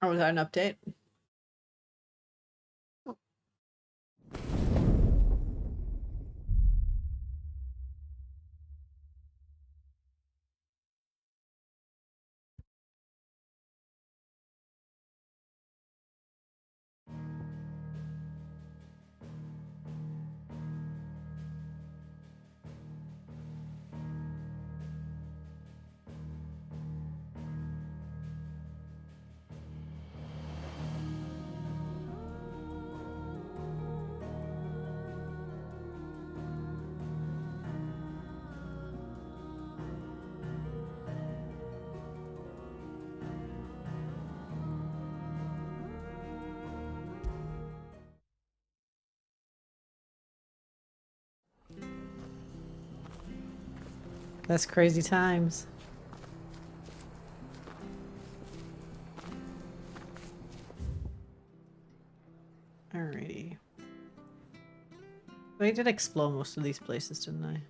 Or was that an update? That's crazy times. Alrighty. I did explore most of these places, didn't I?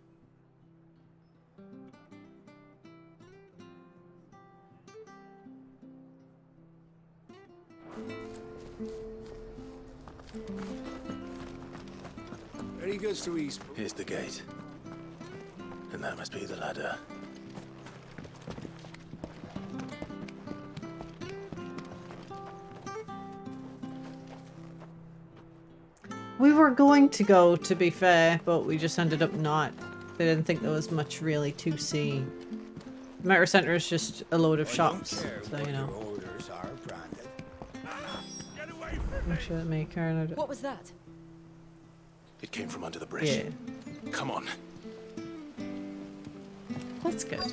Ready goes to East. Here's the gate. And that must be the ladder. We were going to go, to be fair, but we just ended up not. They didn't think there was much really to see. The Metro Center is just a load of shops, so you know. Orders are branded. I'm sure that may carry out. What was that? It came from under the bridge. Yeah, Come on. that's good.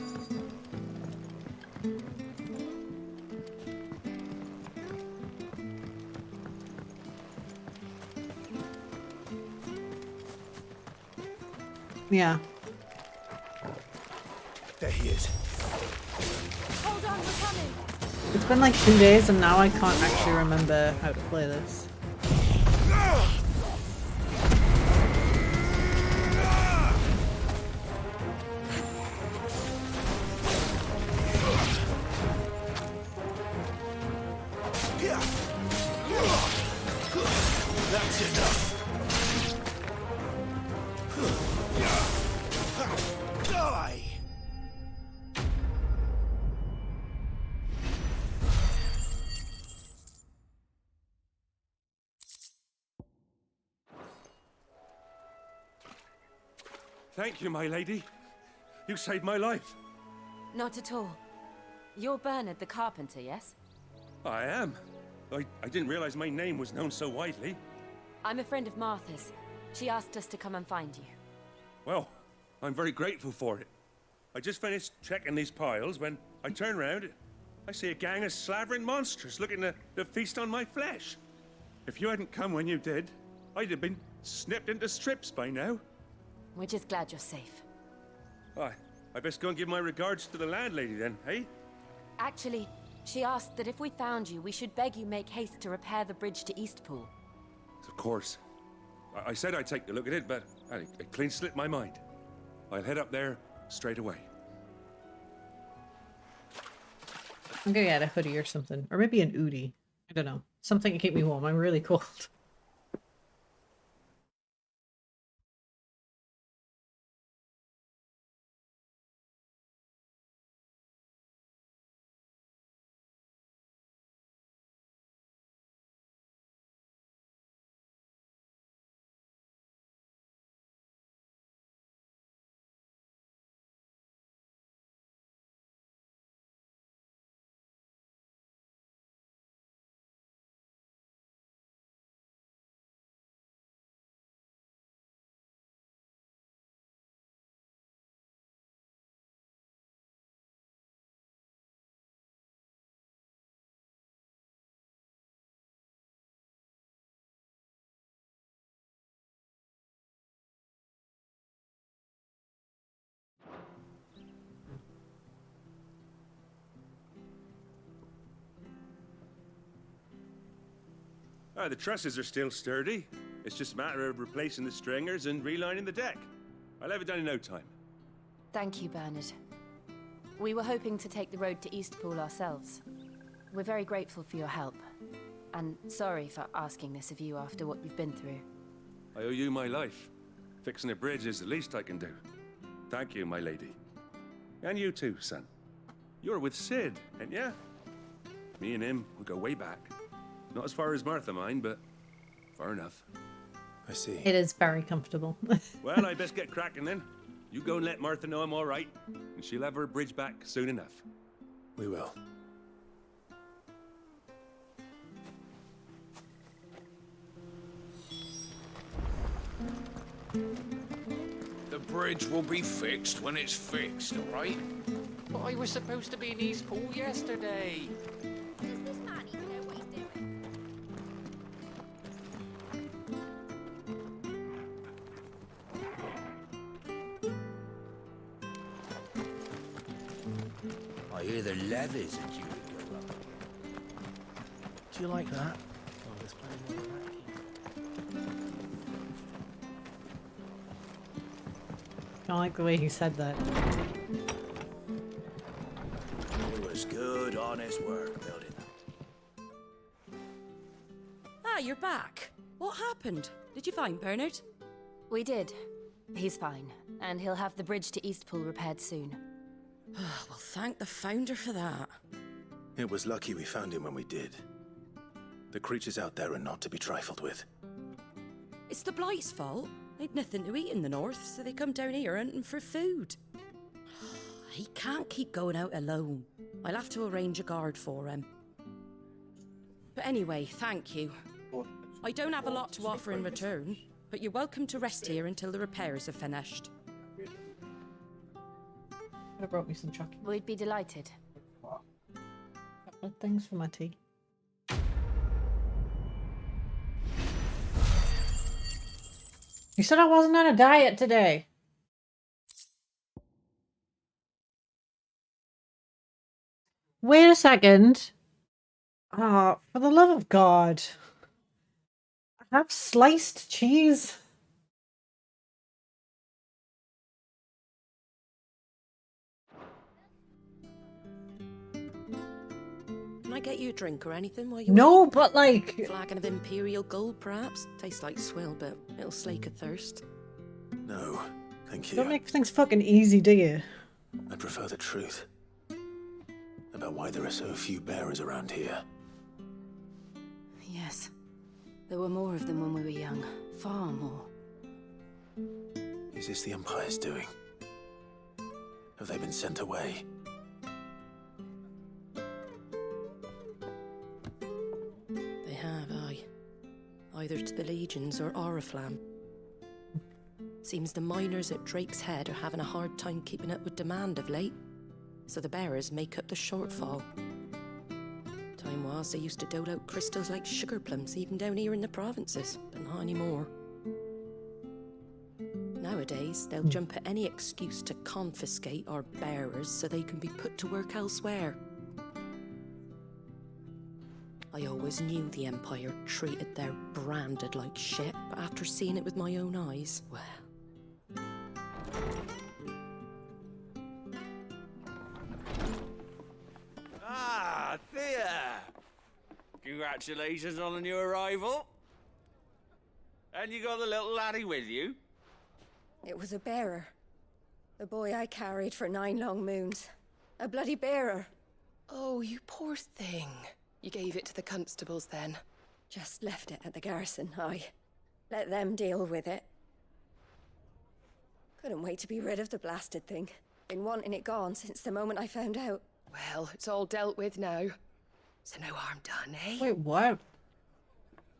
Yeah. There he is. Hold on, we're coming. It's been like 2 days and now I can't actually remember how to play this. That's enough. Die! Thank you, my lady. You saved my life. Not at all. You're Bernard the carpenter, yes? I am. I didn't realize my name was known so widely. I'm a friend of Martha's. She asked us to come and find you. Well, I'm very grateful for it. I just finished checking these piles when I turn around. I see a gang of slavering monsters looking to feast on my flesh. If you hadn't come when you did, I'd have been snipped into strips by now. We're just glad you're safe. I best go and give my regards to the landlady then, eh? Actually, she asked that if we found you, we should beg you make haste to repair the bridge to Eastpool. Of course. I said I'd take a look at it, but it clean slipped my mind. I'll head up there straight away. I'm gonna get a hoodie or something. Or maybe an hoodie. I don't know. Something to keep me warm. I'm really cold. The trusses are still sturdy. It's just a matter of replacing the stringers and relining the deck. I'll have it done in no time. Thank you, Bernard. We were hoping to take the road to Eastpool ourselves. We're very grateful for your help. And sorry for asking this of you after what you've been through. I owe you my life. Fixing a bridge is the least I can do. Thank you, my lady. And you too, son. You're with Sid, ain't ya? Me and him, we go way back. Not as far as Martha, mind, but far enough. I see. It is very comfortable. Well, I best get cracking then. You go and let Martha know I'm all right, and she'll have her bridge back soon enough. We will. The bridge will be fixed when it's fixed, all right? But I was supposed to be in East Pool yesterday. Does this man even know what he's doing? I hear the levies are due to go up. Do you like that? Oh, there's plenty more back here. I like the way he said that. It was good, honest work building that. Ah, you're back. What happened? Did you find Bernard? We did. He's fine, and he'll have the bridge to Eastpool repaired soon. Well, thank the founder for that. It was lucky we found him when we did. The creatures out there are not to be trifled with. It's the Blight's fault. They'd nothing to eat in the north, so they come down here hunting for food. He can't keep going out alone. I'll have to arrange a guard for him. But anyway, thank you. I don't have a lot to offer in return, but you're welcome to rest here until the repairs are finished. Could have brought me some chocolate. We'd be delighted. Couple of things for my tea. You said I wasn't on a diet today. Wait a second. Ah, for the love of God. I have sliced cheese. Can I get you a drink or anything while you No, but like... wait? Flagon of Imperial Gold, perhaps? Tastes like swill, but it'll slake a thirst. No, thank you. Don't make things fucking easy, do you? I prefer the truth. About why there are so few bearers around here. Yes. There were more of them when we were young. Far more. Is this the Empire's doing? Have they been sent away? They have, aye. Either to the Legions or Oriflamme. Seems the miners at Drake's Head are having a hard time keeping up with demand of late, so the bearers make up the shortfall. Time was they used to dole out crystals like sugar plums even down here in the provinces, but not anymore. Nowadays, they'll jump at any excuse to confiscate our bearers so they can be put to work elsewhere. I always knew the Empire treated their branded like shit, but after seeing it with my own eyes, well... Ah, Thea! Congratulations on the new arrival. And you got the little laddie with you? It was a bearer. The boy I carried for 9 long moons. A bloody bearer. Oh, you poor thing. You gave it to the constables then? Just left it at the garrison, I let them deal with it. Couldn't wait to be rid of the blasted thing. Been wanting it gone since the moment I found out. Well, it's all dealt with now. So no harm done, eh? Wait, what?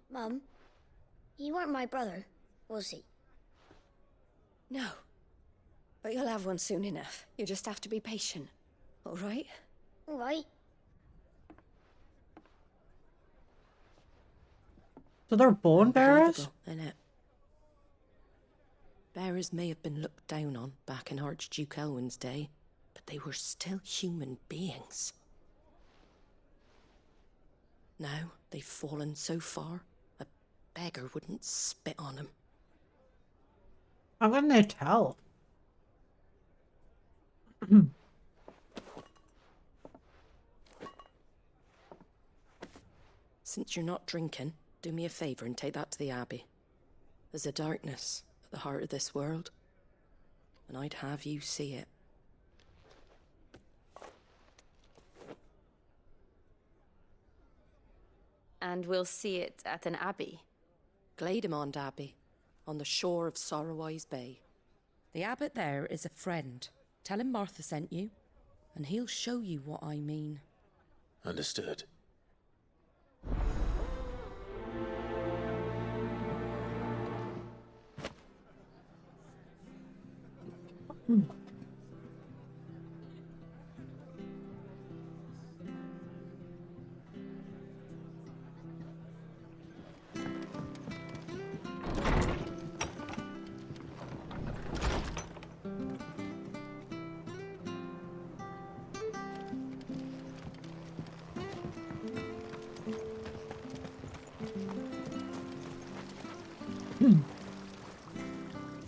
Mum, he weren't my brother, was he? No. But you'll have one soon enough. You just have to be patient. All right? All right. So they're bone bearers? Unbelievable, innit? Bearers may have been looked down on back in Archduke Elwin's day, but they were still human beings. Now they've fallen so far, a beggar wouldn't spit on them. How can they tell? Since you're not drinking, do me a favour and take that to the Abbey. There's a darkness at the heart of this world, and I'd have you see it. And we'll see it at an abbey. Glademond Abbey, on the shore of Sorrowwise Bay. The abbot there is a friend. Tell him Martha sent you, and he'll show you what I mean. Understood.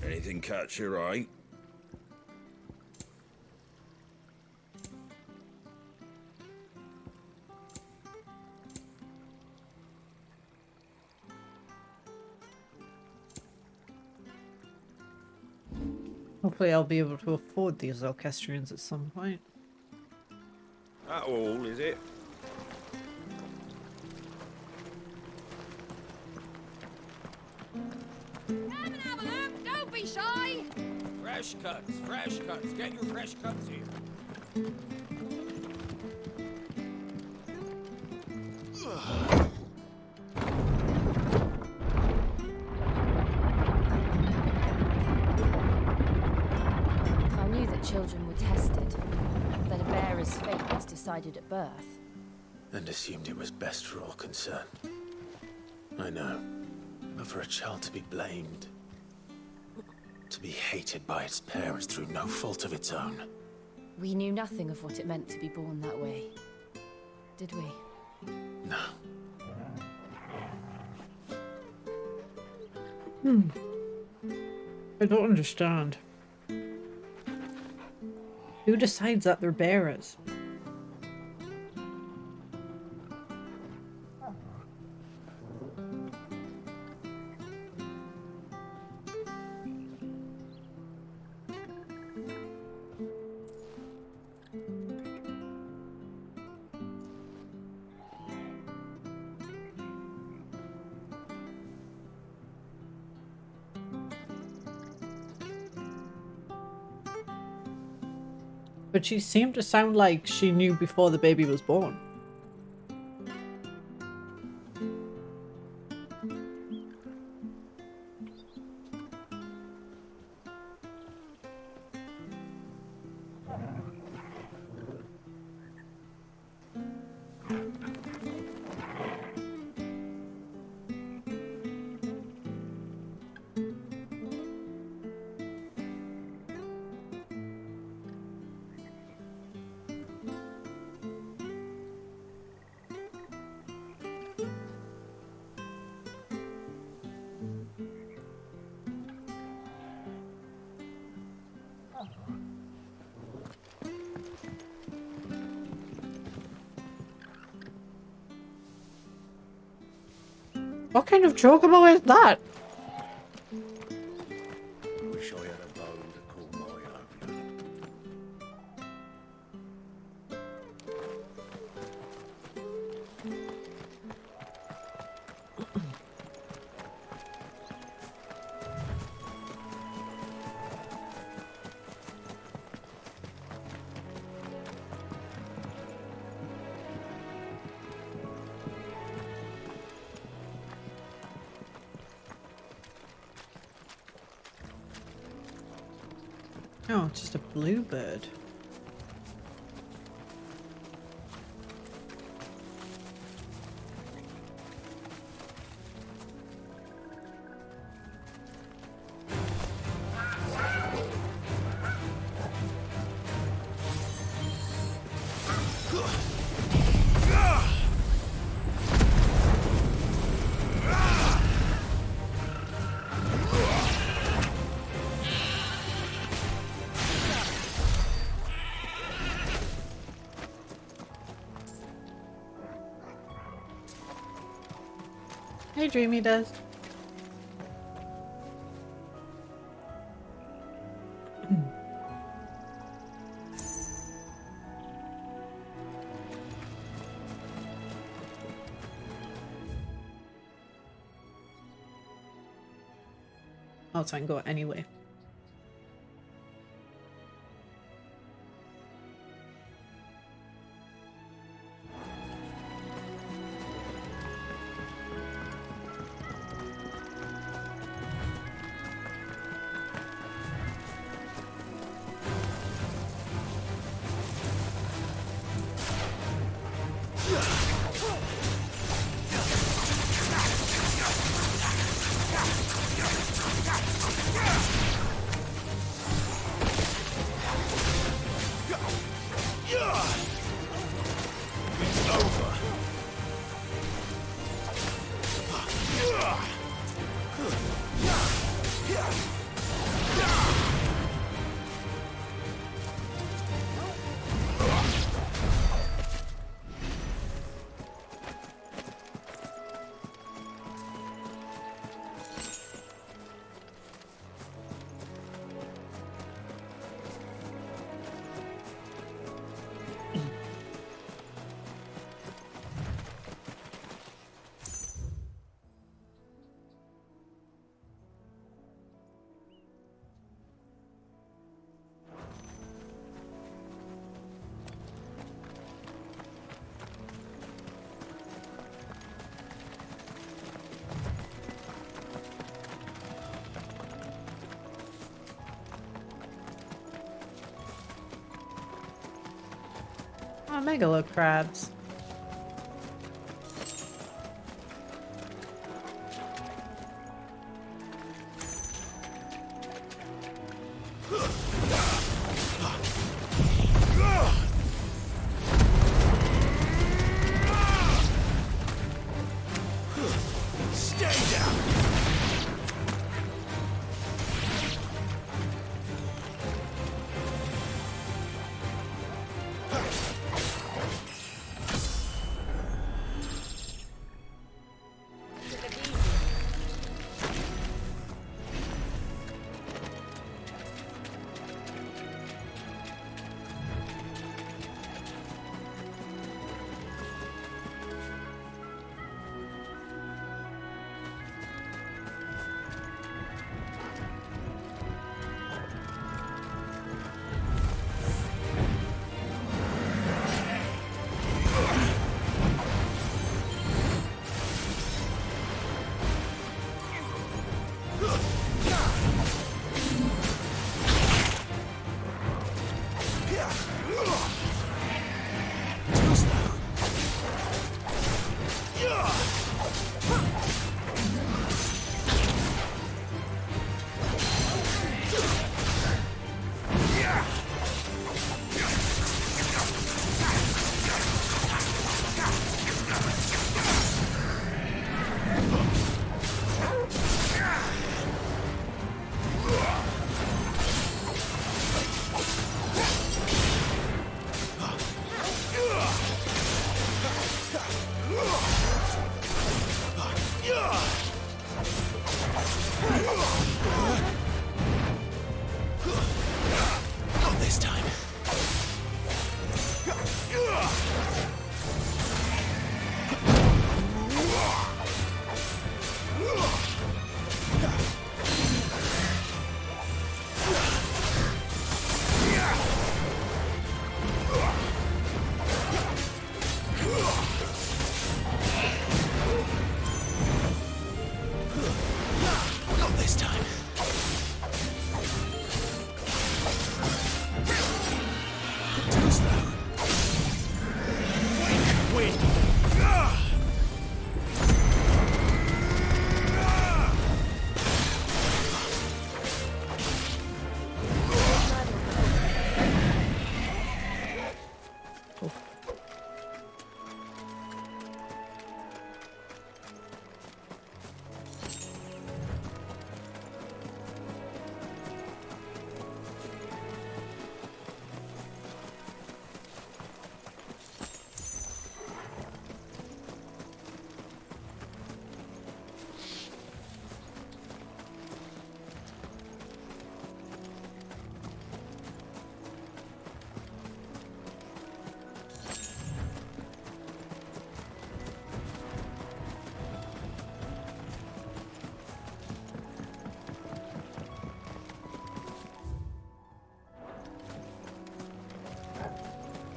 Anything catch your eye? Hopefully I'll be able to afford these Alkestrians at some point. That all, is it? Come and have a look! Don't be shy! Fresh cuts, fresh cuts. Get your fresh cuts here. I knew that children were tested, that a bearer's fate was decided at birth. And assumed it was best for all concerned. I know. But for a child to be blamed, to be hated by its parents through no fault of its own. We knew nothing of what it meant to be born that way, did we? No. I don't understand. Who decides that they're bearers? But she seemed to sound like she knew before the baby was born. What kind of chocobo is that? Wish I had a bone to call my own. Oh, it's just a bluebird. Hey, Dreamy does. Oh, so I can go anyway. Oh, megalo crabs.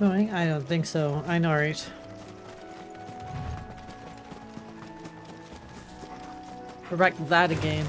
I don't think so. I know, right? We're back to that again.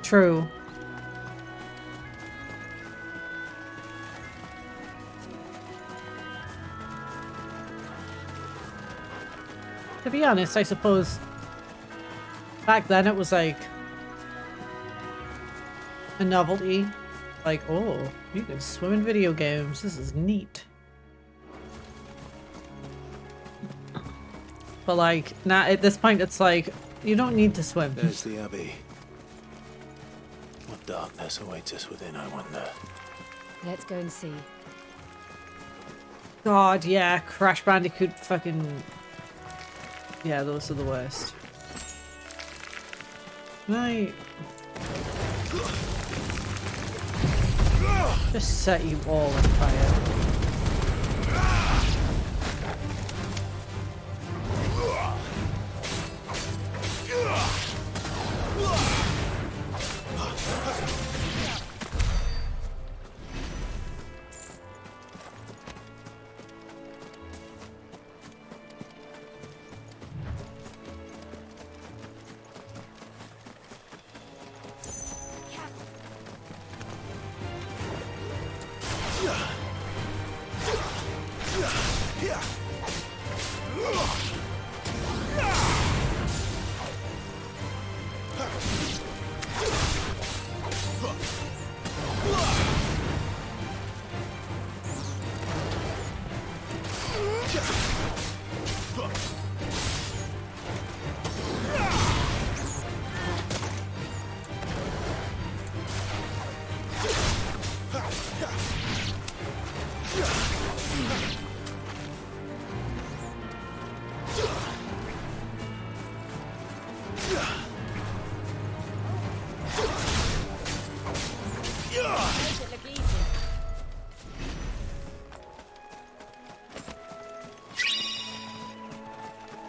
True. To be honest, I suppose back then it was like a novelty. Like, oh, you can swim in video games. This is neat. But like, now at this point it's like, you don't need to swim. There's the Abbey. What darkness awaits us within, I wonder. Let's go and see. God, yeah, Crash Bandicoot fucking... Yeah, those are the worst. Right. Just set you all on fire.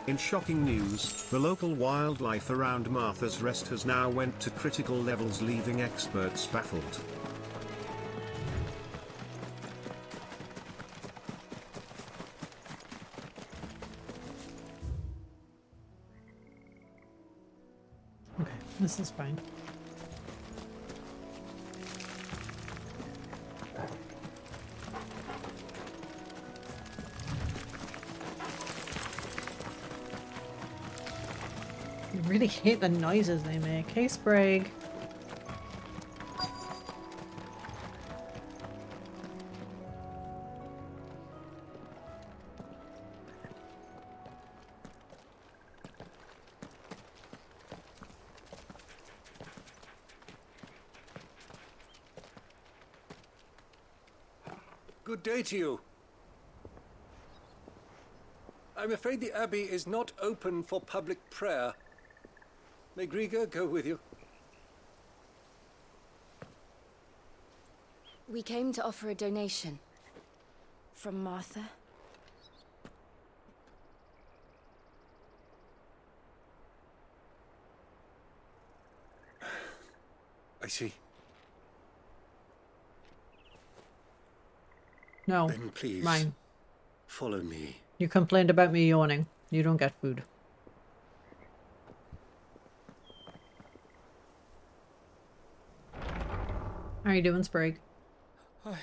In shocking news, the local wildlife around Martha's Rest has now went to critical levels, leaving experts baffled. Okay, this is fine. I really hate the noises they make. Hey, Sprague. Good day to you. I'm afraid the Abbey is not open for public prayer. May Griga go with you? We came to offer a donation. From Martha. I see. No. Then please, Mine. follow me. You complained about me yawning. You don't get food. How are you doing, Sprague? I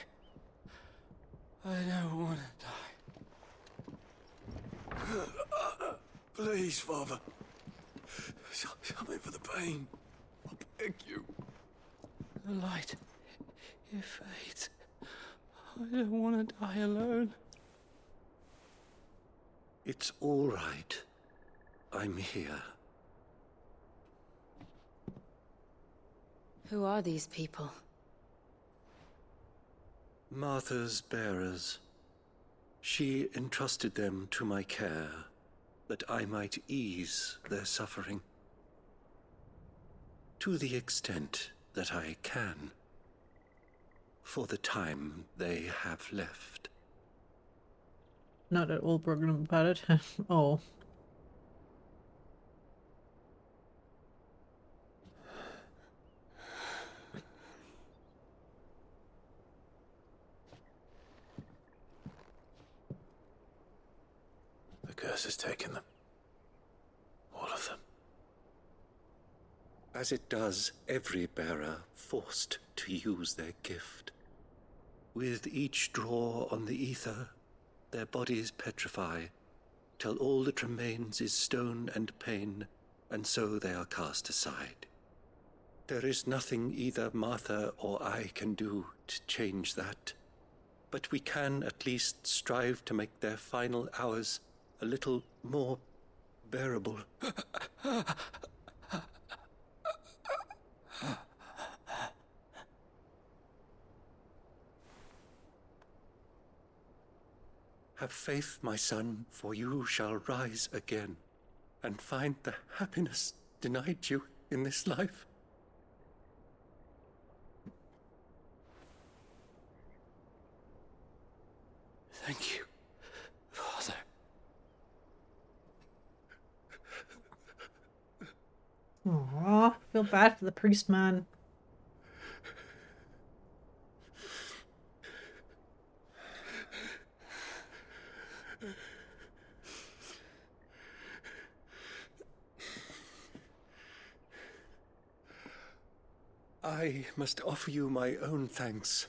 don't want to die. Please, Father. Something for the pain. I beg you. The light, it fades. I don't want to die alone. It's all right. I'm here. Who are these people? Martha's bearers. She entrusted them to my care, that I might ease their suffering. To the extent that I can, for the time they have left. Not at all broken about it. Oh. The curse has taken them. All of them. As it does every bearer forced to use their gift. With each draw on the ether, their bodies petrify, till all that remains is stone and pain, and so they are cast aside. There is nothing either Martha or I can do to change that, but we can at least strive to make their final hours a little more bearable. Have faith, my son, for you shall rise again, and find the happiness denied you in this life. Thank you, Father. Aww, feel bad for the priest man. I must offer you my own thanks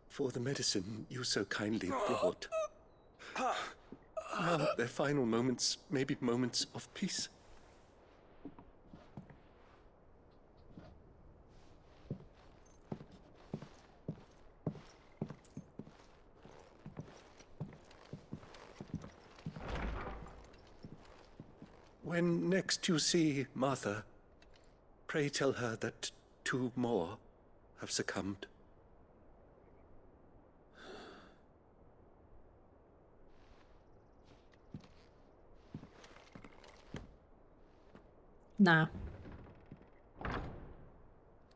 for the medicine you so kindly brought. Now their final moments may be moments of peace. When next you see Martha, pray tell her that 2 more have succumbed. Nah. I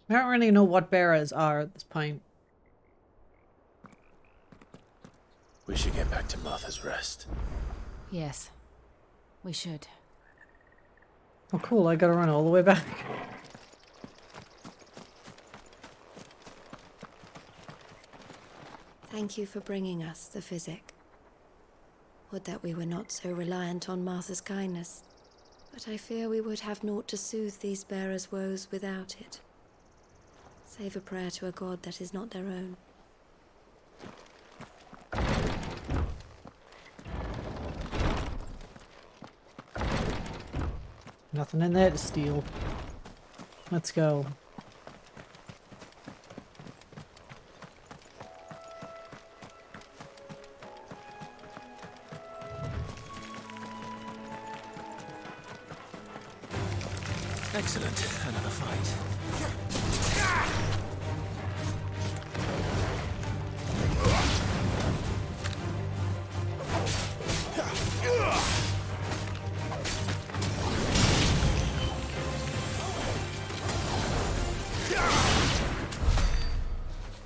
don't really know what bearers are at this point. We should get back to Martha's Rest. Yes, we should. Oh cool, I gotta run all the way back. Thank you for bringing us the physic. Would that we were not so reliant on Martha's kindness. But I fear we would have naught to soothe these bearers' woes without it. Save a prayer to a god that is not their own. Nothing in there to steal. Let's go. Excellent. Another fight.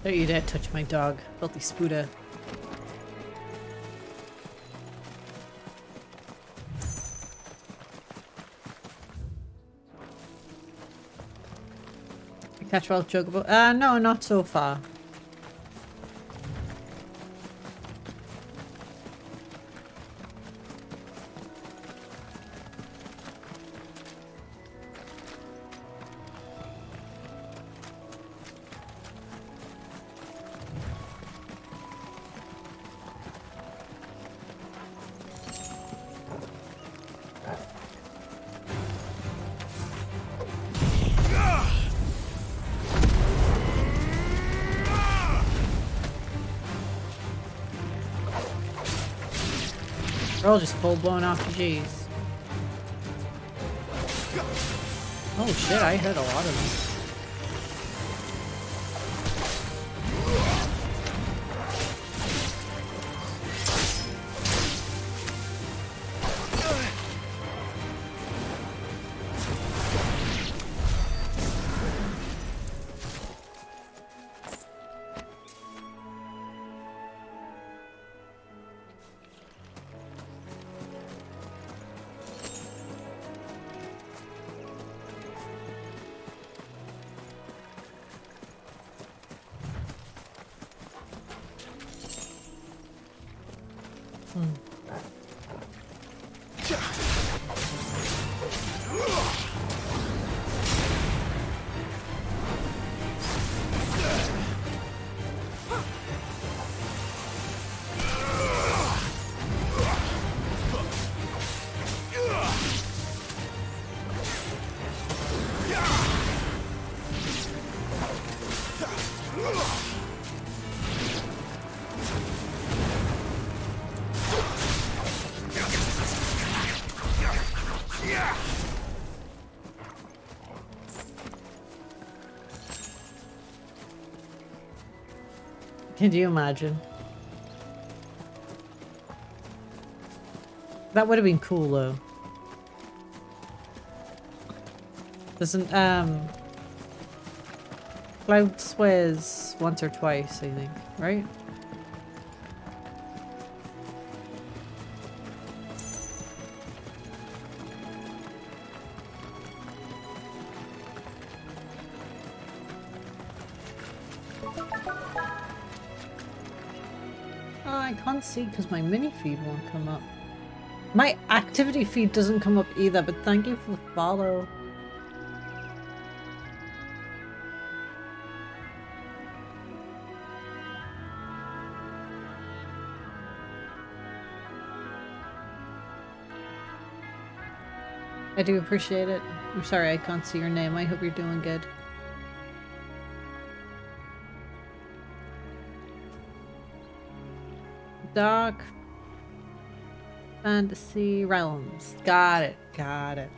Don't you dare touch my dog, filthy spooder. Catch wild chocobo? No, not so far. They're all just full blown RPGs. Oh shit, I hit a lot of them. Can you imagine? That would have been cool though. Doesn't Cloud swears once or twice, I think, right? I can't see because my mini feed won't come up. My activity feed doesn't come up either, but thank you for the follow. I do appreciate it. I'm sorry I can't see your name. I hope you're doing good. Dark Fantasy Realms. Got it. Got it.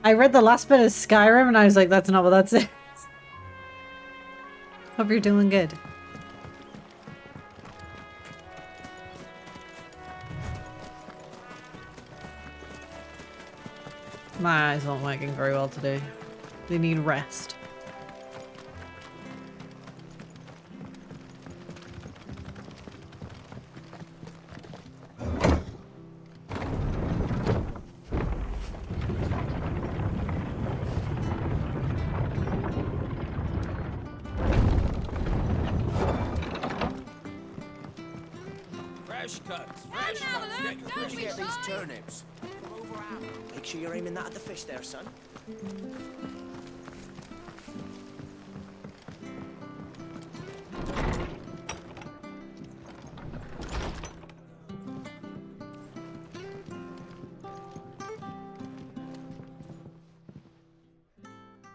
I read the last bit of Skyrim and I was like, that's not what that says. Hope you're doing good. My eyes aren't working very well today. They need rest. Fresh cuts, fresh cuts. Get your Where'd you get fresh these turnips? Make sure you're aiming that at the fish there, son.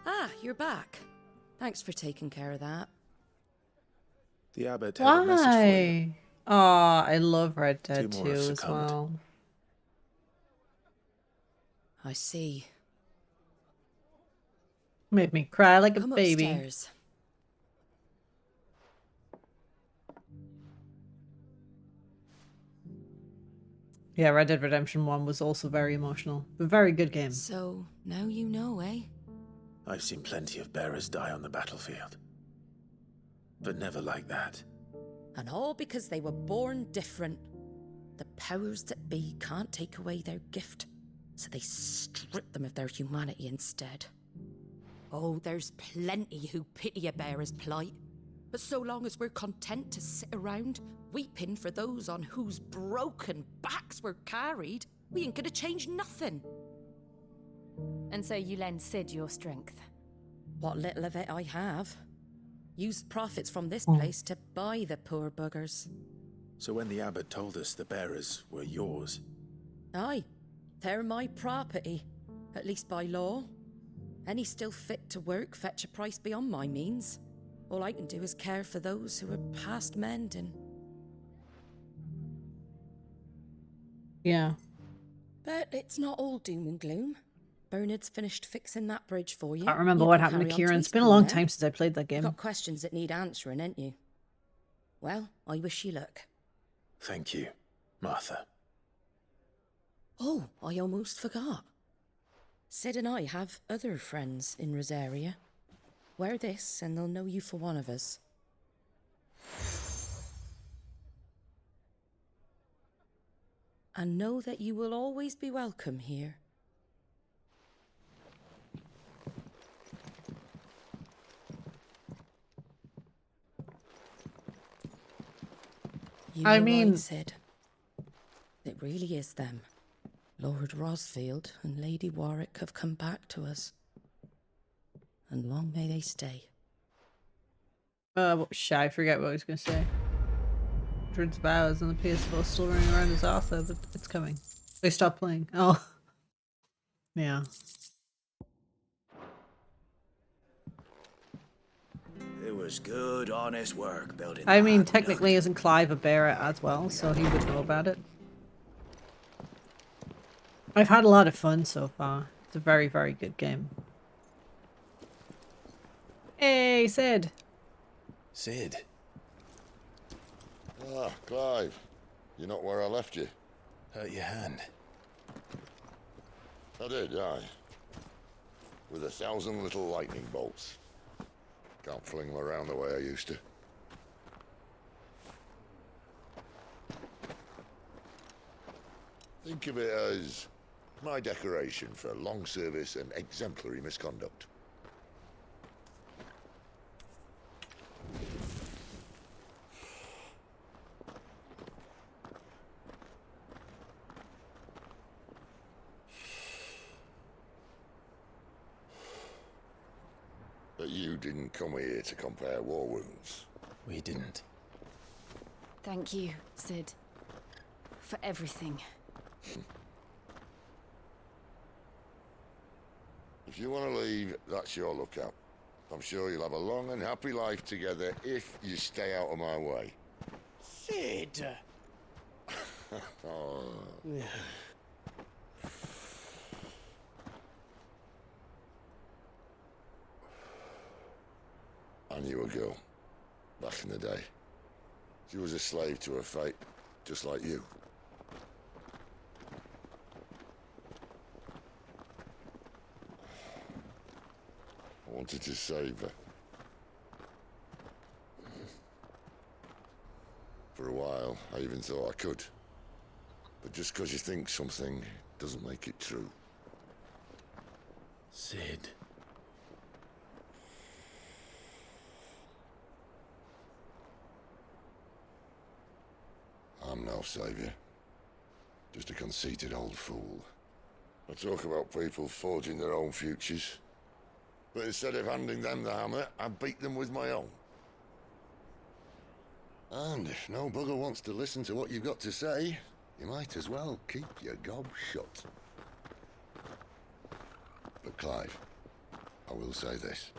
Ah, you're back. Thanks for taking care of that. The abbot had a message for you. Why? Oh, I love Red Dead 2 2 more have as succumbed. well. I see. Made me cry like a Come baby. upstairs. Yeah, Red Dead Redemption 1 was also very emotional. A very good game. So, now you know, eh? I've seen plenty of bearers die on the battlefield. But never like that. And all because they were born different. The powers that be can't take away their gift, so they strip them of their humanity instead. Oh, there's plenty who pity a bearer's plight. But so long as we're content to sit around, weeping for those on whose broken backs we're carried, we ain't gonna change nothing. And so you lend Sid your strength. What little of it I have. Used profits from this place to buy the poor buggers. So when the abbot told us the bearers were yours... Aye, they're my property, at least by law. Any still fit to work fetch a price beyond my means. All I can do is care for those who are past mending. Yeah. But it's not all doom and gloom. Bernard's finished fixing that bridge for you. Can't remember You what can happened to carry on Kieran. It's been a Eastbourne long now. time since I played that You've game. got questions that need answering, ain't you? Well, I wish you luck. Thank you, Martha. Oh, I almost forgot. Sid and I have other friends in Rosaria. Wear this and they'll know you for one of us. And know that you will always be welcome here. You I were mean- right, Sid. It really is them. Lord Rosfield and Lady Warwick have come back to us. And long may they stay. I forget what I was going to say. Druid's Vows and the PS4 still running around as Arthur, but it's coming. They stopped playing. Oh. Yeah. It was good, honest work building I that mean, aqueduct. technically, isn't Clive a bearer as well, so he would know about it. I've had a lot of fun so far. It's a very, very good game. Hey, Sid. Sid. Ah, Clive. You're not where I left you. Hurt your hand. I did, aye. With 1,000 little lightning bolts. Can't fling them around the way I used to. Think of it as my decoration for long service and exemplary misconduct. But you didn't come here to compare war wounds. We didn't. Thank you, Sid. For everything. If you want to leave, that's your lookout. I'm sure you'll have a long and happy life together if you stay out of my way. Sid! Oh. I knew a girl, back in the day. She was a slave to her fate, just like you. I wanted to save her. For a while, I even thought I could. But just because you think something doesn't make it true. Sid. I'm no savior. Just a conceited old fool. I talk about people forging their own futures. But instead of handing them the hammer, I beat them with my own. And if no bugger wants to listen to what you've got to say, you might as well keep your gob shut. But Clive, I will say this.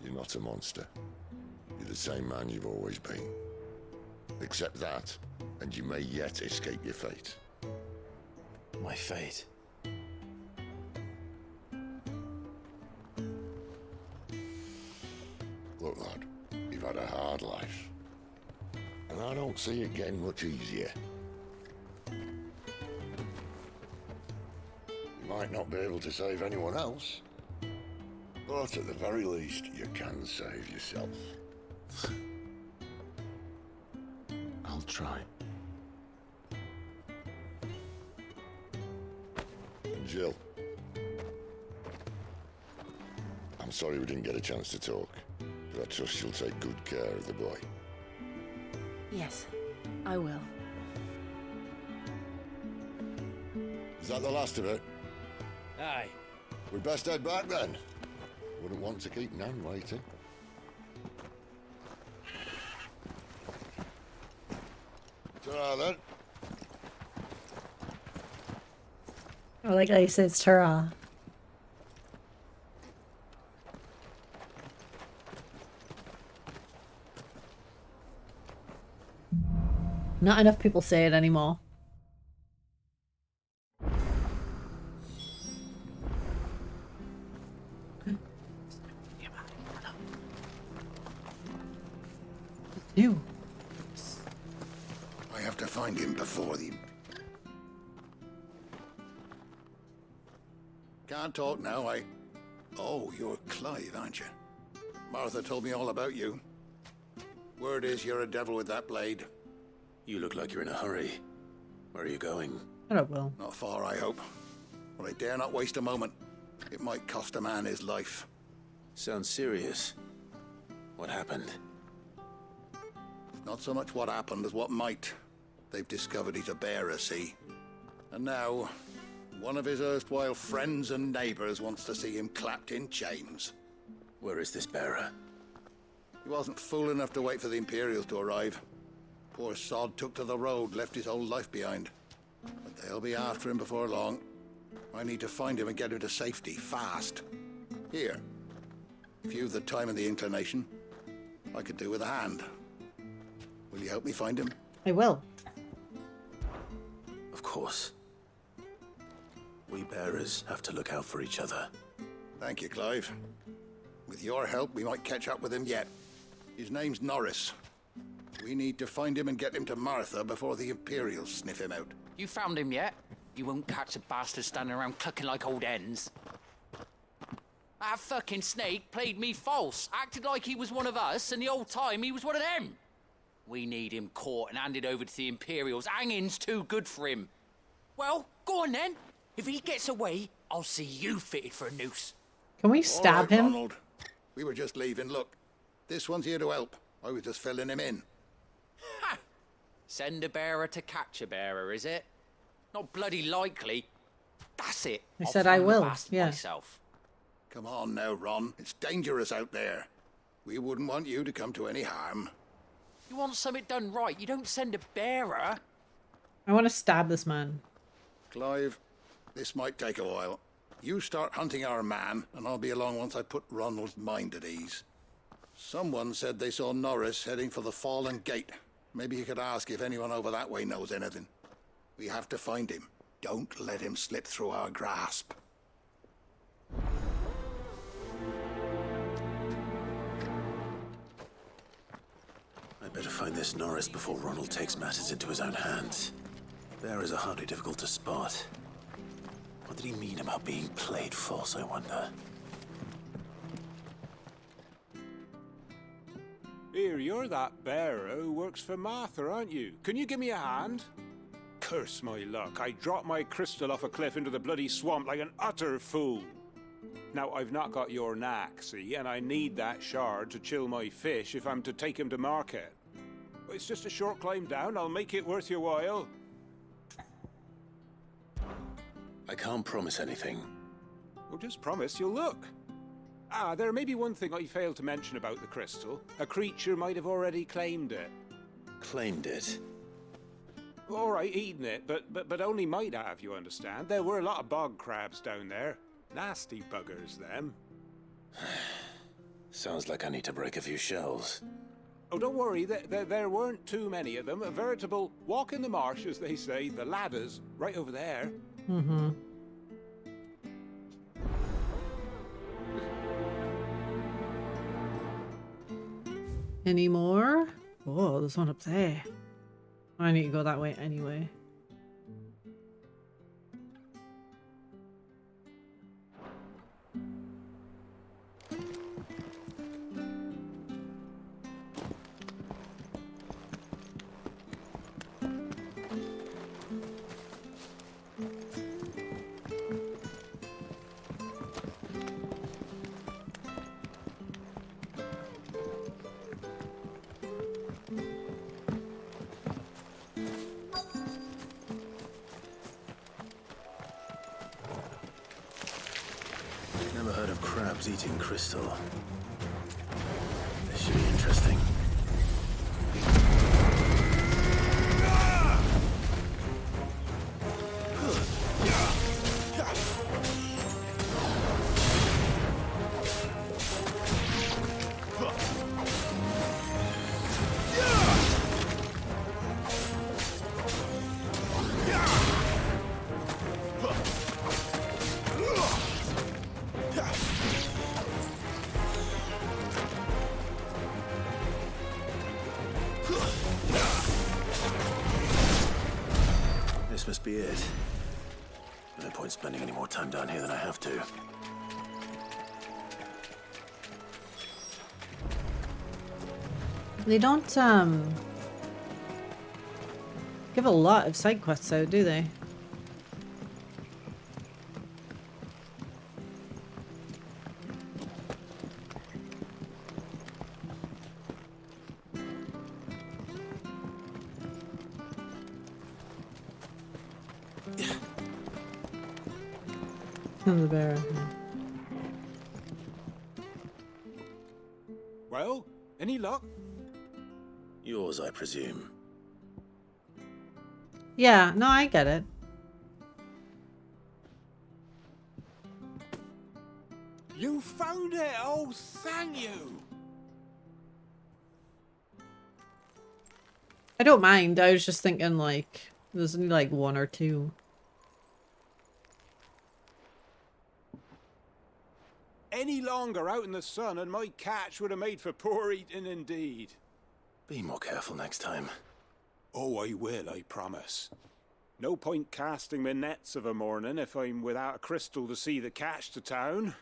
You're not a monster. You're the same man you've always been. Accept that, and you may yet escape your fate. My fate. Look, lad, you've had a hard life. And I don't see it getting much easier. You might not be able to save anyone else, but at the very least, you can save yourself. I'll try. And Jill, I'm sorry we didn't get a chance to talk, but I trust you'll take good care of the boy. Yes, I will. Is that the last of it? Aye. We'd best head back then. Wouldn't want to keep Nan waiting. Ta-ra then. I like how he says ta-ra. Not enough people say it anymore. You. I have to find him before the... Can't talk now, Oh, you're Clive, aren't you? Martha told me all about you. Word is you're a devil with that blade. You look like you're in a hurry. Where are you going? I don't will. Not far, I hope. But I dare not waste a moment. It might cost a man his life. Sounds serious. What happened? Not so much what happened as what might. They've discovered he's a bearer, see? And now, one of his erstwhile friends and neighbors wants to see him clapped in chains. Where is this bearer? He wasn't fool enough to wait for the Imperials to arrive. Poor sod took to the road, left his whole life behind. But they'll be after him before long. I need to find him and get him to safety, fast. Here. If you've the time and the inclination, I could do with a hand. Will you help me find him? I will. Of course. We bearers have to look out for each other. Thank you, Clive. With your help, we might catch up with him yet. His name's Norris. We need to find him and get him to Martha before the Imperials sniff him out. You found him yet? You won't catch a bastard standing around clucking like old hens. That fucking snake played me false, acted like he was one of us, and the whole time he was one of them. We need him caught and handed over to the Imperials. Hanging's too good for him. Well, go on then. If he gets away, I'll see you fitted for a noose. Can we stab All right, him? Ronald. We were just leaving. Look, this one's here to help. I was just filling him in. Ha! Send a bearer to catch a bearer, is it? Not bloody likely. That's it. I I'll said I find the will, bastard yeah. myself. Come on now, Ron. It's dangerous out there. We wouldn't want you to come to any harm. You want something done right, you don't send a bearer. I want to stab this man. Clive, this might take a while. You start hunting our man, and I'll be along once I put Ronald's mind at ease. Someone said they saw Norris heading for the Fallen Gate. Maybe you could ask if anyone over that way knows anything. We have to find him. Don't let him slip through our grasp. I better find this Norris before Ronald takes matters into his own hands. Bearers are hardly difficult to spot. What did he mean about being played false, I wonder? Here, you're that bearer who works for Martha, aren't you? Can you give me a hand? Curse my luck, I dropped my crystal off a cliff into the bloody swamp like an utter fool. Now, I've not got your knack, see, and I need that shard to chill my fish if I'm to take him to market. It's just a short climb down, I'll make it worth your while. I can't promise anything. Well, just promise you'll look. Ah, there may be one thing I failed to mention about the crystal. A creature might have already claimed it. Claimed it? All right, eaten it, but only might have, you understand. There were a lot of bog crabs down there. Nasty buggers, them. Sounds like I need to break a few shells. Oh, don't worry, there weren't too many of them. A veritable walk in the marsh, as they say. The ladders, right over there. Mm-hmm. Any more? Oh, there's one up there. I need to go that way anyway. Never heard of crabs eating crystal. This should be interesting. be it. No point spending any more time down here than I have to. They don't, give a lot of side quests out, do they? The bear. Well, any luck? Yours, I presume. Yeah, no, I get it. You found it! Oh, thank you! I don't mind. I was just thinking, like, there's only like one or two. Any longer out in the sun and my catch would have made for poor eating indeed. Be more careful next time. Oh, I will, I promise. No point casting my nets of a morning if I'm without a crystal to see the catch to town.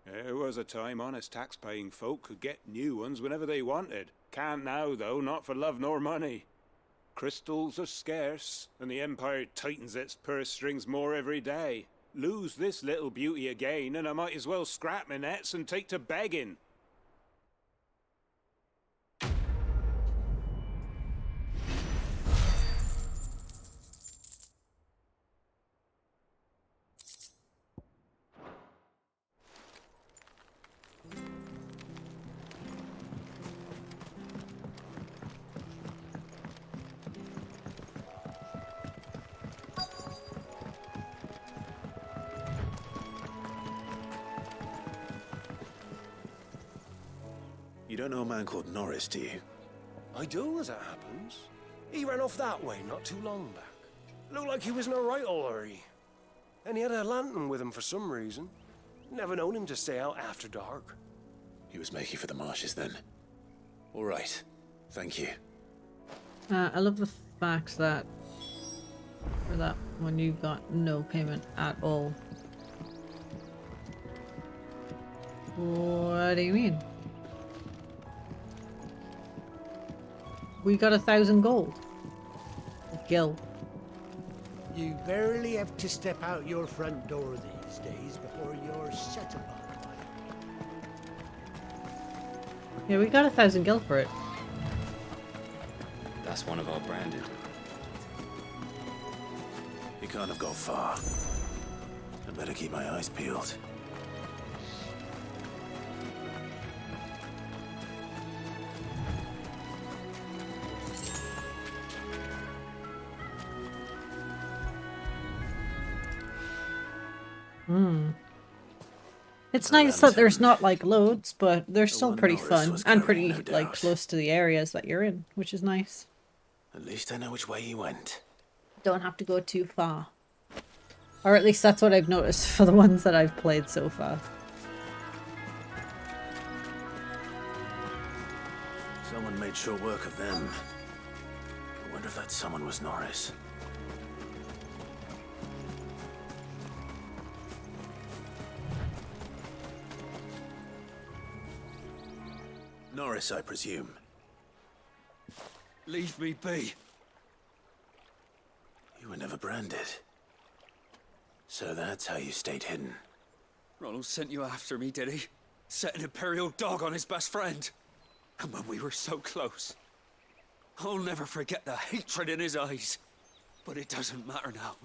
There was a time honest tax-paying folk could get new ones whenever they wanted. Can't now, though, not for love nor money. Crystals are scarce, and the Empire tightens its purse strings more every day. Lose this little beauty again, and I might as well scrap my nets and take to begging. You don't know a man called Norris, do you? I do, as it happens. He ran off that way not too long back. Looked like he was in a right old hurry. And he had a lantern with him for some reason. Never known him to stay out after dark. He was making for the marshes then. All right. Thank you. I love the fact that for that one you got no payment at all. What do you mean? We got 1,000 gold. Gil. You barely have to step out your front door these days before you're set upon. Yeah, we got 1,000 gil for it. That's one of our branded. You can't have gone far. I better keep my eyes peeled. It's nice that there's not like loads, but they're still pretty fun and pretty like close to the areas that you're in, which is nice. At least I know which way you went. Don't have to go too far. Or at least that's what I've noticed for the ones that I've played so far. Someone made sure work of them. I wonder if that someone was Norris. Norris, I presume. Leave me be. You were never branded. So that's how you stayed hidden. Ronald sent you after me, did he? Set an Imperial dog on his best friend. And when we were so close. I'll never forget the hatred in his eyes. But it doesn't matter now.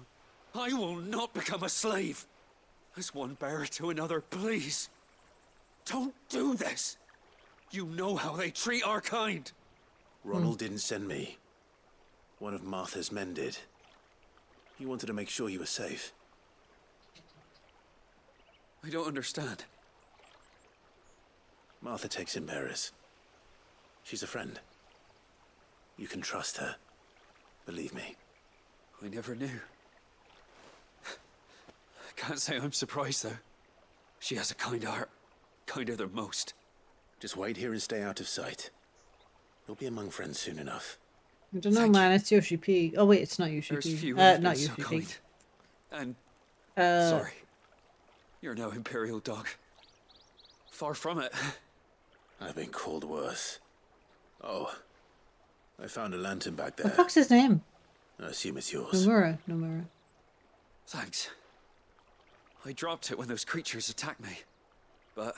I will not become a slave. As one bearer to another, please. Don't do this. You know how they treat our kind. Ronald didn't send me. One of Martha's men did. He wanted to make sure you were safe. I don't understand. Martha takes in bearers. She's a friend. You can trust her. Believe me. I never knew. I can't say I'm surprised, though. She has a kind heart. Kinder than most. Just wait here and stay out of sight. You'll be among friends soon enough. I don't know, man. It's Yoshi P. Oh wait, it's not Yoshi There's P. few who have Not been so Yoshi P. kind. And Uh, sorry, you're no Imperial dog. Far from it. I've been called worse. Oh, I found a lantern back what the there. fuck's his name? I assume it's yours. Nomura. Nomura. Thanks. I dropped it when those creatures attacked me. But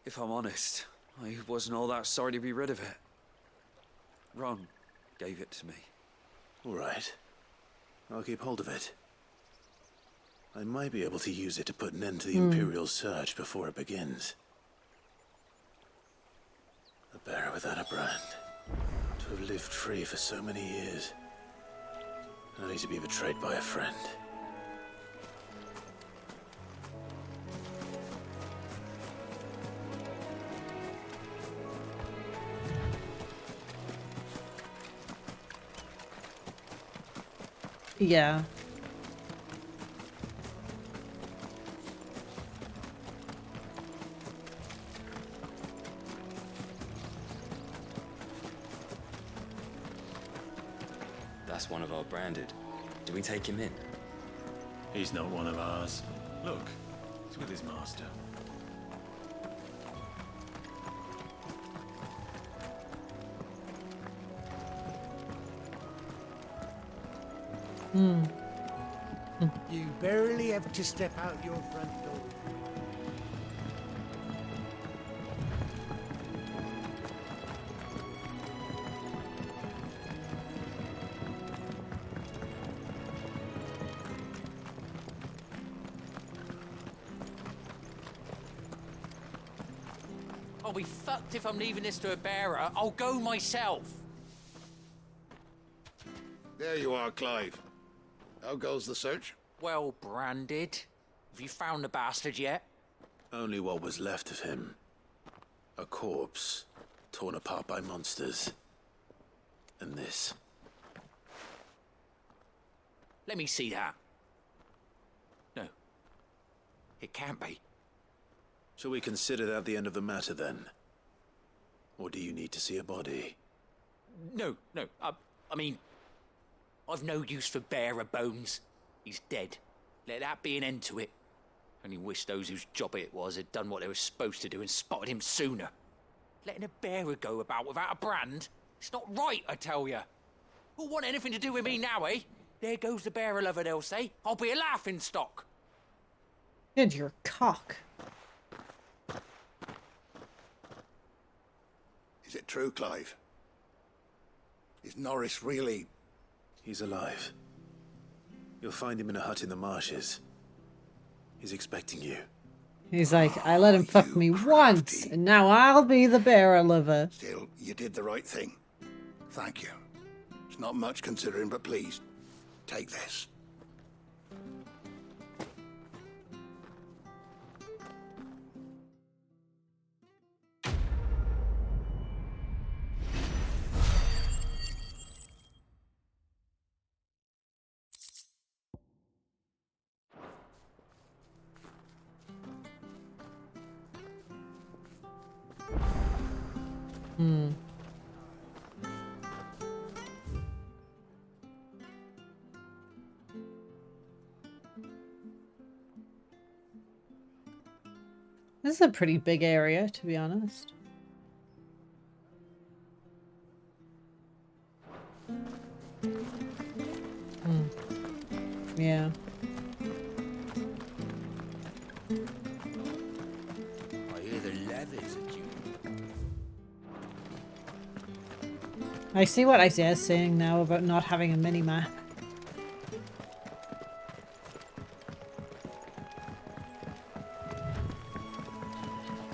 if I'm honest, I wasn't all that sorry to be rid of it. Ron gave it to me. All right. I'll keep hold of it. I might be able to use it to put an end to the Imperial search before it begins. A bearer without a brand. To have lived free for so many years. Only to be betrayed by a friend. Yeah. That's one of our branded. Do we take him in? He's not one of ours. Look, he's with his master. You barely have to step out your front door. I'll be fucked if I'm leaving this to a bearer. I'll go myself. There you are, Clive. How goes the search? Well branded. Have you found the bastard yet? Only what was left of him. A corpse, torn apart by monsters. And this. Let me see that. No. It can't be. Shall we consider that the end of the matter then? Or do you need to see a body? No. I mean, I've no use for bearer bones. He's dead. Let that be an end to it. Only wish those whose job it was had done what they were supposed to do and spotted him sooner. Letting a bearer go about without a brand? It's not right, I tell you. Who'll want anything to do with me now, eh? There goes the bearer lover, they'll say. I'll be a laughing stock. Good, your cock. Is it true, Clive? Is Norris really... He's alive. You'll find him in a hut in the marshes. He's expecting you. He's like, I let him fuck me once, and now I'll be the bearer lover. Still, you did the right thing. Thank you. It's not much considering, but please, take this. This is a pretty big area, to be honest. Yeah. I hear the leathers at you. I see what Isaiah's saying now about not having a mini-map.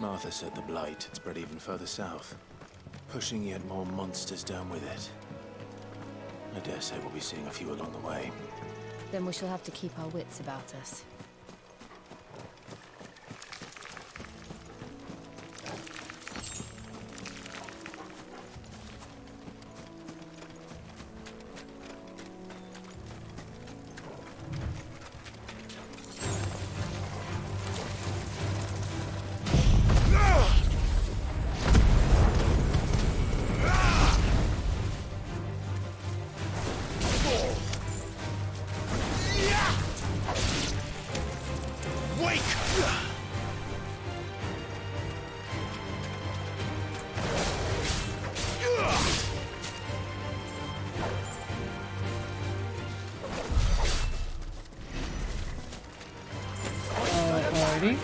Martha said the blight had spread even further south, pushing yet more monsters down with it. I dare say we'll be seeing a few along the way. Then we shall have to keep our wits about us. Alrighty.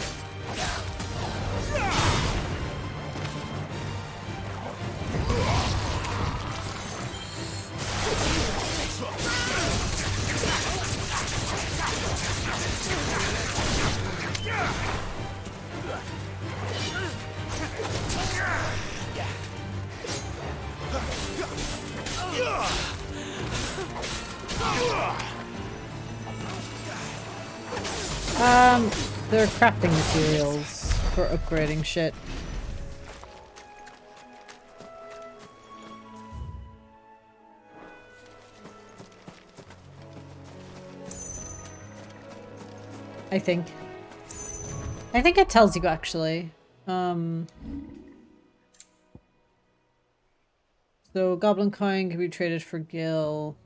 There are crafting materials for upgrading shit. I think it tells you actually. So goblin coin can be traded for gil.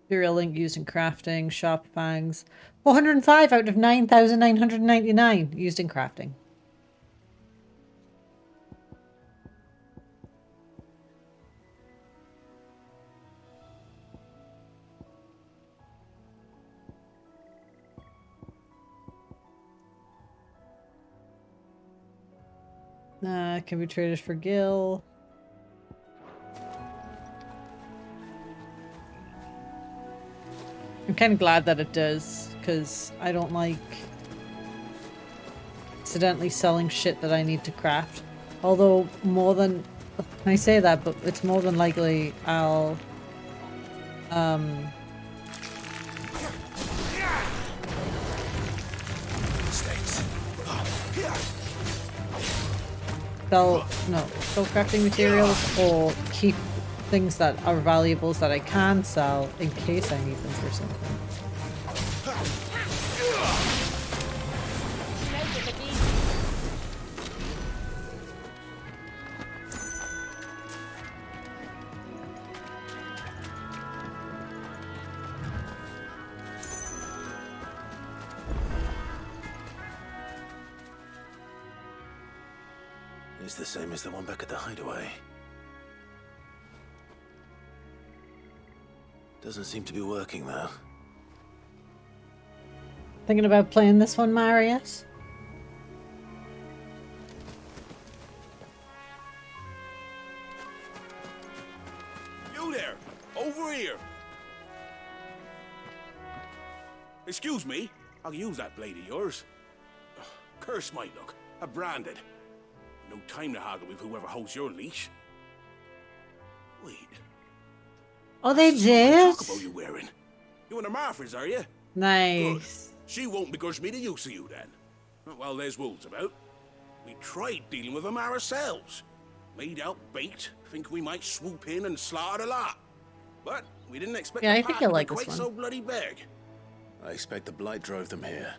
Imperial link used in crafting. Sharp fangs. 405 out of 9,999 used in crafting. Can be traded for gil. I'm kind of glad that it does, because I don't like accidentally selling shit that I need to craft. Although I say that, but it's more than likely I'll sell crafting materials or keep things that are valuables that I can sell in case I need them for something. It's the same as the one back at the hideaway. Doesn't seem to be working though. Thinking about playing this one, Marius? You there! Over here! Excuse me, I'll use that blade of yours. Ugh, curse my luck, I'm branded. No time to haggle with whoever holds your leash. Wait. Oh, they did? Talk about you wearing. You and the Marfors, are you? Nice. Good. She won't begrudge me the use of you then. Not while there's wolves about. We tried dealing with them ourselves. Made out baked, think we might swoop in and slaughter the lot. But we didn't expect I the think path you'll to be like this quite one. so bloody big. I expect the blight drove them here.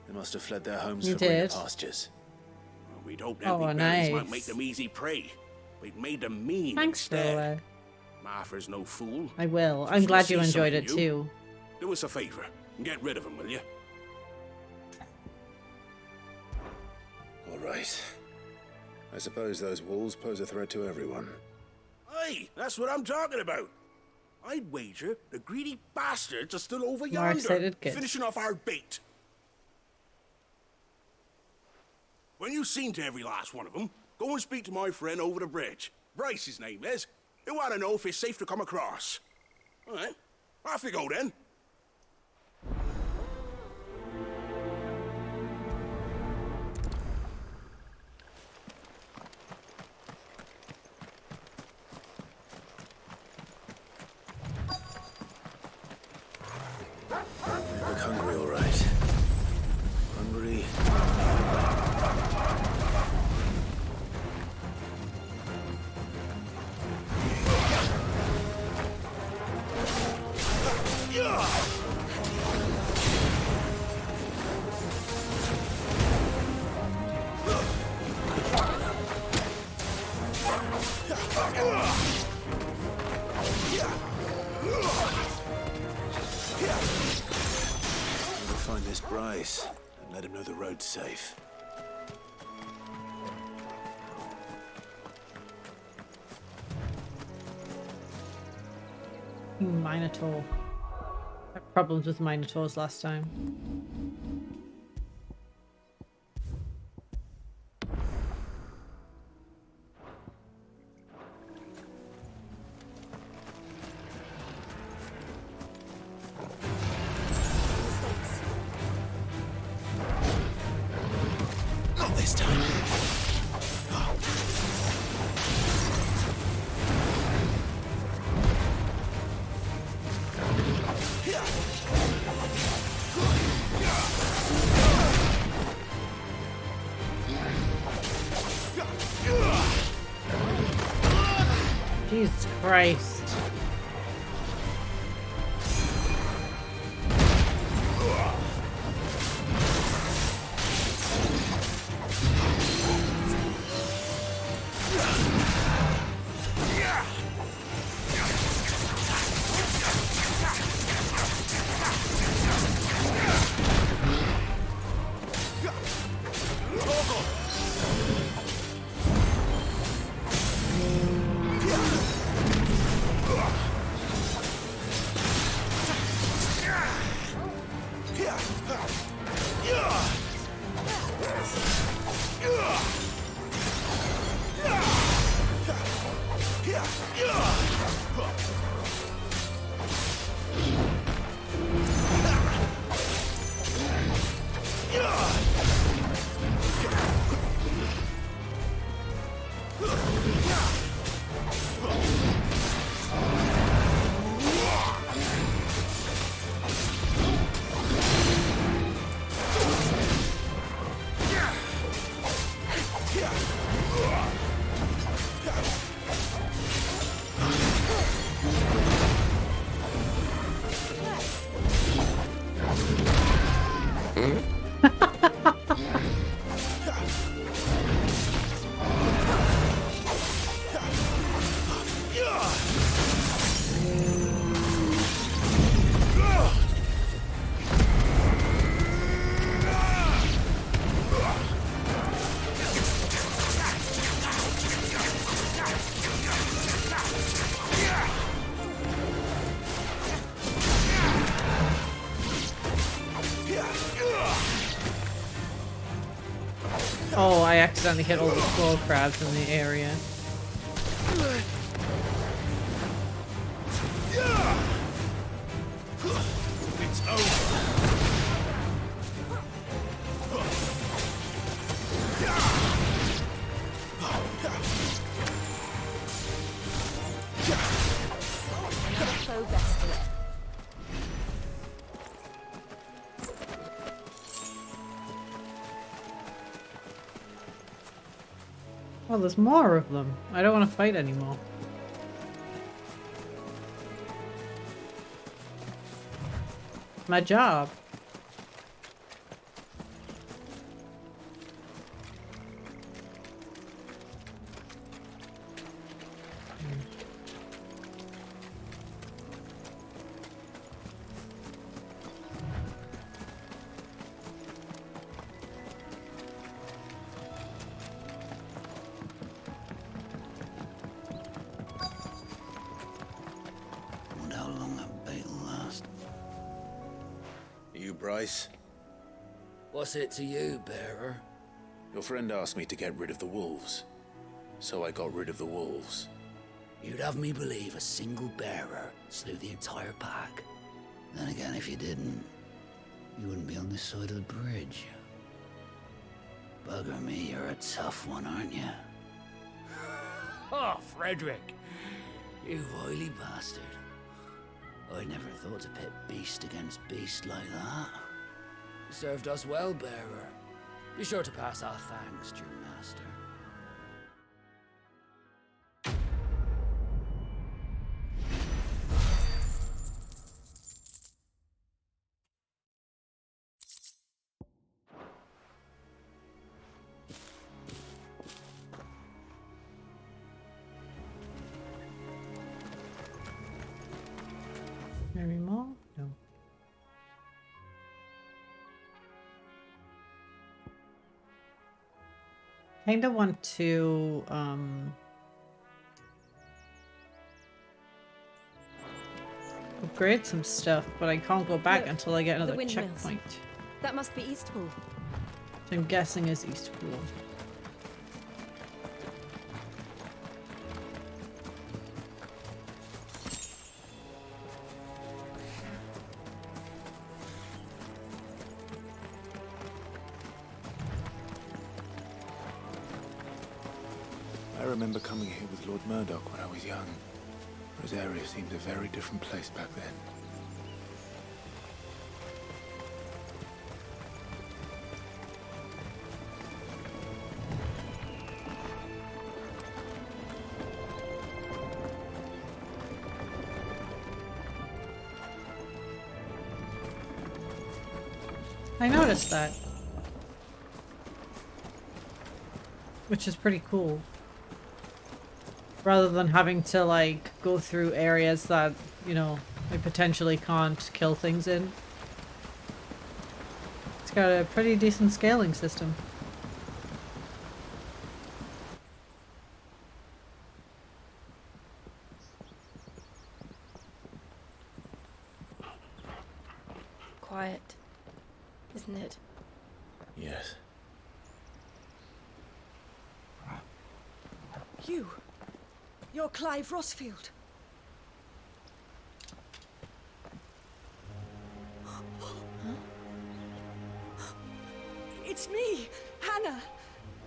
They must have fled their homes You for greener did. pastures. Well, we'd hoped Oh, empty berries might nice. make them easy prey. We'd made them mean Thanks, instead. Frodo. Martha's no fool. I will. So I'm she'll glad you see enjoyed something it you. too. Do us a favor and get rid of them, will you? All right. I suppose those wolves pose a threat to everyone. Hey, that's what I'm talking about. I'd wager the greedy bastards are still over More yonder, excited kid. finishing off our bait. When you've seen to every last one of them, go and speak to my friend over the bridge. Bryce, his name is. He'll want to know if it's safe to come across. All right, off you go then. You look hungry, all right. Hungry. Find this Bryce. Let him know the road's safe. Minotaur. Had problems with Minotaurs last time. Not this time. Jesus Christ. Oh, I accidentally hit all the claw crabs in the area. It's over. So best to it. Oh, there's more of them. I don't want to fight anymore. My job. Wonder how long that bait'll last. You, Bryce? What's it to you, bearer? Your friend asked me to get rid of the wolves. So I got rid of the wolves. You'd have me believe a single bearer slew the entire pack. Then again, if you didn't, you wouldn't be on this side of the bridge. Bugger me, you're a tough one, aren't you? Oh, Frederick! You wily bastard. I never thought to pit beast against beast like that. You served us well, bearer. Be sure to pass our thanks to your master. Any more? No. Kinda want to upgrade some stuff, but I can't go back Look, until I get the another windmills. checkpoint. That must be Eastpool. Which I'm guessing is Eastpool. I remember coming here with Lord Murdoch when I was young. Rosaria seemed a very different place back then. I noticed that. Which is pretty cool. Rather than having to, like, go through areas that, you know, I potentially can't kill things in. It's got a pretty decent scaling system. Quiet, isn't it? Yes. You're Clive Rossfield. It's me, Hannah,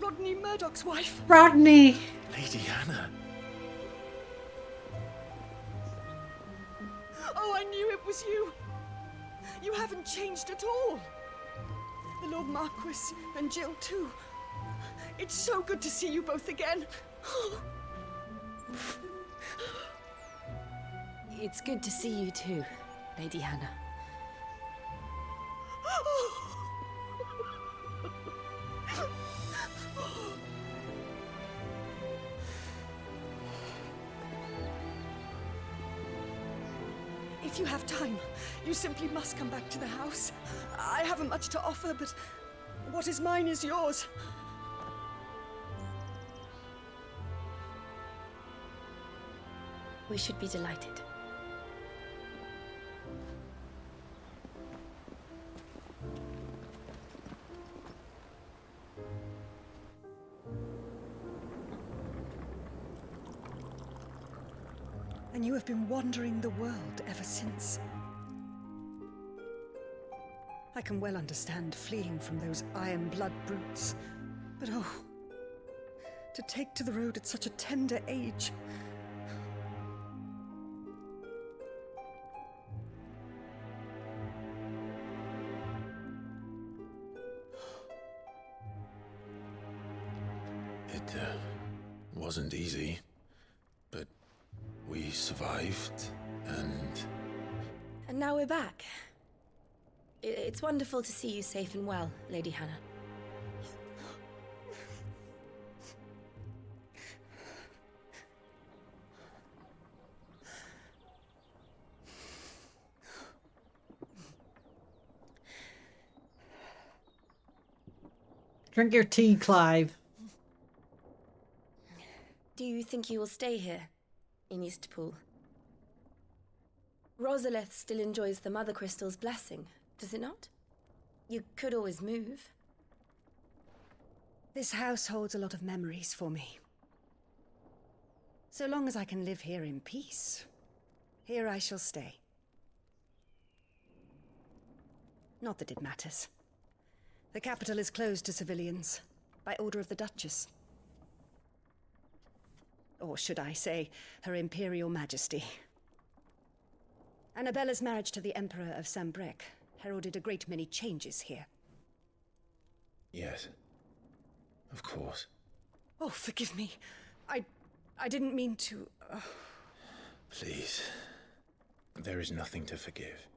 Rodney Murdoch's wife. Rodney! Lady Hannah. Oh, I knew it was you. You haven't changed at all. The Lord Marquis and Jill too. It's so good to see you both again. It's good to see you too, Lady Hannah. If you have time, you simply must come back to the house. I haven't much to offer, but what is mine is yours. We should be delighted. And you have been wandering the world ever since. I can well understand fleeing from those iron blood brutes, but oh, to take to the road at such a tender age. It wasn't easy, but we survived, and now we're back. It's wonderful to see you safe and well, Lady Hannah. Drink your tea, Clive. Do you think you will stay here, in Eastpool? Rosalith still enjoys the Mother Crystal's blessing, does it not? You could always move. This house holds a lot of memories for me. So long as I can live here in peace, here I shall stay. Not that it matters. The capital is closed to civilians, by order of the Duchess. Or should I say, Her Imperial Majesty. Annabella's marriage to the Emperor of Sambrec heralded a great many changes here. yes, of course. Oh, forgive me. I didn't mean to... Please, there is nothing to forgive.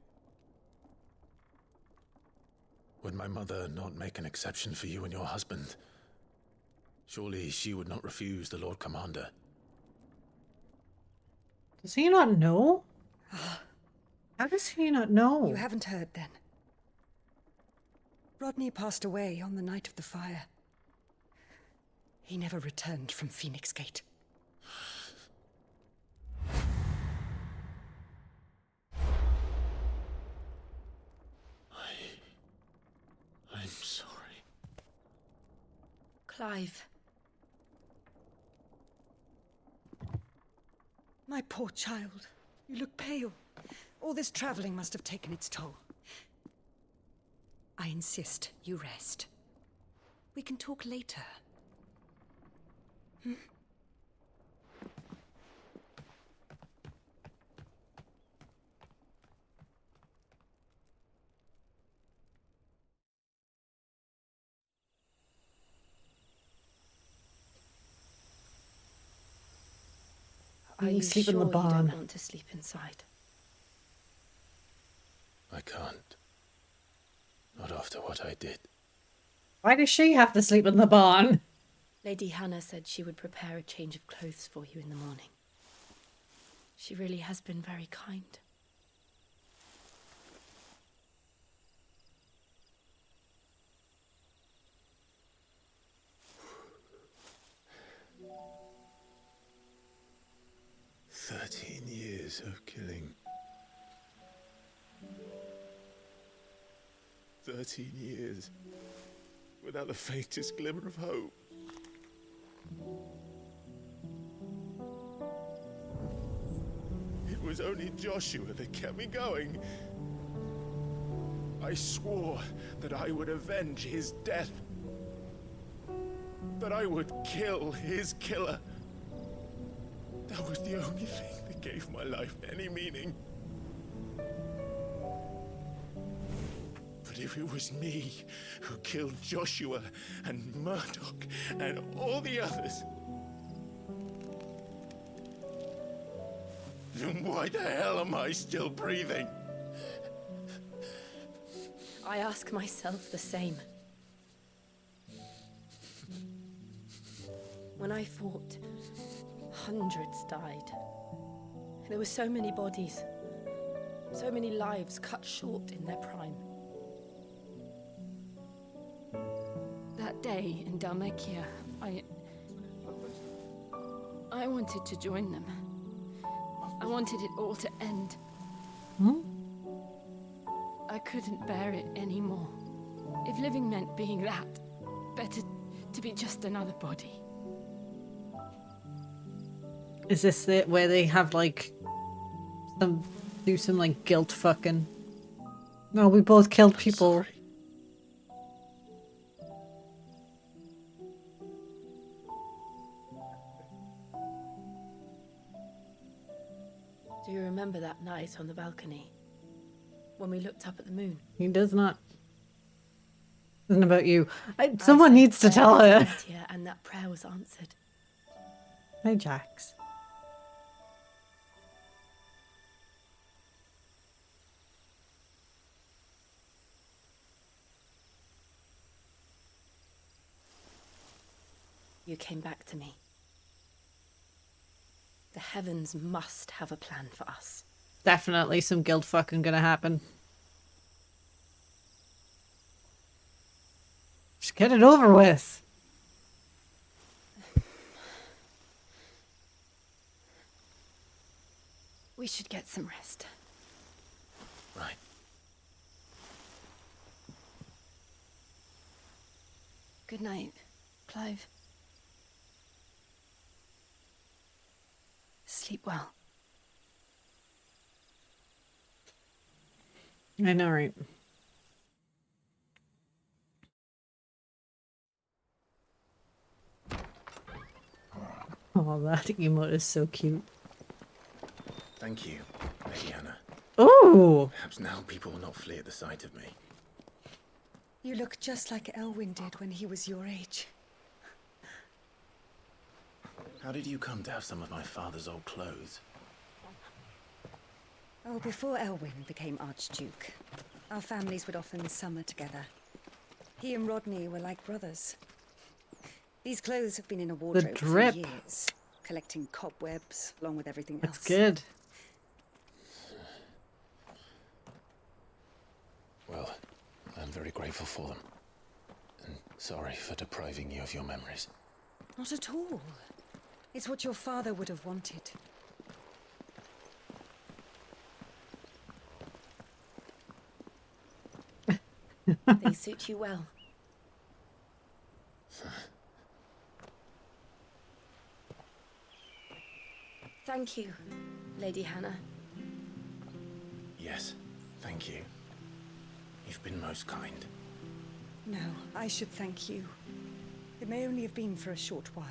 Would my mother not make an exception for you and your husband? Surely she would not refuse the Lord Commander. Does he not know? How does he not know? You haven't heard, then. Rodney passed away on the night of the fire. He never returned from Phoenix Gate. I'm sorry. Clive. My poor child. You look pale. All this traveling must have taken its toll. I insist you rest. We can talk later. Hmm? Are You you sleep in sure the you barn. don't want to sleep inside? I can't. Not after what I did. Why does she have to sleep in the barn? Lady Hannah said she would prepare a change of clothes for you in the morning. She really has been very kind. Years of killing. 13 years without the faintest glimmer of hope. It was only Joshua that kept me going. I swore that I would avenge his death. That I would kill his killer. That was the only thing that gave my life any meaning. But if it was me who killed Joshua and Murdoch and all the others, then why the hell am I still breathing? I ask myself the same. When I fought, hundreds died. There were so many bodies, so many lives cut short in their prime. That day in Dalmekia, I wanted to join them. I wanted it all to end. Hmm? I couldn't bear it anymore. If living meant being that, better to be just another body. Is this the where they have like do some like guilt fucking? No, we both killed people. Do you remember that night on the balcony? When we looked up at the moon? He does not. Isn't about you. Someone needs to tell her. And that prayer was answered. Hey, Jax. You came back to me. The heavens must have a plan for us. Definitely some guilt fucking gonna happen. Just get it over with. We should get some rest. Right. Good night, Clive. Sleep well. I know, right? Oh, that emote is so cute. Thank you, Lady Hannah. Ooh! Perhaps now people will not flee at the sight of me. You look just like Elwyn did when he was your age. How did you come to have some of my father's old clothes? Oh, before Elwyn became Archduke, our families would often summer together. He and Rodney were like brothers. These clothes have been in a wardrobe for years, collecting cobwebs along with everything else. That's good. Well, I'm very grateful for them. And sorry for depriving you of your memories. Not at all. It's what your father would have wanted. They suit you well. Thank you, Lady Hannah. Yes, thank you. You've been most kind. No, I should thank you. It may only have been for a short while,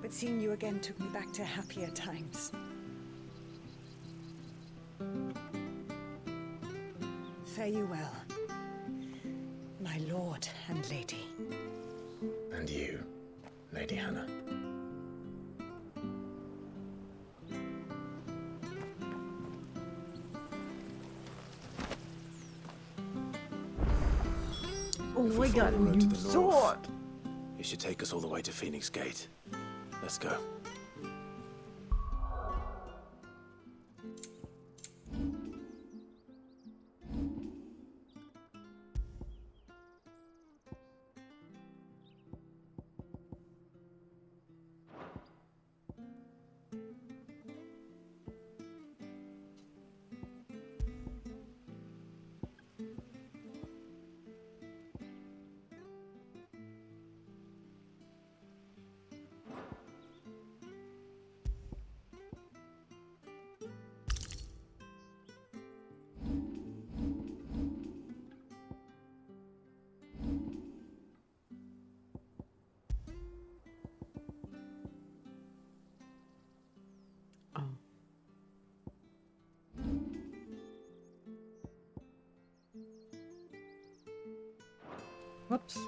but seeing you again took me back to happier times. Fare you well, my lord and lady. And you, Lady Hannah. Oh, we got a new sword. It should take us all the way to Phoenix Gate. Let's go. Whoops.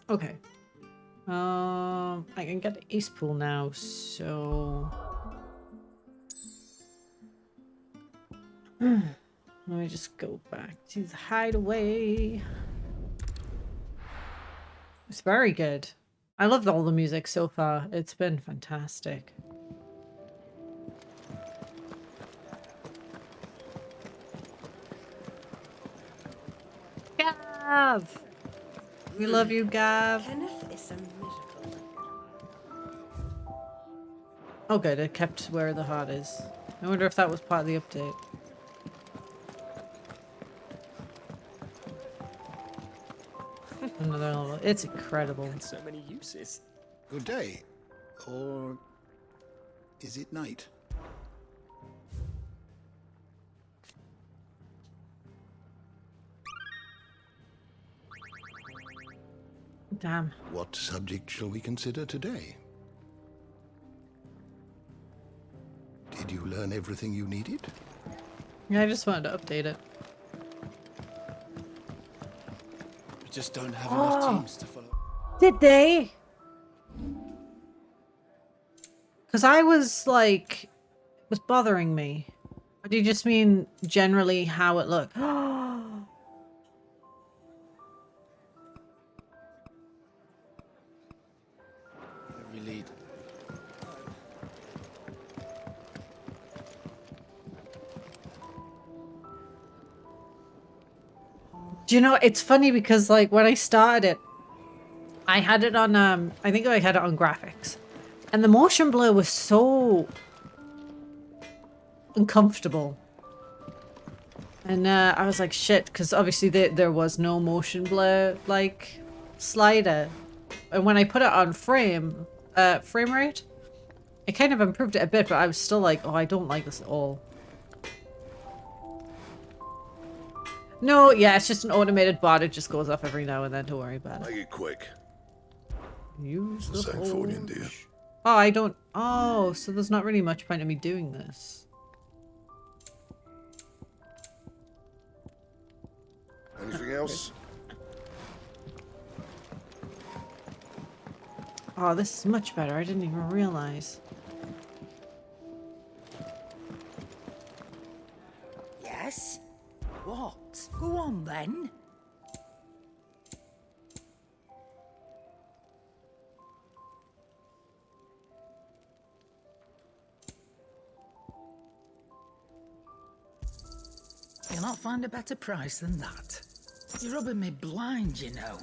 Okay. I can get the ace pool now, so let me just go back to the hideaway. It's very good. I loved all the music so far. It's been fantastic. Gav! We love you, Gav. Kenneth is a miracle. Oh good, it kept where the heart is. I wonder if that was part of the update. Another level. It's incredible. So many uses. Good day. Or is it night? Damn. What subject shall we consider today? Did you learn everything you needed? Yeah, I just wanted to update it. We just don't have enough teams to follow. Did they? Because I was like, it was bothering me. Or do you just mean generally how it looked? Every lead. Do you know, it's funny because like when I started it, I had it on, I think I had it on graphics. And the motion blur was so uncomfortable. And I was like, shit, because obviously there was no motion blur, like, slider. And when I put it on frame rate, it kind of improved it a bit, but I was still like, oh, I don't like this at all. No, yeah, it's just an automated bot. It just goes off every now and then. Don't worry about it. Make it quick. Use the Same for you, dear. Oh, I don't... Oh, so there's not really much point in me doing this. Anything else? Oh, this is much better. I didn't even realize. Yes? What? Go on then. You'll not find a better price than that. You're rubbing me blind, you know.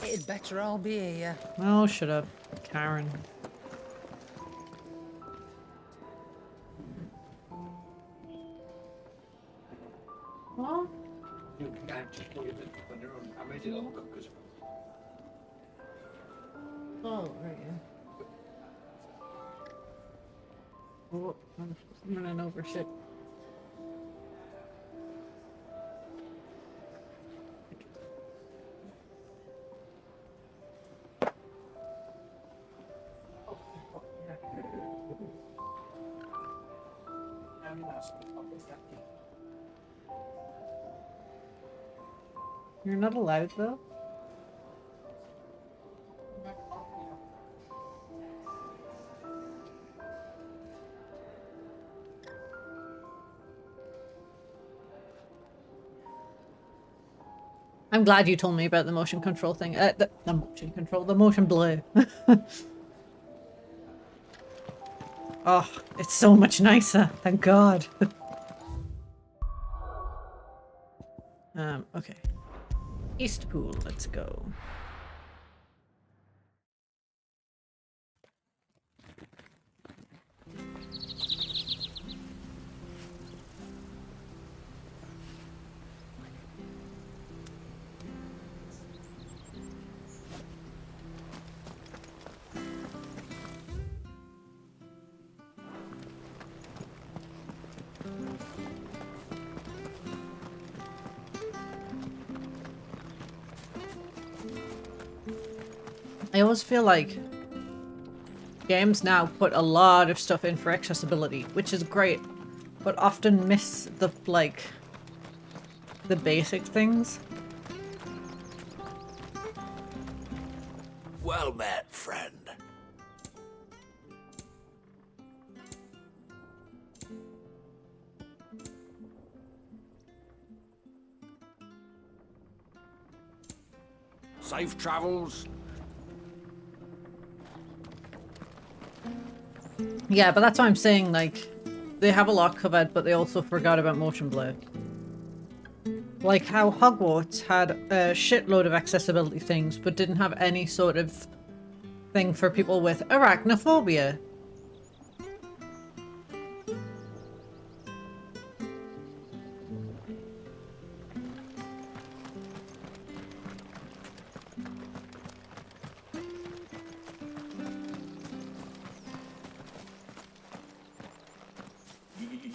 It'd better all be here. Oh, shut up, Karen. What? Oh, right, yeah. Oh, I'm running over shit. You're not allowed, though? I'm glad you told me about the motion control thing. The motion control, the motion blur. Oh, it's so much nicer. Thank God. Okay. East Pool, let's go. I always feel like games now put a lot of stuff in for accessibility, which is great, but often miss the, like, the basic things. Well met, friend. Safe travels. Yeah, but that's why I'm saying, like, they have a lot covered, but they also forgot about motion blur. Like how Hogwarts had a shitload of accessibility things, but didn't have any sort of thing for people with arachnophobia.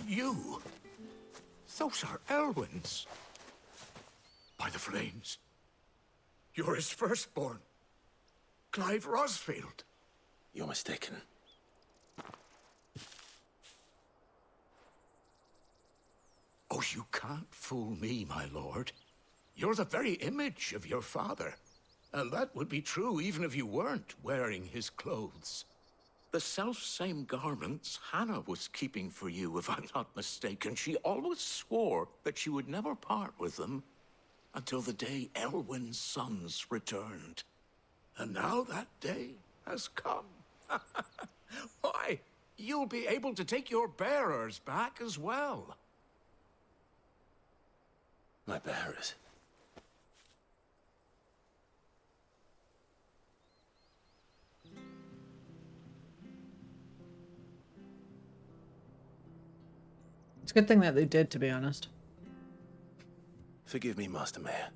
You? Those are Elwyn's. By the flames. You're his firstborn. Clive Rosfield. You're mistaken. Oh, you can't fool me, my lord. You're the very image of your father. And that would be true even if you weren't wearing his clothes. The self-same garments Hannah was keeping for you, if I'm not mistaken. She always swore that she would never part with them until the day Elwyn's sons returned. And now that day has come. Why, you'll be able to take your bearers back as well. My bearers? It's a good thing that they did, to be honest. Forgive me, Master Mayor.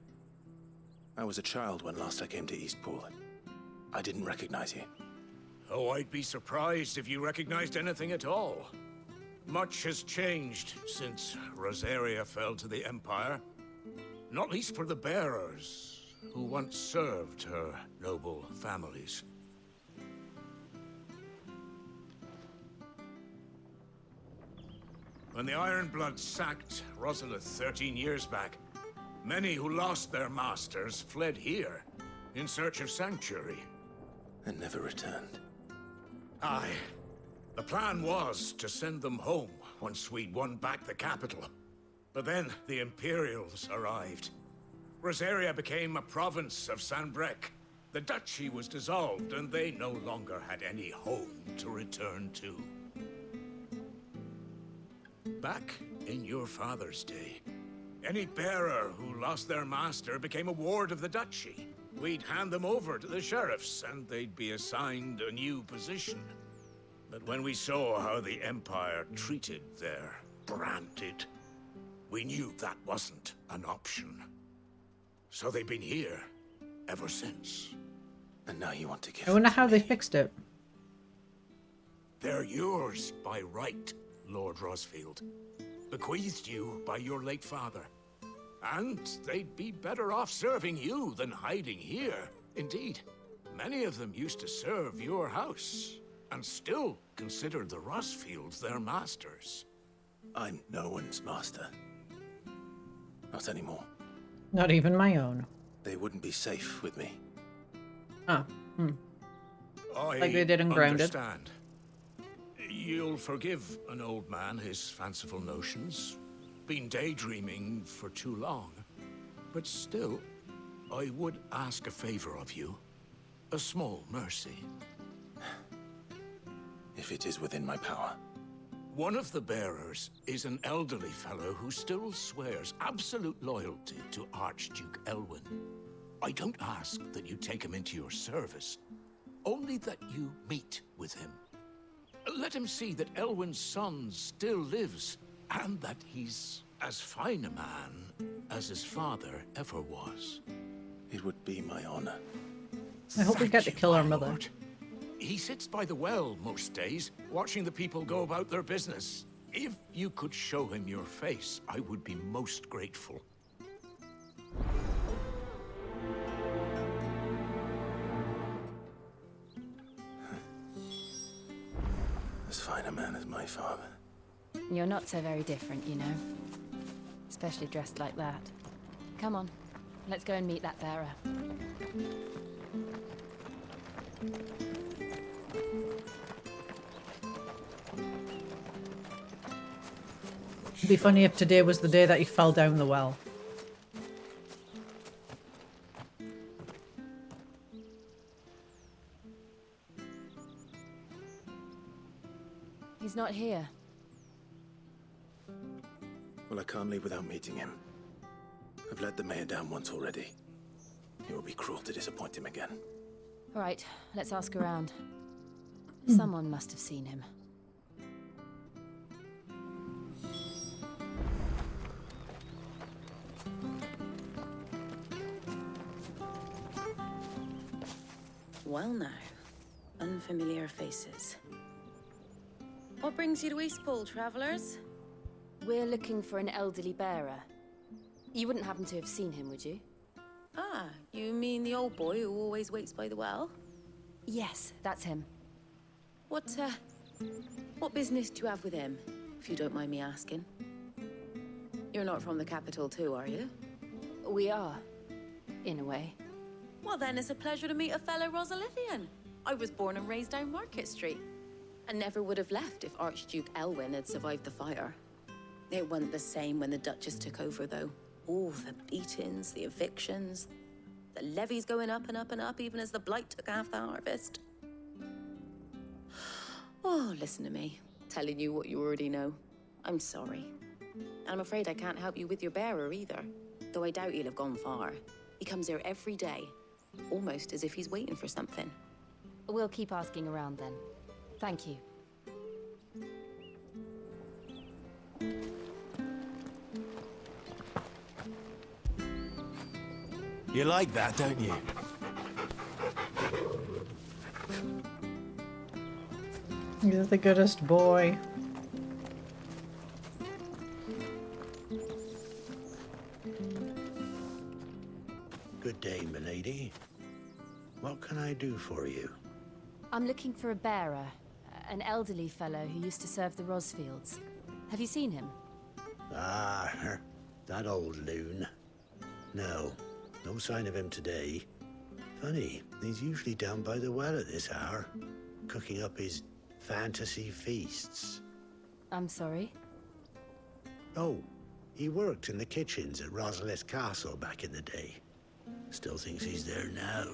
I was a child when last I came to Eastpool. I didn't recognize you. Oh, I'd be surprised if you recognized anything at all. Much has changed since Rosaria fell to the Empire. Not least for the bearers, who once served her noble families. When the Ironbloods sacked Rosalith 13 years back, many who lost their masters fled here in search of sanctuary. And never returned. Aye. The plan was to send them home once we'd won back the capital. But then the Imperials arrived. Rosaria became a province of Sanbreque. The duchy was dissolved, and they no longer had any home to return to. Back in your father's day, any bearer who lost their master became a ward of the duchy. We'd hand them over to the sheriffs, and they'd be assigned a new position. But when we saw how the Empire treated their branded, we knew that wasn't an option. So they've been here ever since. And now you want to give I wonder how they fixed it. They're yours by right, Lord Rosfield. Bequeathed you by your late father. And they'd be better off serving you than hiding here. Indeed, many of them used to serve your house, and still considered the Rosfields their masters. I'm no one's master. Not anymore. Not even my own. They wouldn't be safe with me. Oh. I Like they did in Grounded. understand. You'll forgive an old man his fanciful notions. Been daydreaming for too long. But still, I would ask a favor of you. A small mercy. If it is within my power. One of the bearers is an elderly fellow who still swears absolute loyalty to Archduke Elwyn. I don't ask that you take him into your service, only that you meet with him. Let him see that Elwyn's son still lives, and that he's as fine a man as his father ever was. It would be my honor. I hope we get to kill our mother. He sits by the well most days, watching the people go about their business. If you could show him your face, I would be most grateful. As fine a man as my father. You're not so very different, you know. Especially dressed like that. Come on, let's go and meet that bearer. It'd be funny if today was the day that he fell down the well. He's not here. Well, I can't leave without meeting him. I've let the mayor down once already. It would be cruel to disappoint him again. All right, let's ask around. Someone must have seen him. Well now, unfamiliar faces. What brings you to Eastpool, travellers? We're looking for an elderly bearer. You wouldn't happen to have seen him, would you? Ah, you mean the old boy who always waits by the well? Yes, that's him. What business do you have with him, if you don't mind me asking? You're not from the capital too, are you? We are, in a way. Well then, it's a pleasure to meet a fellow Rosalithian. I was born and raised down Market Street, and never would have left if Archduke Elwyn had survived the fire. It wasn't the same when the Duchess took over, though. All the beatings, the evictions, the levies going up and up and up, even as the blight took half the harvest. Oh, listen to me, telling you what you already know. I'm sorry. And I'm afraid I can't help you with your bearer either, though I doubt he'll have gone far. He comes here every day, almost as if he's waiting for something. We'll keep asking around then. Thank you. You like that, don't you? You're the goodest boy. Good day, milady. What can I do for you? I'm looking for a bearer, an elderly fellow who used to serve the Rosfields. Have you seen him? Ah, that old loon. No sign of him today. Funny, he's usually down by the well at this hour, cooking up his fantasy feasts. I'm sorry? Oh, he worked in the kitchens at Rosalith Castle back in the day. Still thinks he's there now.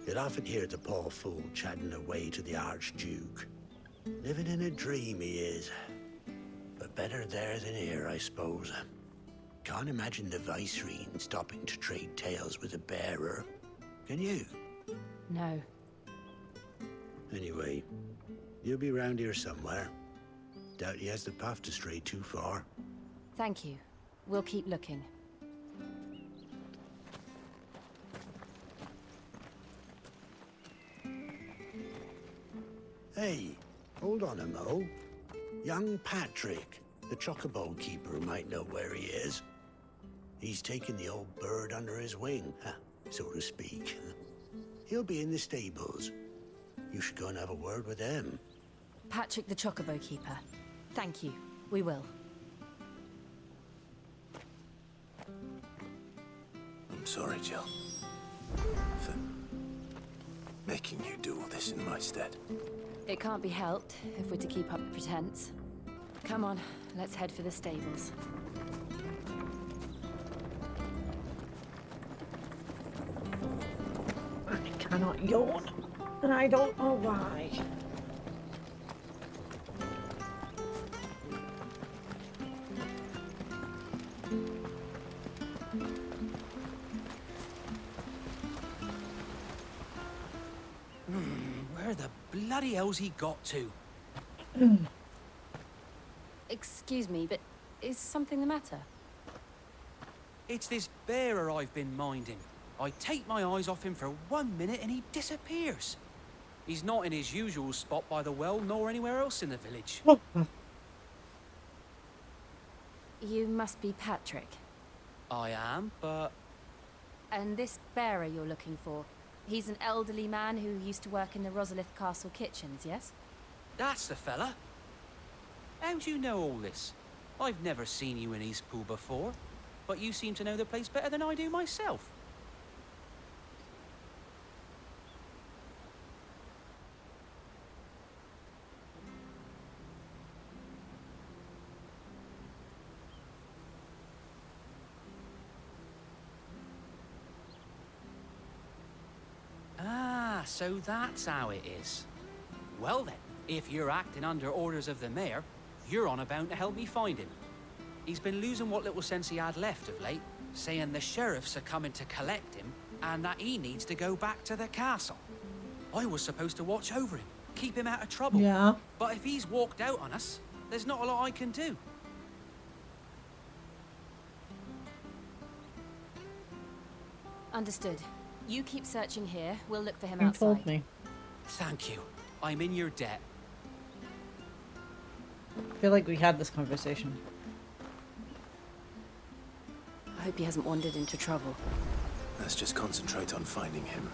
You'd often hear the poor fool chatting away to the Archduke. Living in a dream he is. But better there than here, I suppose. Can't imagine the Viceroy stopping to trade tales with a bearer. Can you? No. Anyway, you'll be round here somewhere. Doubt he has the path to stray too far. Thank you. We'll keep looking. Hey, hold on a mo. Young Patrick, the chocobo keeper, might know where he is. He's taken the old bird under his wing, so to speak. He'll be in the stables. You should go and have a word with him. Patrick the chocobo keeper. Thank you. We will. I'm sorry, Jill. For making you do all this in my stead. It can't be helped if we're to keep up the pretense. Come on, let's head for the stables. I cannot yawn, and I don't know why. Where the bloody hell's he got to? Excuse me, but is something the matter? It's this bearer I've been minding. I take my eyes off him for 1 minute and he disappears. He's not in his usual spot by the well, nor anywhere else in the village. You must be Patrick. I am, but... And this bearer you're looking for, he's an elderly man who used to work in the Rosalith Castle kitchens, yes? That's the fella. How do you know all this? I've never seen you in Eastpool before, but you seem to know the place better than I do myself. Ah, so that's how it is. Well then, if you're acting under orders of the mayor, you're on about to help me find him. He's been losing what little sense he had left of late, saying the sheriffs are coming to collect him and that he needs to go back to the castle. I was supposed to watch over him, keep him out of trouble. Yeah. But if he's walked out on us, there's not a lot I can do. Understood. You keep searching here. We'll look for him You outside. told me. Thank you. I'm in your debt. I feel like we had this conversation. I hope he hasn't wandered into trouble. Let's just concentrate on finding him.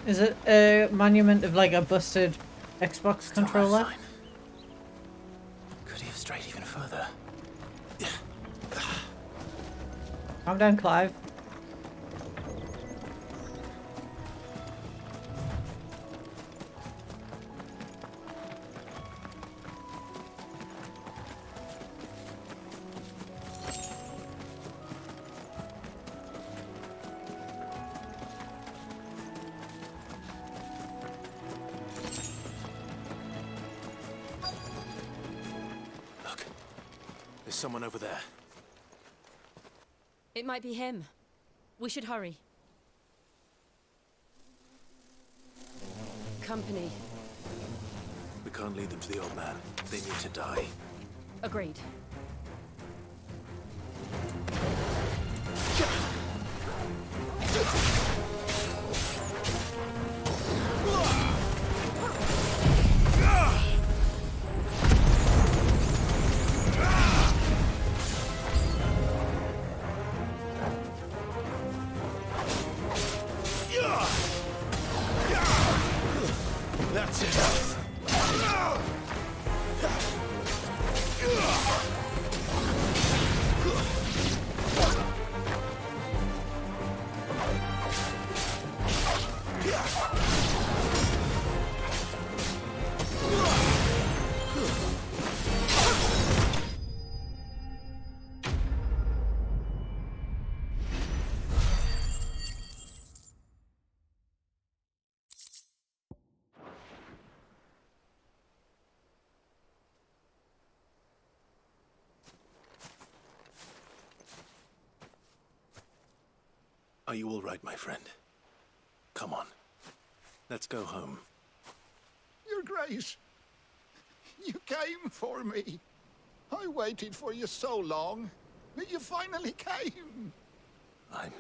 Is it a monument of like a busted Xbox controller? Could he have strayed even further? Calm down, Clive. There's someone over there. It might be him. We should hurry. Company. We can't lead them to the old man. They need to die. Agreed. Are you all right, my friend? Come on. Let's go home. Your Grace, you came for me. I waited for you so long, but you finally came. I'm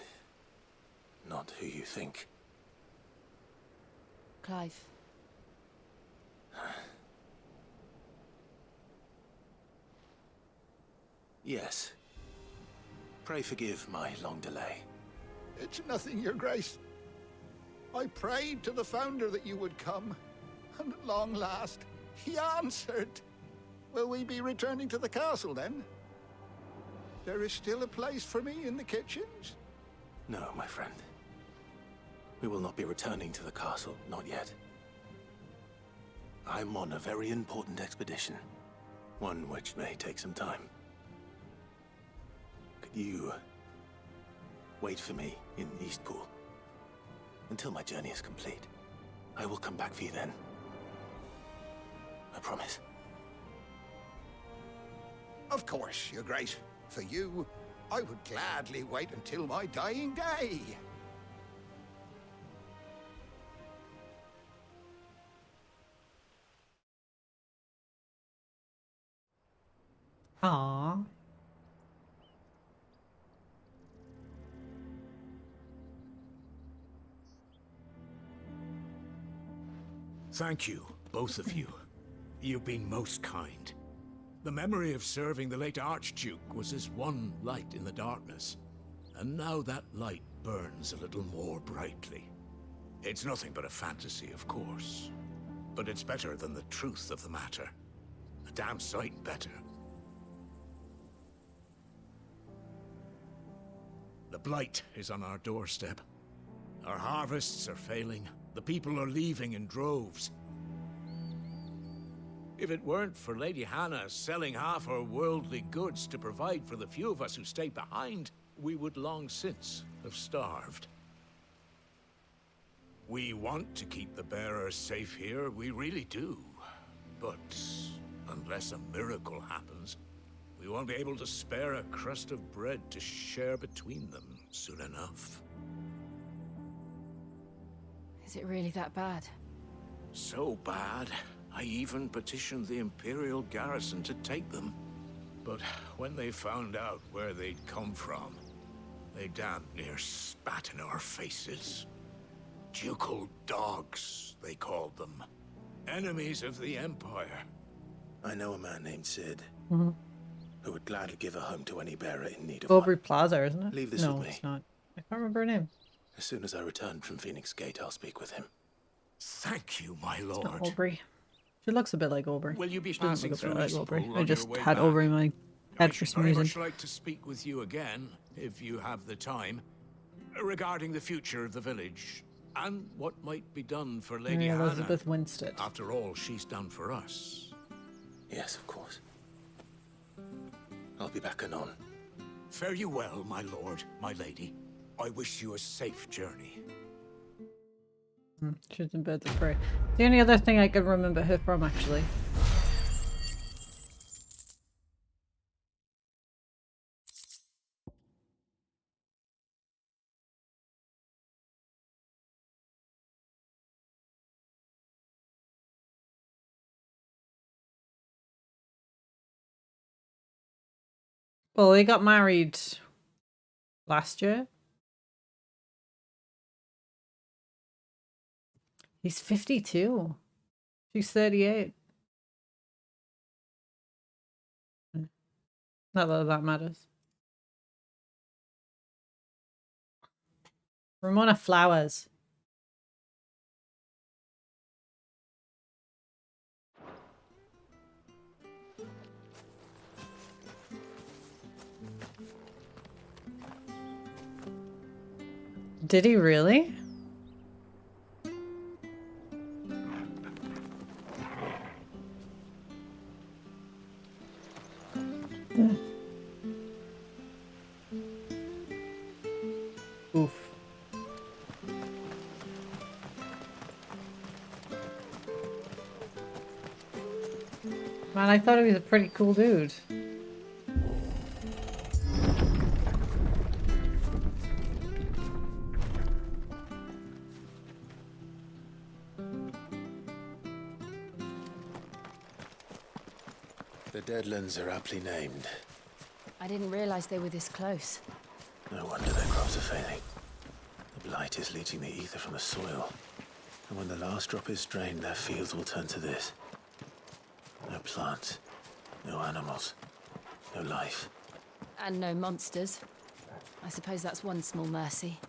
not who you think. Clive. Yes. Pray forgive my long delay. It's nothing, Your Grace. I prayed to the Founder that you would come, and at long last, he answered. Will we be returning to the castle, then? There is still a place for me in the kitchens? No, my friend. We will not be returning to the castle, not yet. I'm on a very important expedition. One which may take some time. Could you wait for me in Eastpool until my journey is complete? I will come back for you then. I promise. Of course, Your Grace. For you, I would gladly wait until my dying day. Aww. Thank you, both of you. You've been most kind. The memory of serving the late Archduke was as one light in the darkness, and now that light burns a little more brightly. It's nothing but a fantasy, of course, but it's better than the truth of the matter. A damn sight better. The blight is on our doorstep. Our harvests are failing. The people are leaving in droves. If it weren't for Lady Hannah selling half her worldly goods to provide for the few of us who stayed behind, we would long since have starved. We want to keep the bearers safe here, we really do. But unless a miracle happens, we won't be able to spare a crust of bread to share between them soon enough. Is it really that bad? So bad, I even petitioned the Imperial garrison to take them. But when they found out where they'd come from, they damn near spat in our faces. Ducal dogs, they called them. Enemies of the Empire. I know a man named Sid, Mm-hmm. who would gladly give a home to any bearer in need of Aubrey one. Plaza, isn't it? Leave this no, with me. it's not. I can't remember her name. As soon as I return from Phoenix Gate, I'll speak with him. Thank you, my It's lord. not Aubrey. She looks a bit like Aubrey. Will you be She doesn't passing look a bit through like Eastpool Aubrey. on I your just way had back? Aubrey in my head for some Very reason. much like to speak with you again, if you have the time, regarding the future of the village and what might be done for Lady Mary Hannah. Elizabeth Winstead. After all she's done for us. Yes, of course. I'll be back anon. Fare you well, my lord, my lady. I wish you a safe journey. She's in Birds of Prey. The only other thing I can remember her from, actually. Well, they got married last year. He's 52. She's 38. Not that that matters. Ramona Flowers. Did he really? Oof. Man, I thought he was a pretty cool dude. The Deadlands are aptly named. I didn't realize they were this close. No wonder their crops are failing. The blight is leaching the ether from the soil. And when the last drop is drained, their fields will turn to this. No plants, no animals, no life. And no monsters. I suppose that's one small mercy.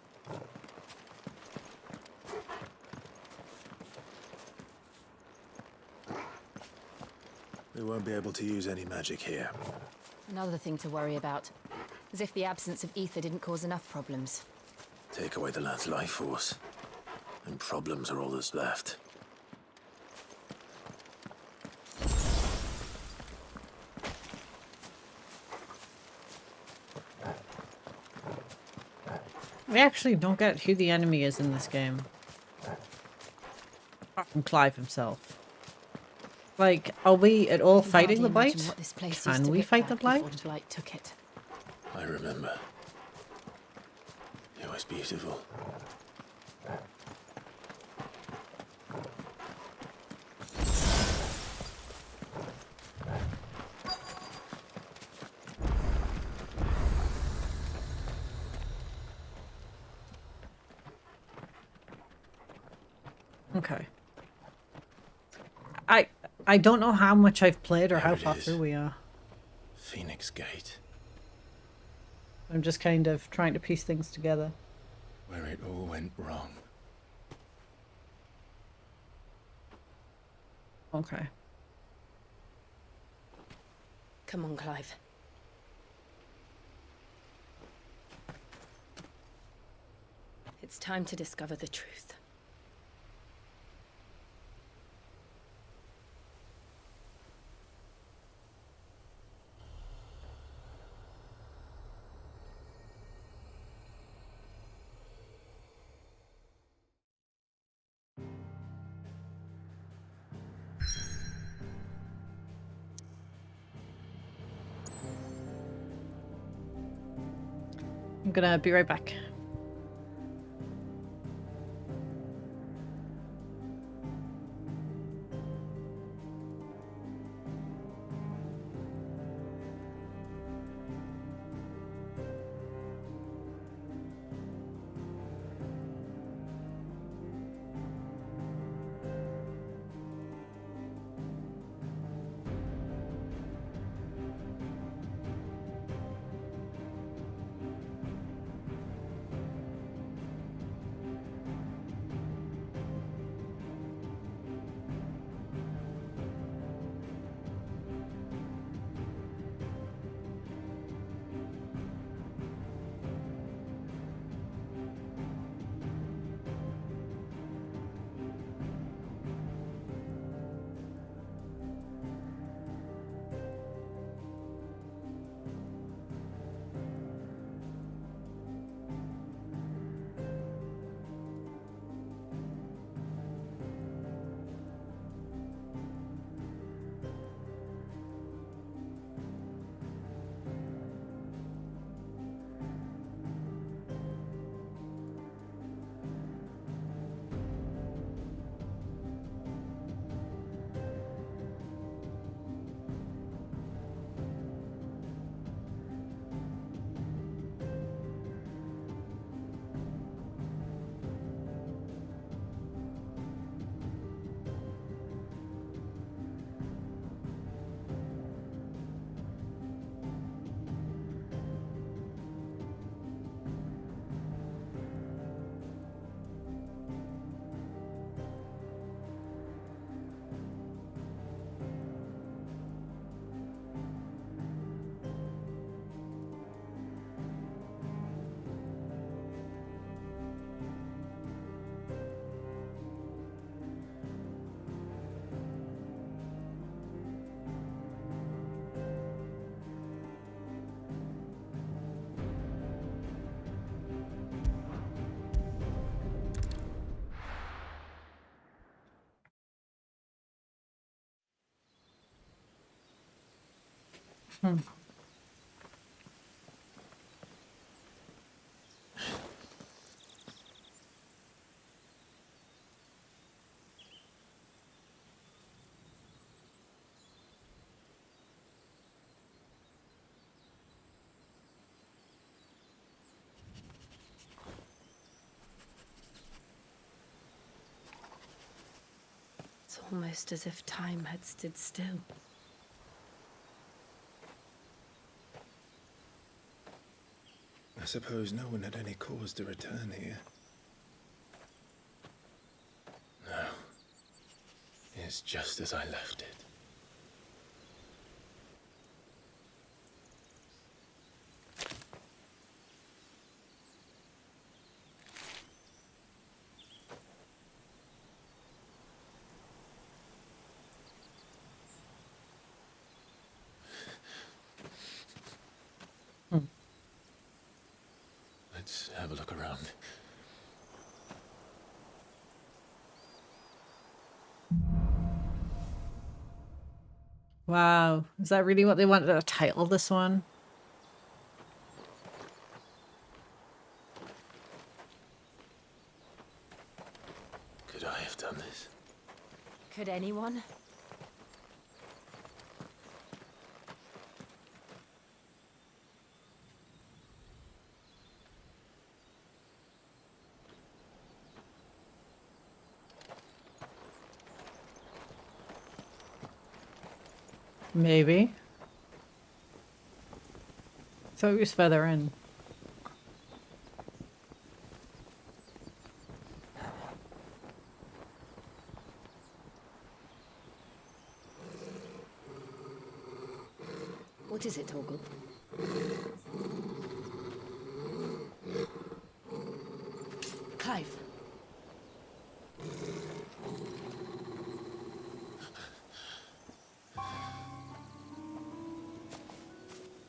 We won't be able to use any magic here. Another thing to worry about. As if the absence of ether didn't cause enough problems. Take away the land's life force, and problems are all that's left. We actually don't get who the enemy is in this game. Apart from Clive himself. Like, are we at all fighting the Blight? Can we fight the Blight? The Blight took it. I remember. It was beautiful. Okay. I don't know how much I've played or how far through we are. Phoenix Gate. I'm just kind of trying to piece things together. Where it all went wrong. Okay. Come on, Clive. It's time to discover the truth. I'm gonna be right back. It's almost as if time had stood still. I suppose no one had any cause to return here. No. It's just as I left it. Let's have a look around. Wow, is that really what they wanted to title this one? Could I have done this? Could anyone? Maybe. Thought it was further in. What is it, Torgal? Clive.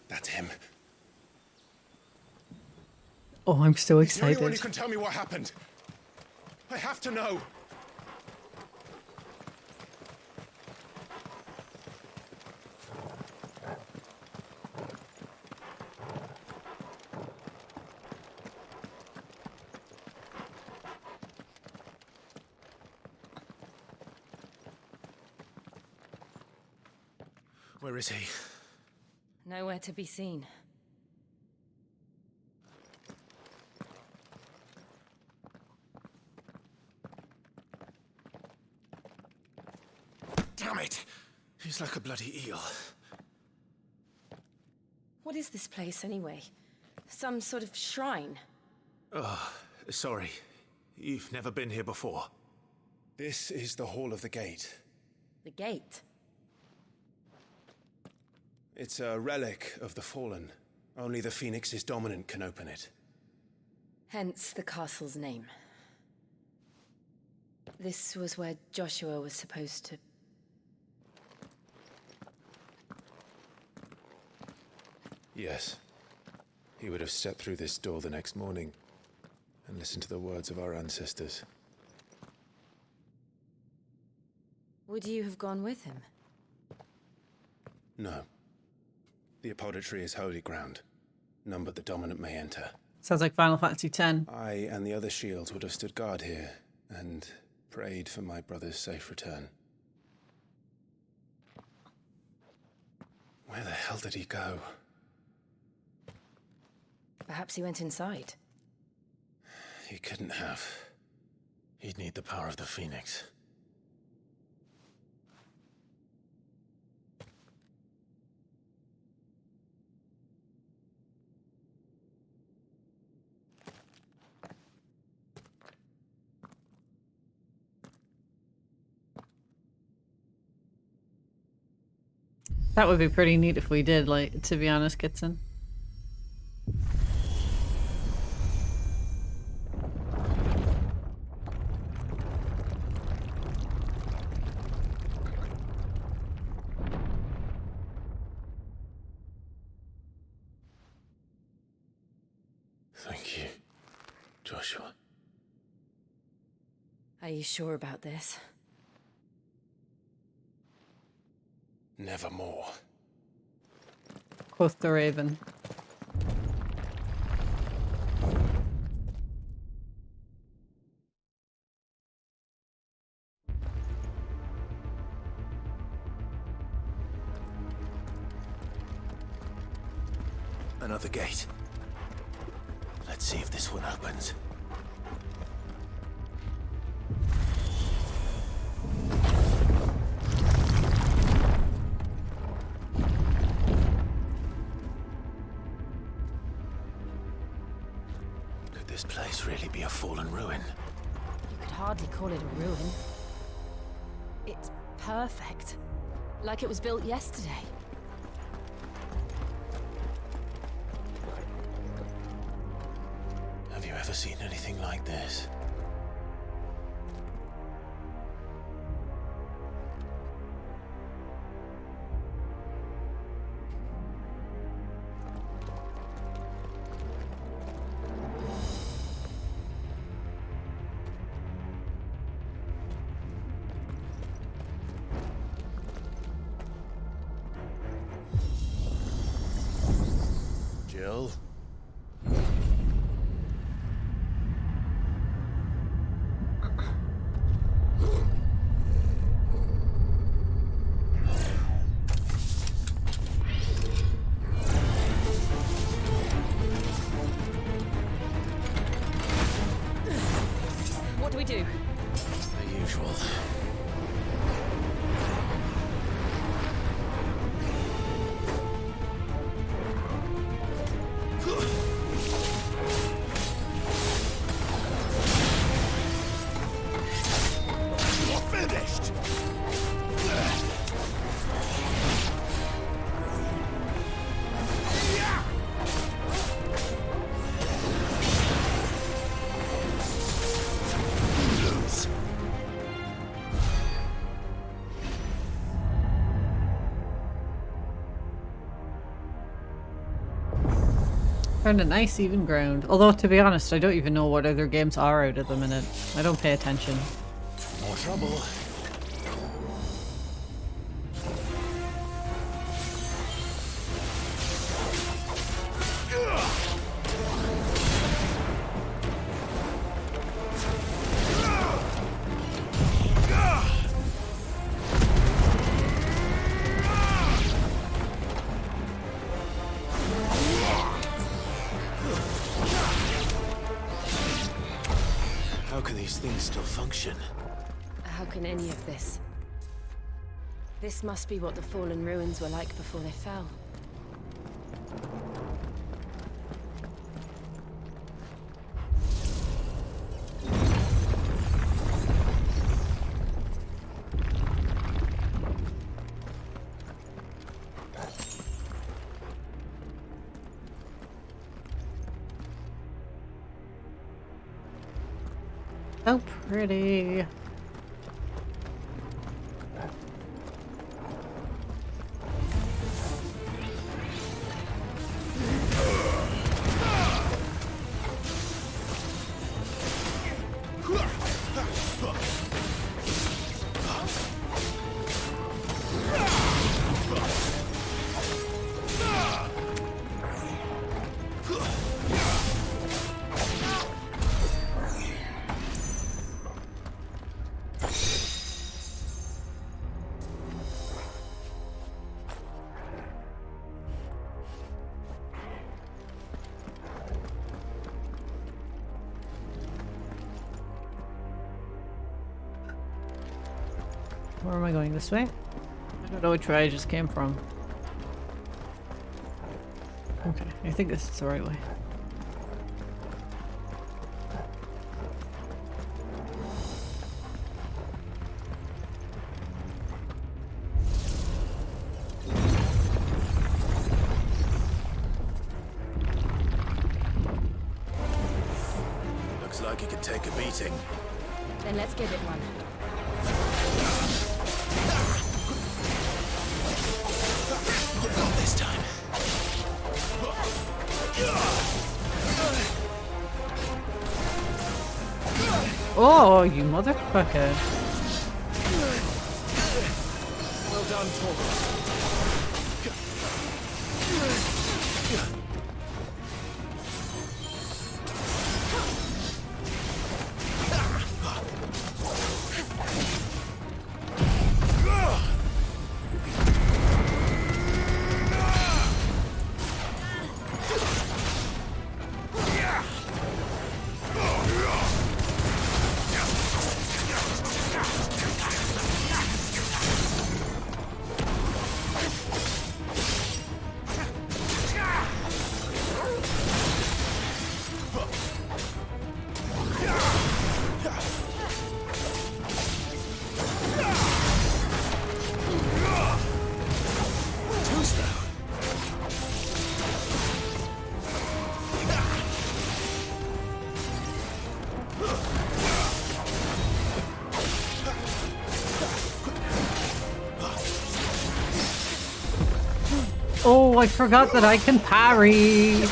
That's him. Oh, I'm so He's the only one who excited. can tell me what happened. I have to know. Where is he? Nowhere to be seen. Damn it! He's like a bloody eel. What is this place, anyway? Some sort of shrine? Oh, sorry. You've never been here before. This is the Hall of the Gate. The gate? It's a relic of the Fallen. Only the Phoenix's dominant can open it. Hence the castle's name. This was where Joshua was supposed to... Yes. He would have stepped through this door the next morning and listened to the words of our ancestors. Would you have gone with him? No. The apodatory is holy ground. None but the dominant may enter. Sounds like Final Fantasy X. I and the other shields would have stood guard here and prayed for my brother's safe return. Where the hell did he go? Perhaps he went inside. He couldn't have. He'd need the power of the Phoenix. That would be pretty neat if we did, like, to be honest, Kitson. Thank you, Joshua. Are you sure about this? Nevermore. Quoth the Raven. Another gate. Let's see if this one opens. this place really be a fallen ruin? You could hardly call it a ruin. It's perfect. Like it was built yesterday. Have you ever seen anything like this? Jill? What do we do? The usual. Found a nice even ground. Although, to be honest, I don't even know what other games are out at the minute. I don't pay attention. More trouble. How can these things still function? How can any of this? This must be what the fallen ruins were like before they fell. So pretty. Where am I going? This way? I don't know which way I just came from. Okay, I think this is the right way. Looks like it could take a beating. Then let's give it one. Not this time. Oh, you motherfucker. Well done, Torgal. Oh, I forgot that I can parry.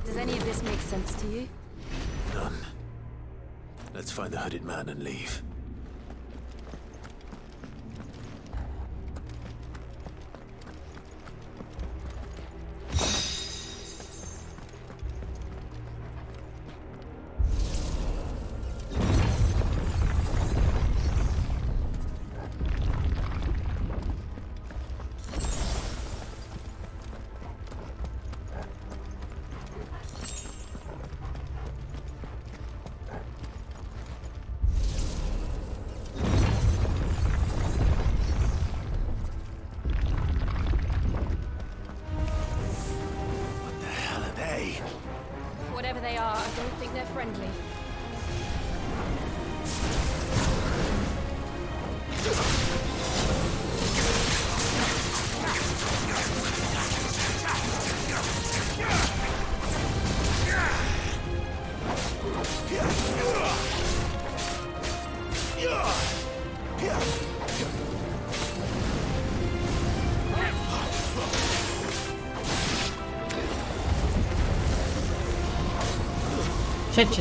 Does any of this make sense to you? None. Let's find the hooded man and leave. Whatever they are, I don't think they're friendly.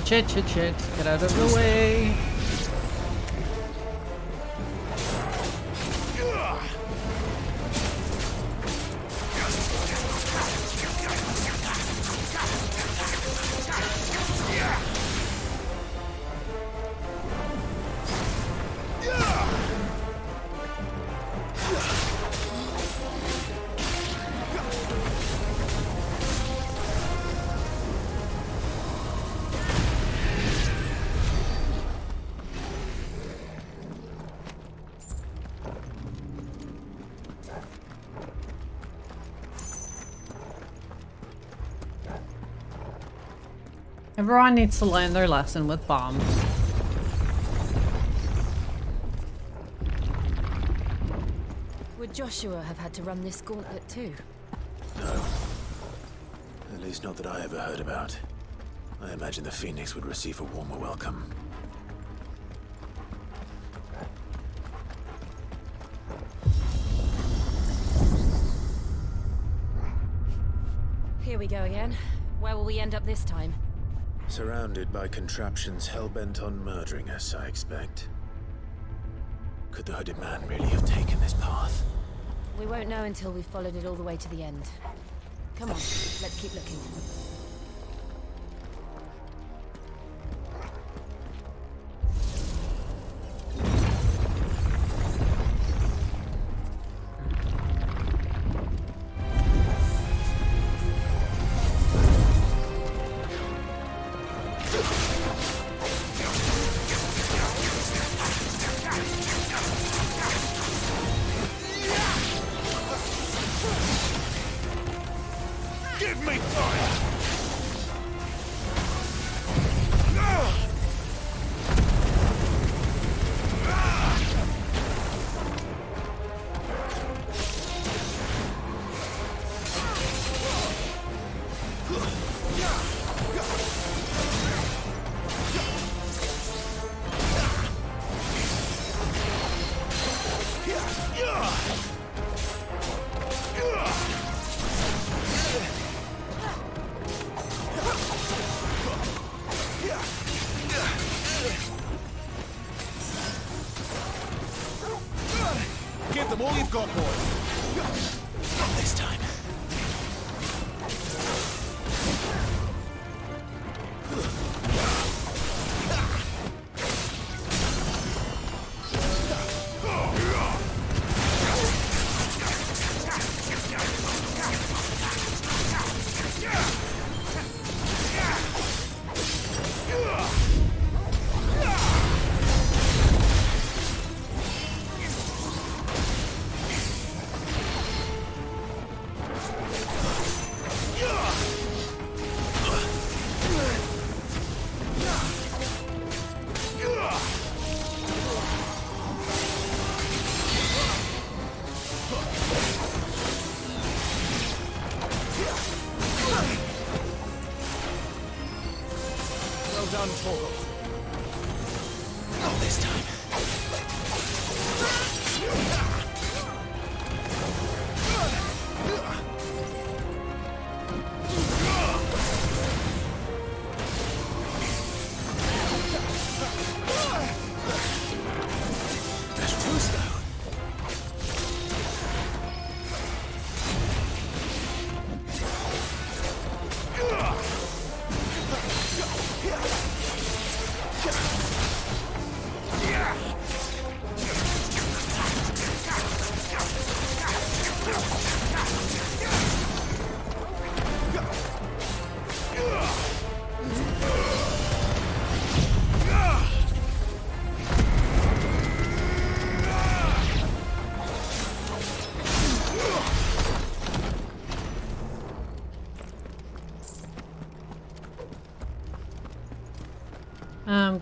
Chit. Get out of the way. Everyone needs to learn their lesson with bombs. Would Joshua have had to run this gauntlet too? No. At least not that I ever heard about. I imagine the Phoenix would receive a warmer welcome. Here we go again. Where will we end up this time? Surrounded by contraptions hell-bent on murdering us, I expect. Could the hooded man really have taken this path? We won't know until we've followed it all the way to the end. Come on, let's keep looking. Give them all you've got, boys. Not this time. untoggled. Not this time. That's truth, though.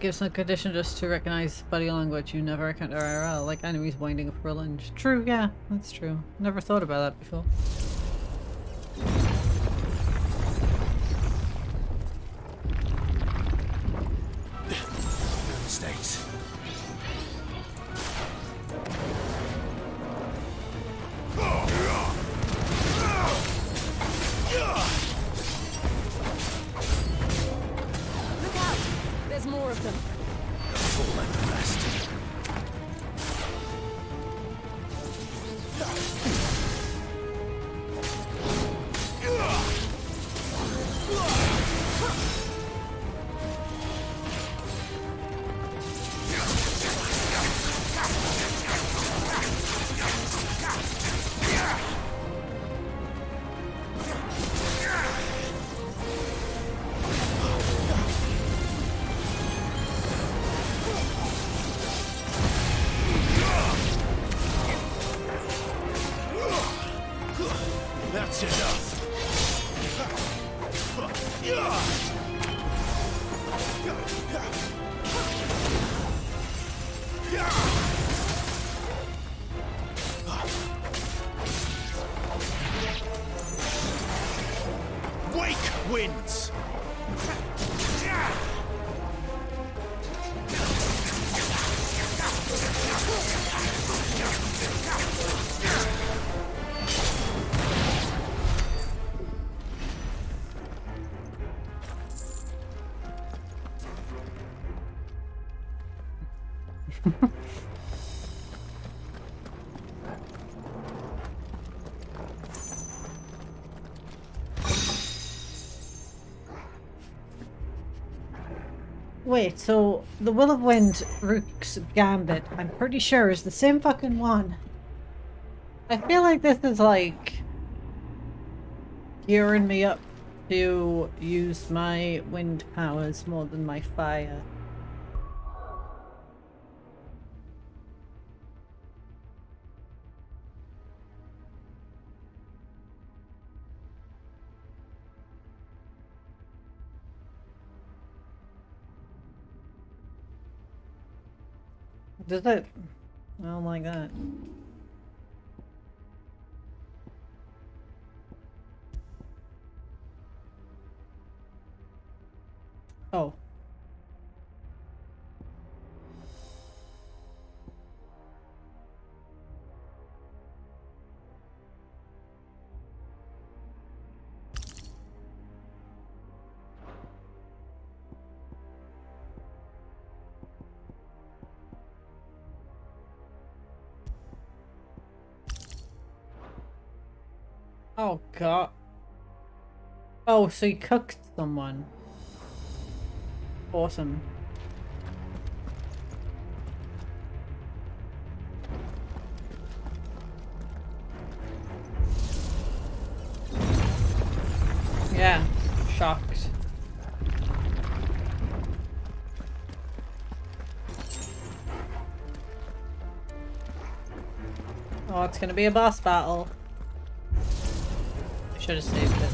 Gives some condition just to recognize body language you never encounter IRL, like enemies winding up for a lunge. True, yeah, that's true. Never thought about that before. No mistakes. Look out! There's more of them. A full like the rest. That's enough. Wake wins. Wait, so the Will of Wind Rook's Gambit, I'm pretty sure is the same fucking one. I feel like this is like gearing me up to use my wind powers more than my fire. Does it? I don't like that. Oh. Oh god. Oh, so he cooked someone. Awesome. Yeah, shocked. Oh, it's gonna be a boss battle. I should have saved it.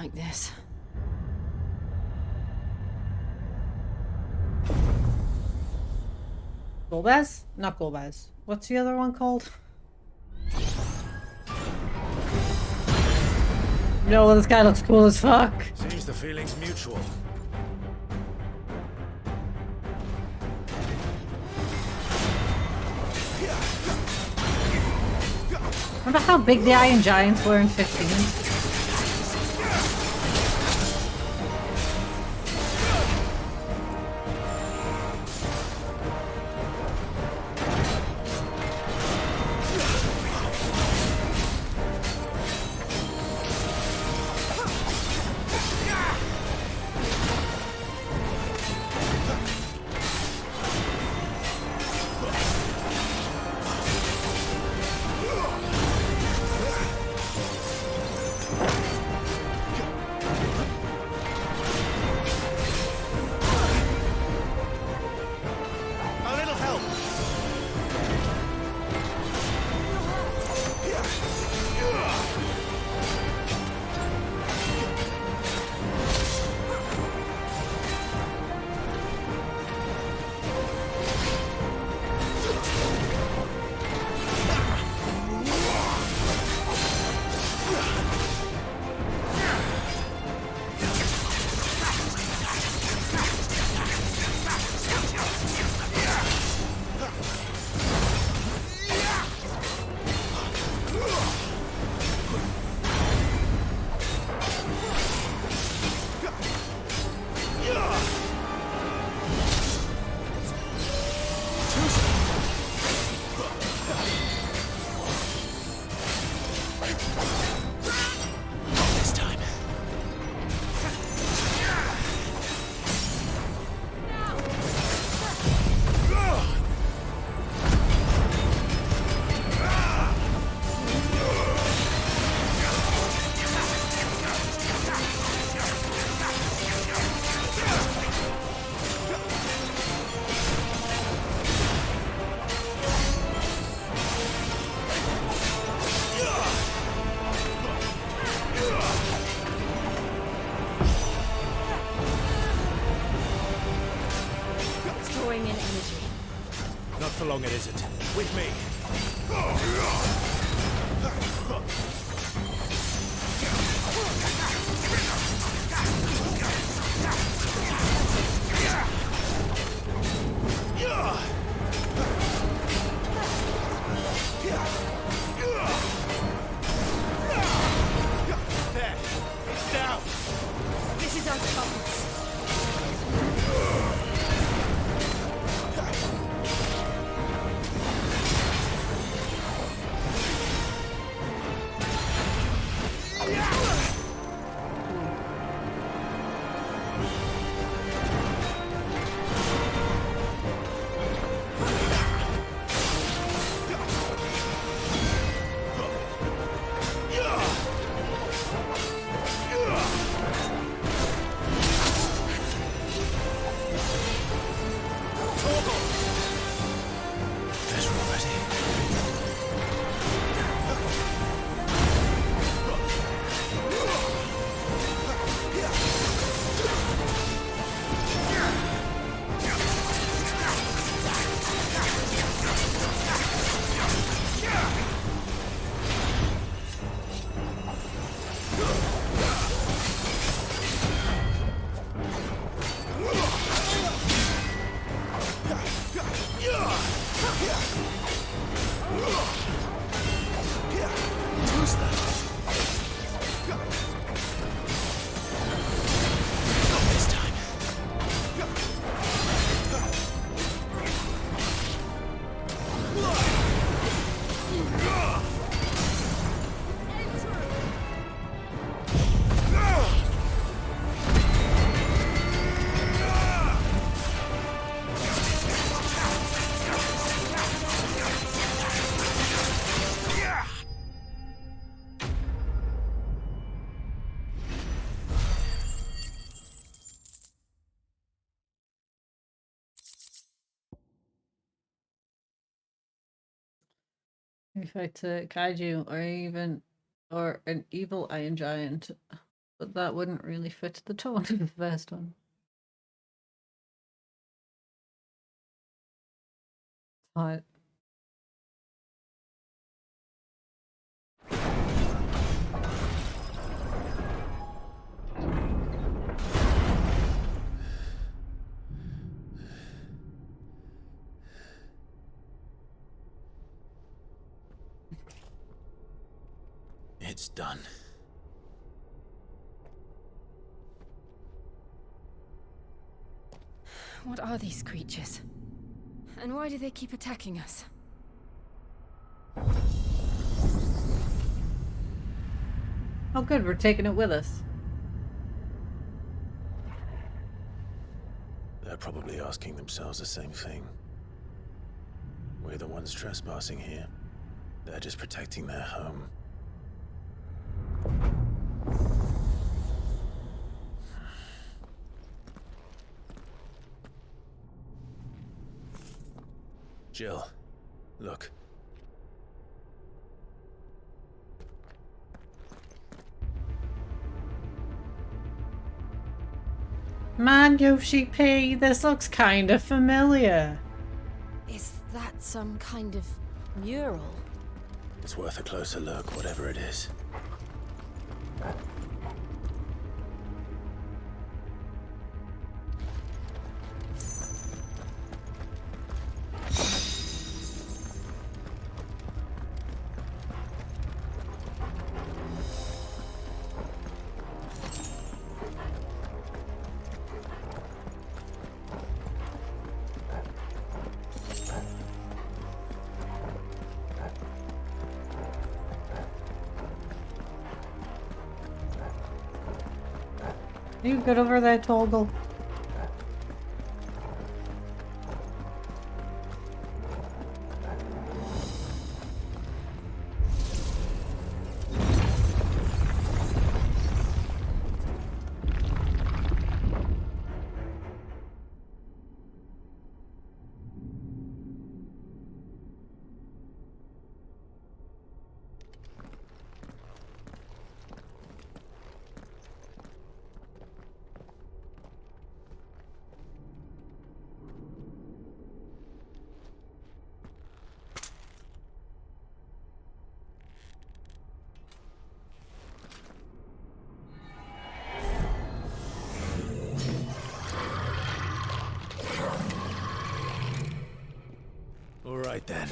like this. Golbez? Not Golbez. What's the other one called? No, this guy looks cool as fuck. Seems the feeling's mutual. Remember how big the Iron Giants were in 15? for long it isn't. With me. There. Down. This is our chance. You fight a kaiju or an evil iron giant, but that wouldn't really fit the tone of the first one. Hot. It's done. What are these creatures? And why do they keep attacking us? Oh good, we're taking it with us. They're probably asking themselves the same thing. We're the ones trespassing here. They're just protecting their home. Jill, look. Man, Yoshi P, this looks kind of familiar. Is that some kind of mural? It's worth a closer look, whatever it is. You good over there, Toggle? All right then.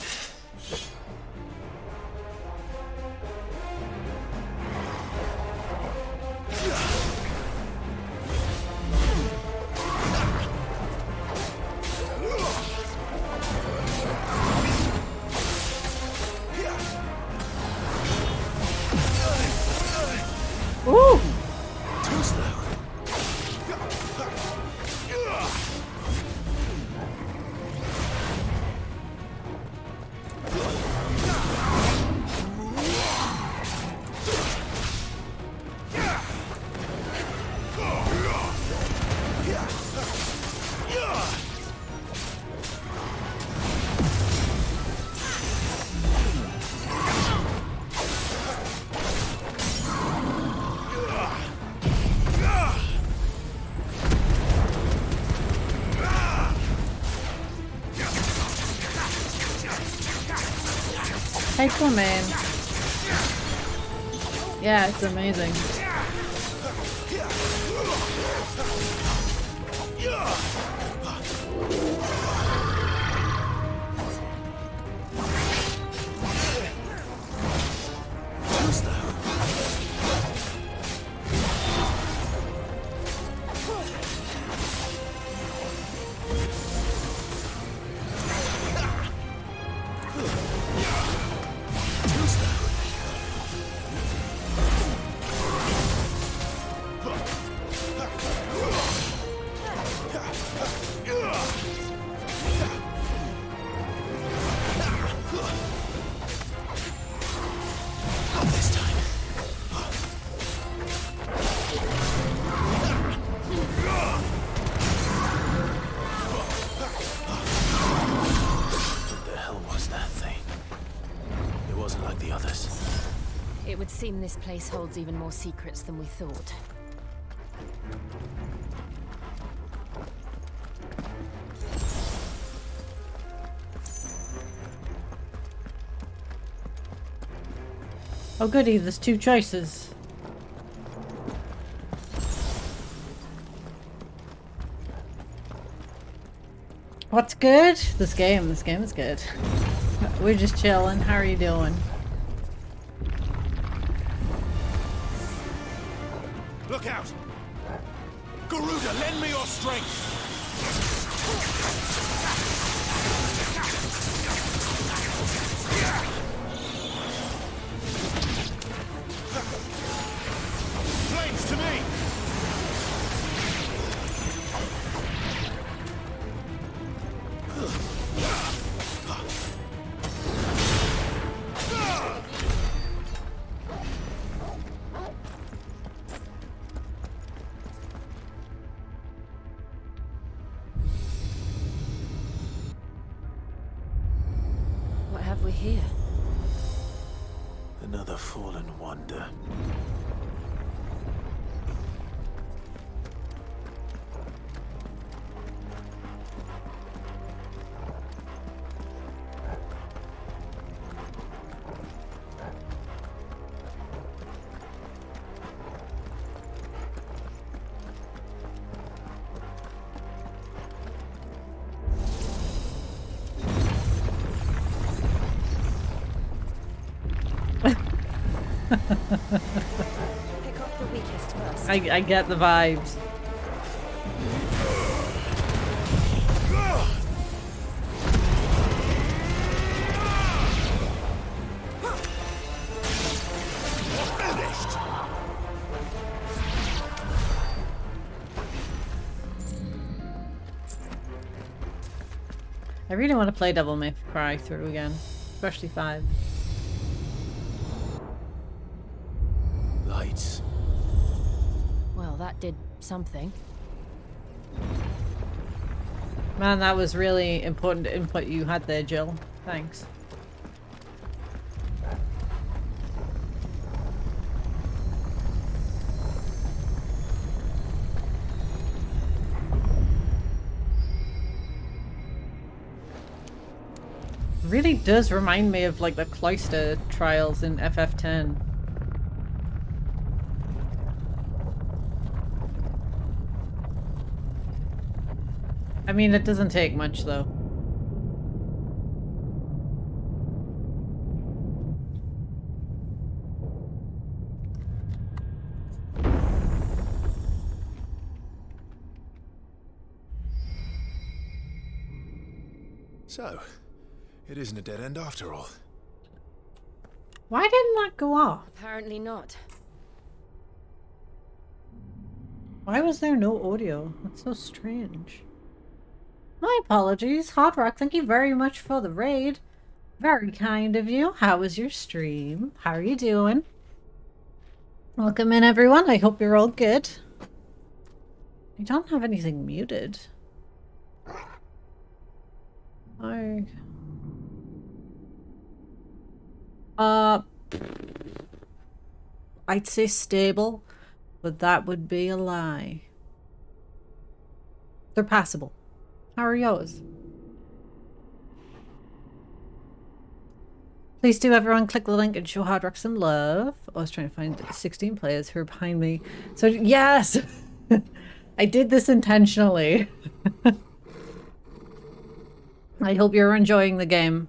Ooh! Too slow. Aquaman. Yeah, it's amazing. It would seem this place holds even more secrets than we thought. Oh goody, there's two choices. What's good? This game is good. We're just chilling. How are you doing? Look out! Garuda, lend me your strength! Flames to me! What have we here? Another fallen wonder. Pick off the weakest first. I get the vibes. I really want to play Devil May Cry through again, especially 5. Lights. Well, that did something. Man, that was really important input you had there, Jill. Thanks. Really does remind me of like the cloister trials in FF10. I mean, it doesn't take much though. So, it isn't a dead end after all. Why didn't that go off? Apparently not. Why was there no audio? That's so strange. My apologies. Hard Rock, thank you very much for the raid. Very kind of you. How was your stream? How are you doing? Welcome in, everyone. I hope you're all good. I don't have anything muted. I... I'd say stable, but that would be a lie. They're passable. How are yours? Please do, everyone, click the link and show Hard Rock some love. I was trying to find 16 players who are behind me. So, yes! I did this intentionally. I hope you're enjoying the game.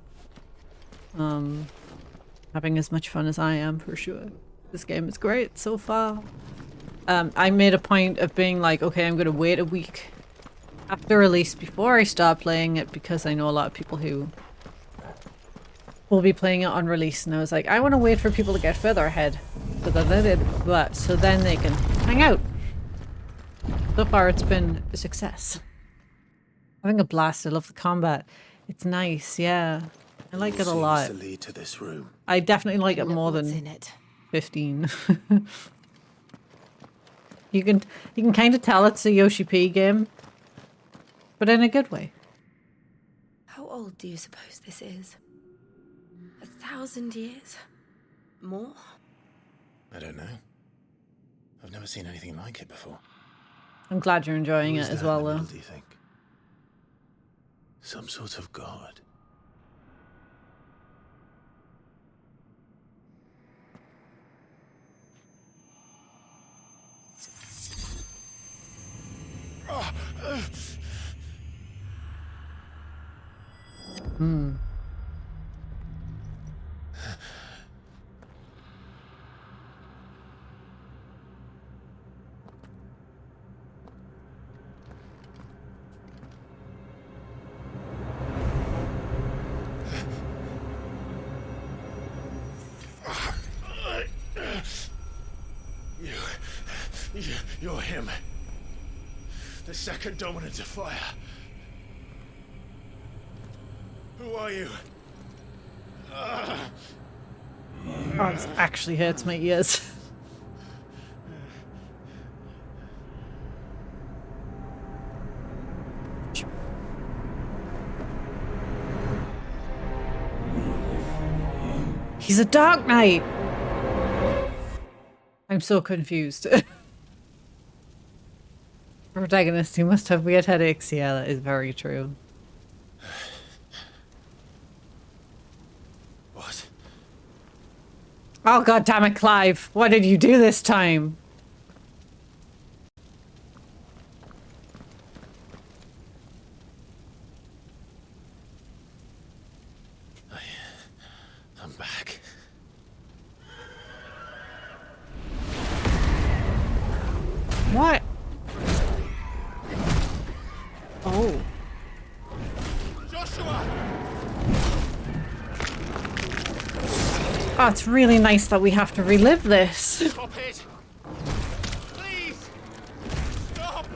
Having as much fun as I am, for sure. This game is great so far. I made a point of being like, okay, I'm going to wait a week after release before I start playing it, because I know a lot of people who will be playing it on release, and I was like, I want to wait for people to get further ahead so then they can hang out. So far it's been a success. Having a blast. I love the combat. It's nice, yeah. I like it a lot. Seems to lead to this room. I definitely like it more than in it. 15. You can kind of tell it's a Yoshi P game, but in a good way. How old do you suppose this is? 1,000 years? More? I don't know. I've never seen anything like it before. I'm glad you're enjoying it as well, though. Do you think? Some sort of god. Hmm. You're him. The second dominant of fire. Who are you? Oh, this actually hurts my ears. He's a Dark Knight! I'm so confused. Protagonist, you must have weird headaches. Yeah, that is very true. What? Oh god damn it, Clive! What did you do this time? I'm back. What? Oh. Joshua! Oh, it's really nice that we have to relive this. Stop it! Please! Stop!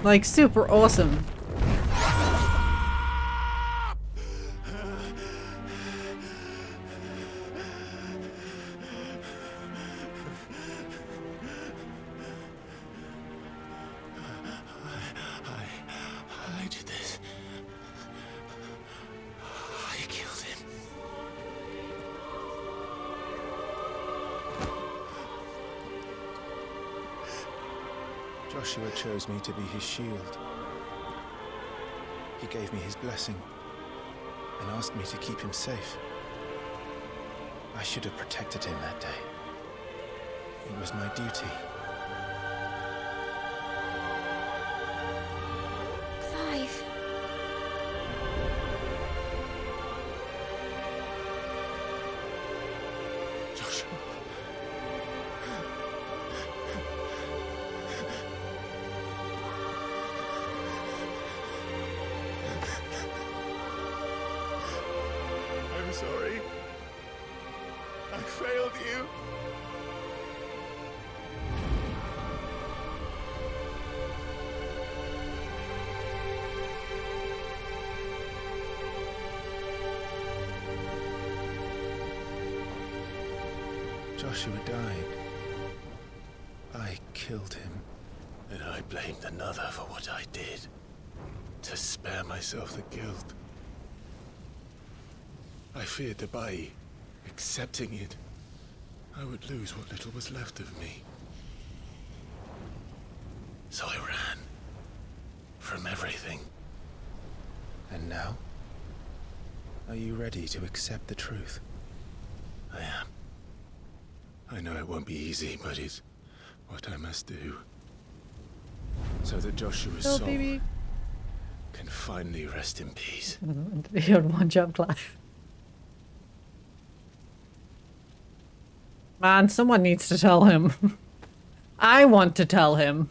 Like, super awesome. I did this. I killed him. Joshua chose me to be his shield. He gave me his blessing and asked me to keep him safe. I should have protected him that day. It was my duty. Clive. Joshua. I'm sorry. I failed you. Joshua died. I killed him. And I blamed another for what I did. To spare myself the guilt. I feared that by accepting it, I would lose what little was left of me. So I ran. From everything. And now? Are you ready to accept the truth? I am. I know it won't be easy, but it's what I must do. So that Joshua's Oh, soul baby. can finally rest in peace. You're on one job, Clive. Man, someone needs to tell him. I want to tell him.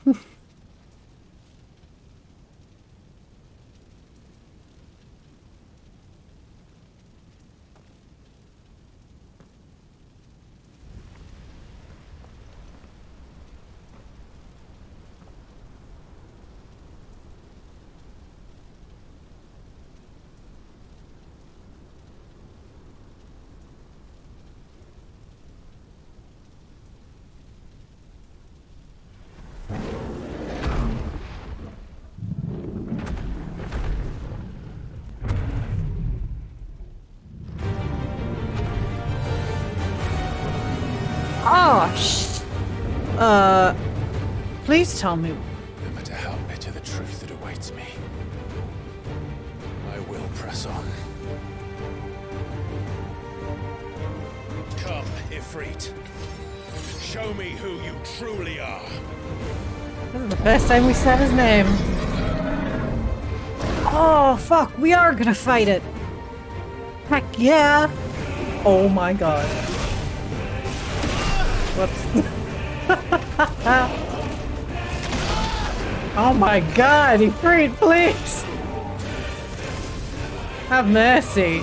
Please tell me. No matter how bitter the truth that awaits me, I will press on. Come, Ifrit. Show me who you truly are. This is the first time we said his name. Oh, fuck. We are gonna fight it. Heck yeah. Oh my god. Whoops. Oh my god, Ifrit, please! Have mercy.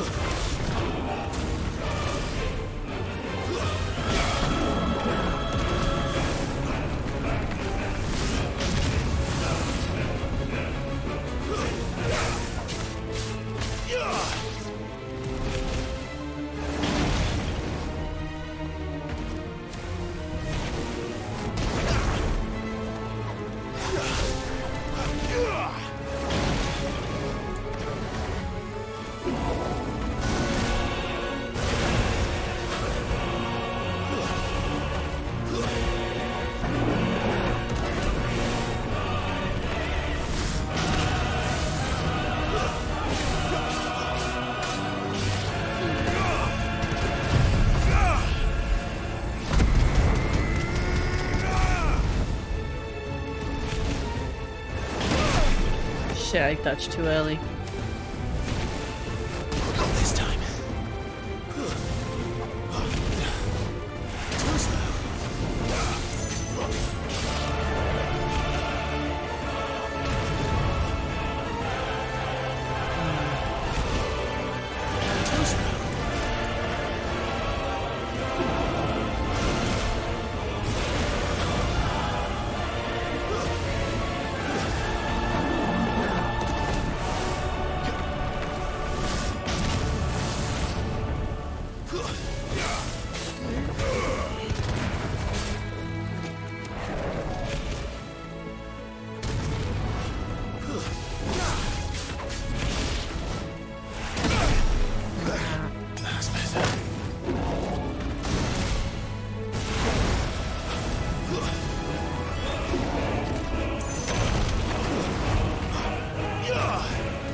Shit, I touched too early. Not this time.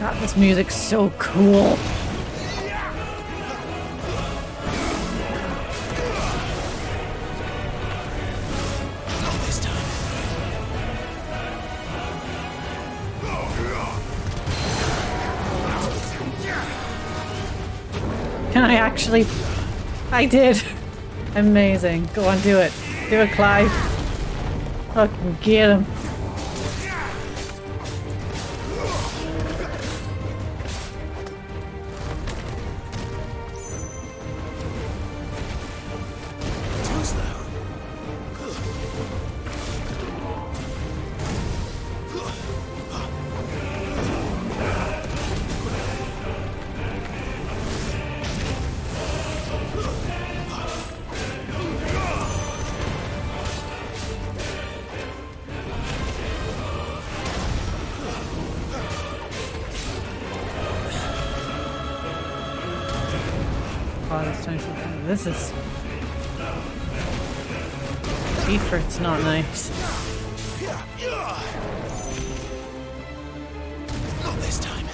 God, this music's so cool. Can I actually? I did. Amazing. Go on, do it. Do it, Clive. Fucking get him. This is... Ifrit's not nice. Not this time.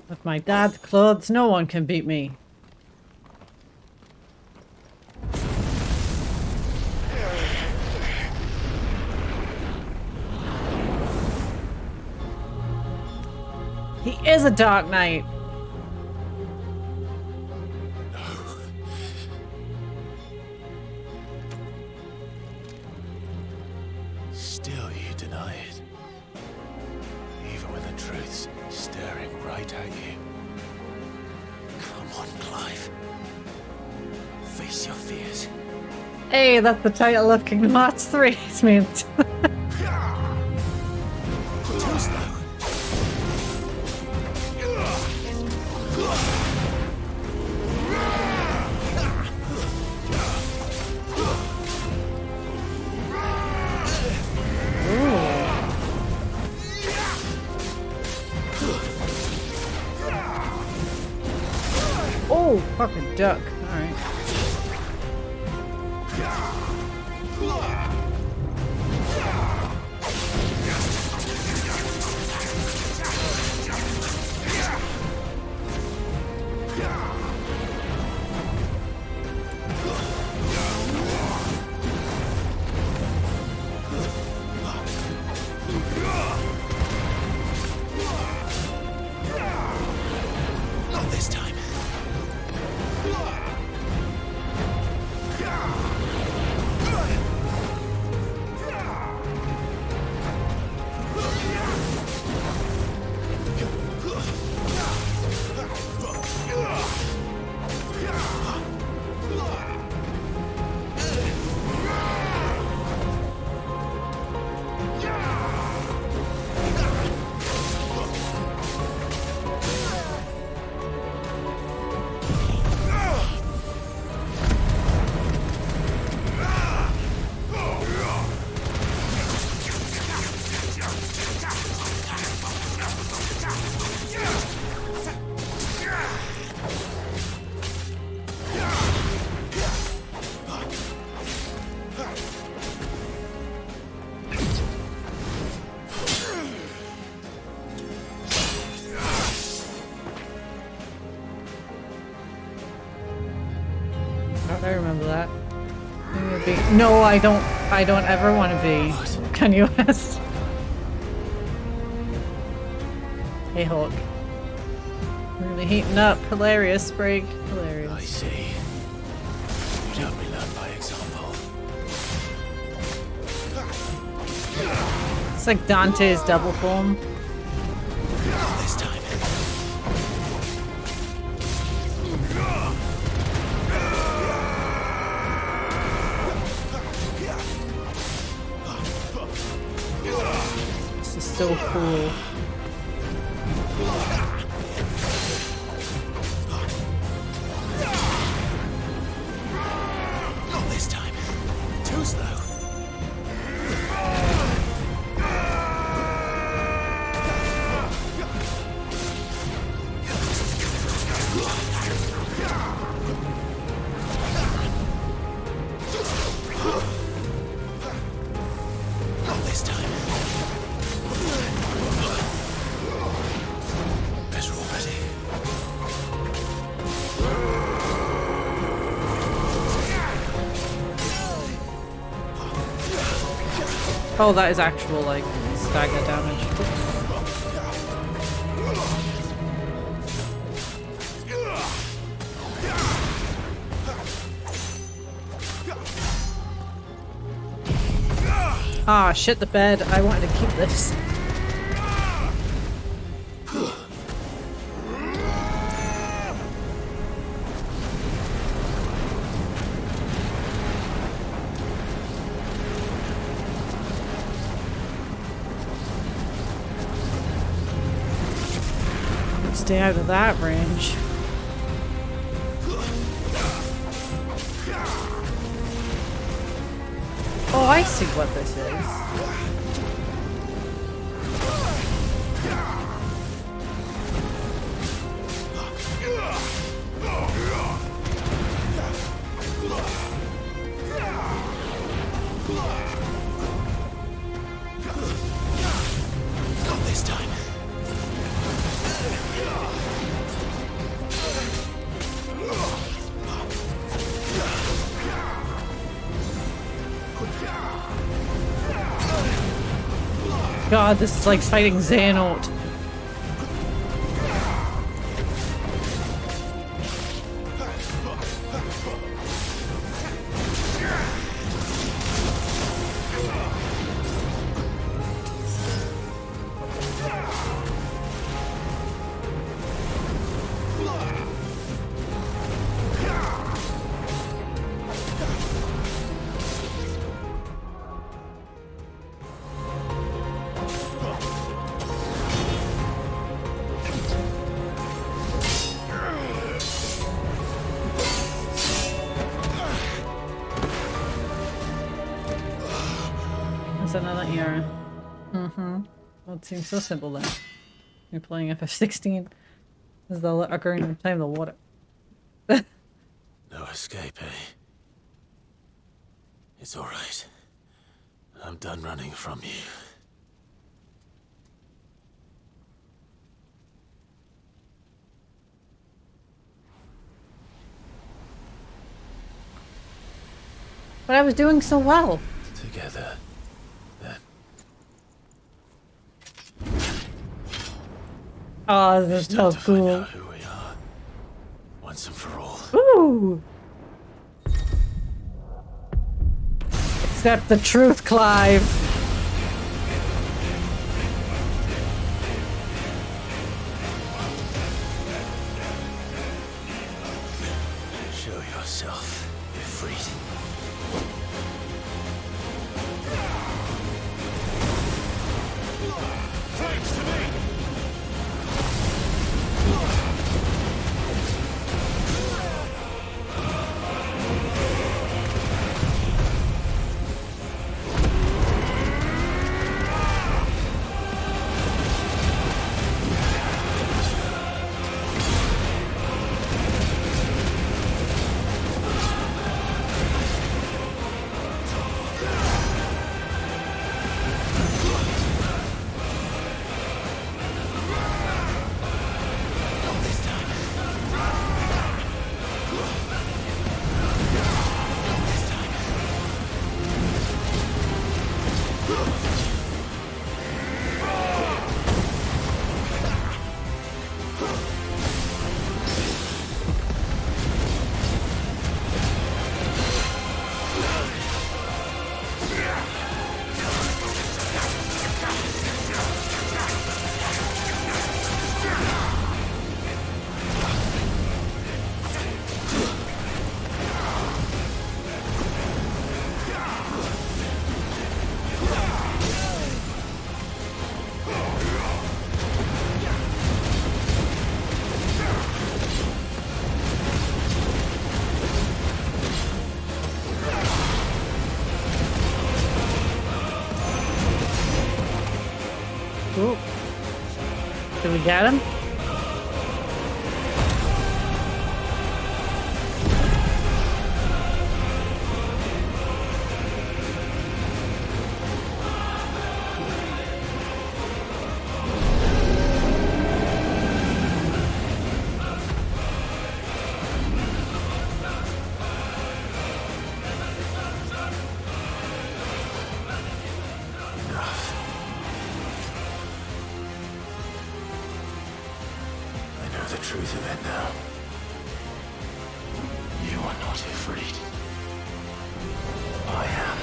With my dad's clothes, no one can beat me. He is a Dark Knight. No. still you deny it. Even when the truth's staring right at you. Come on, Clive. Face your fears. Hey, that's the title of Kingdom Hearts 3. It means. Oh, fucking duck. Alright. Not this time. I remember that. No, I don't ever want to be. Can you ask? Hey, Hawk. Really heating up. Hilarious, Sprig. Hilarious. I see. You'd help me learn by example. It's like Dante's double form. Not this time. This is so cool. Not this time. Too slow. Not this time. Better already. Oh, that is actual, like, stagger damage. Ah, shit the bed. I wanted to keep this. Stay out of that range. Oh, I see what this is. Not this time. God, this is like fighting Xehanort. another era. Mm-hmm. Well, it seems so simple then. You're playing FF16. As the occurring in time in the water. No escape, eh? It's alright. I'm done running from you. But I was doing so well. Together, then. Oh, this is so cool. Who we are, once and for all. Ooh! Accept the truth, Clive. Show yourself. You're freed. Thanks to me! Ooh. Did we get him? The truth of it now. You are not afraid. I am.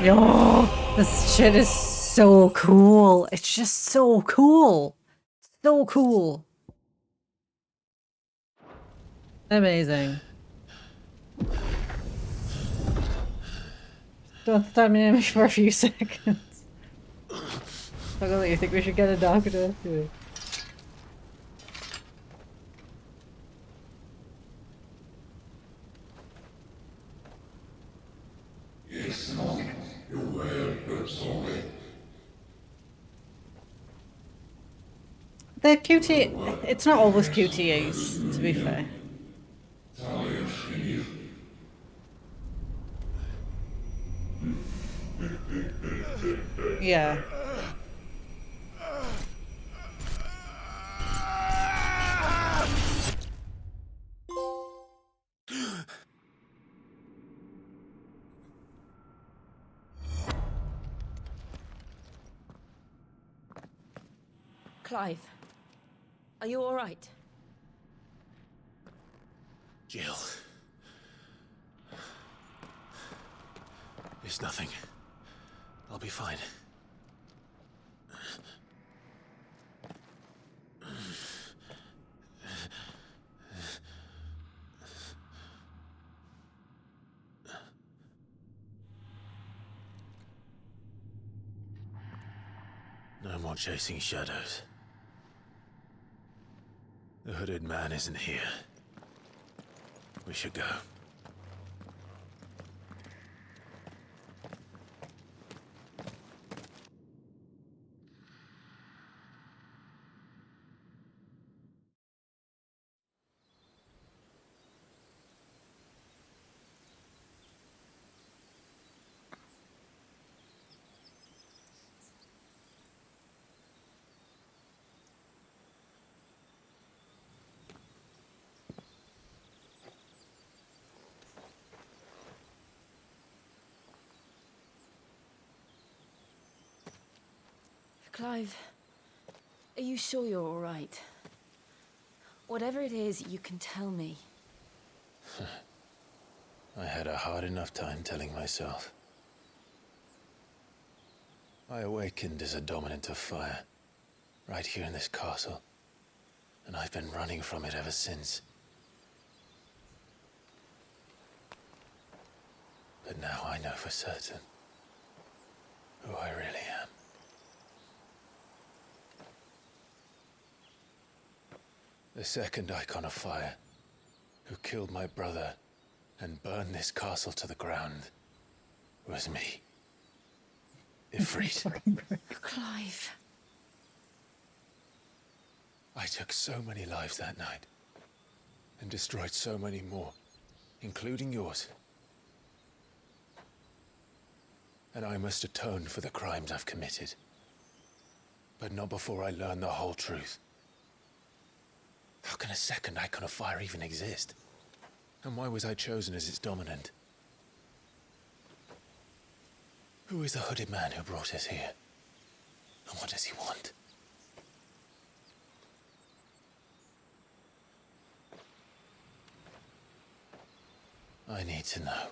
Yo, this shit is so cool. It's just so cool. So cool. Amazing. Don't stop me image for a few seconds. You think we should get a doctor? It's not your word, but sorry. The QT, it's not always QTAs, to be fair. タレをしてみる。 I Yeah. Clive, are you all right? Jill. It's nothing. I'll be fine. No more chasing shadows. The hooded man isn't here. We should go. Clive, are you sure you're all right? Whatever it is, you can tell me. I had a hard enough time telling myself. I awakened as a dominant of fire, right here in this castle, and I've been running from it ever since. But now I know for certain who I really am. The second icon of fire, who killed my brother and burned this castle to the ground, was me. Ifrit. Clive. I took so many lives that night, and destroyed so many more, including yours. And I must atone for the crimes I've committed. But not before I learn the whole truth. How can a second icon of fire even exist? And why was I chosen as its dominant? Who is the hooded man who brought us here? And what does he want? I need to know.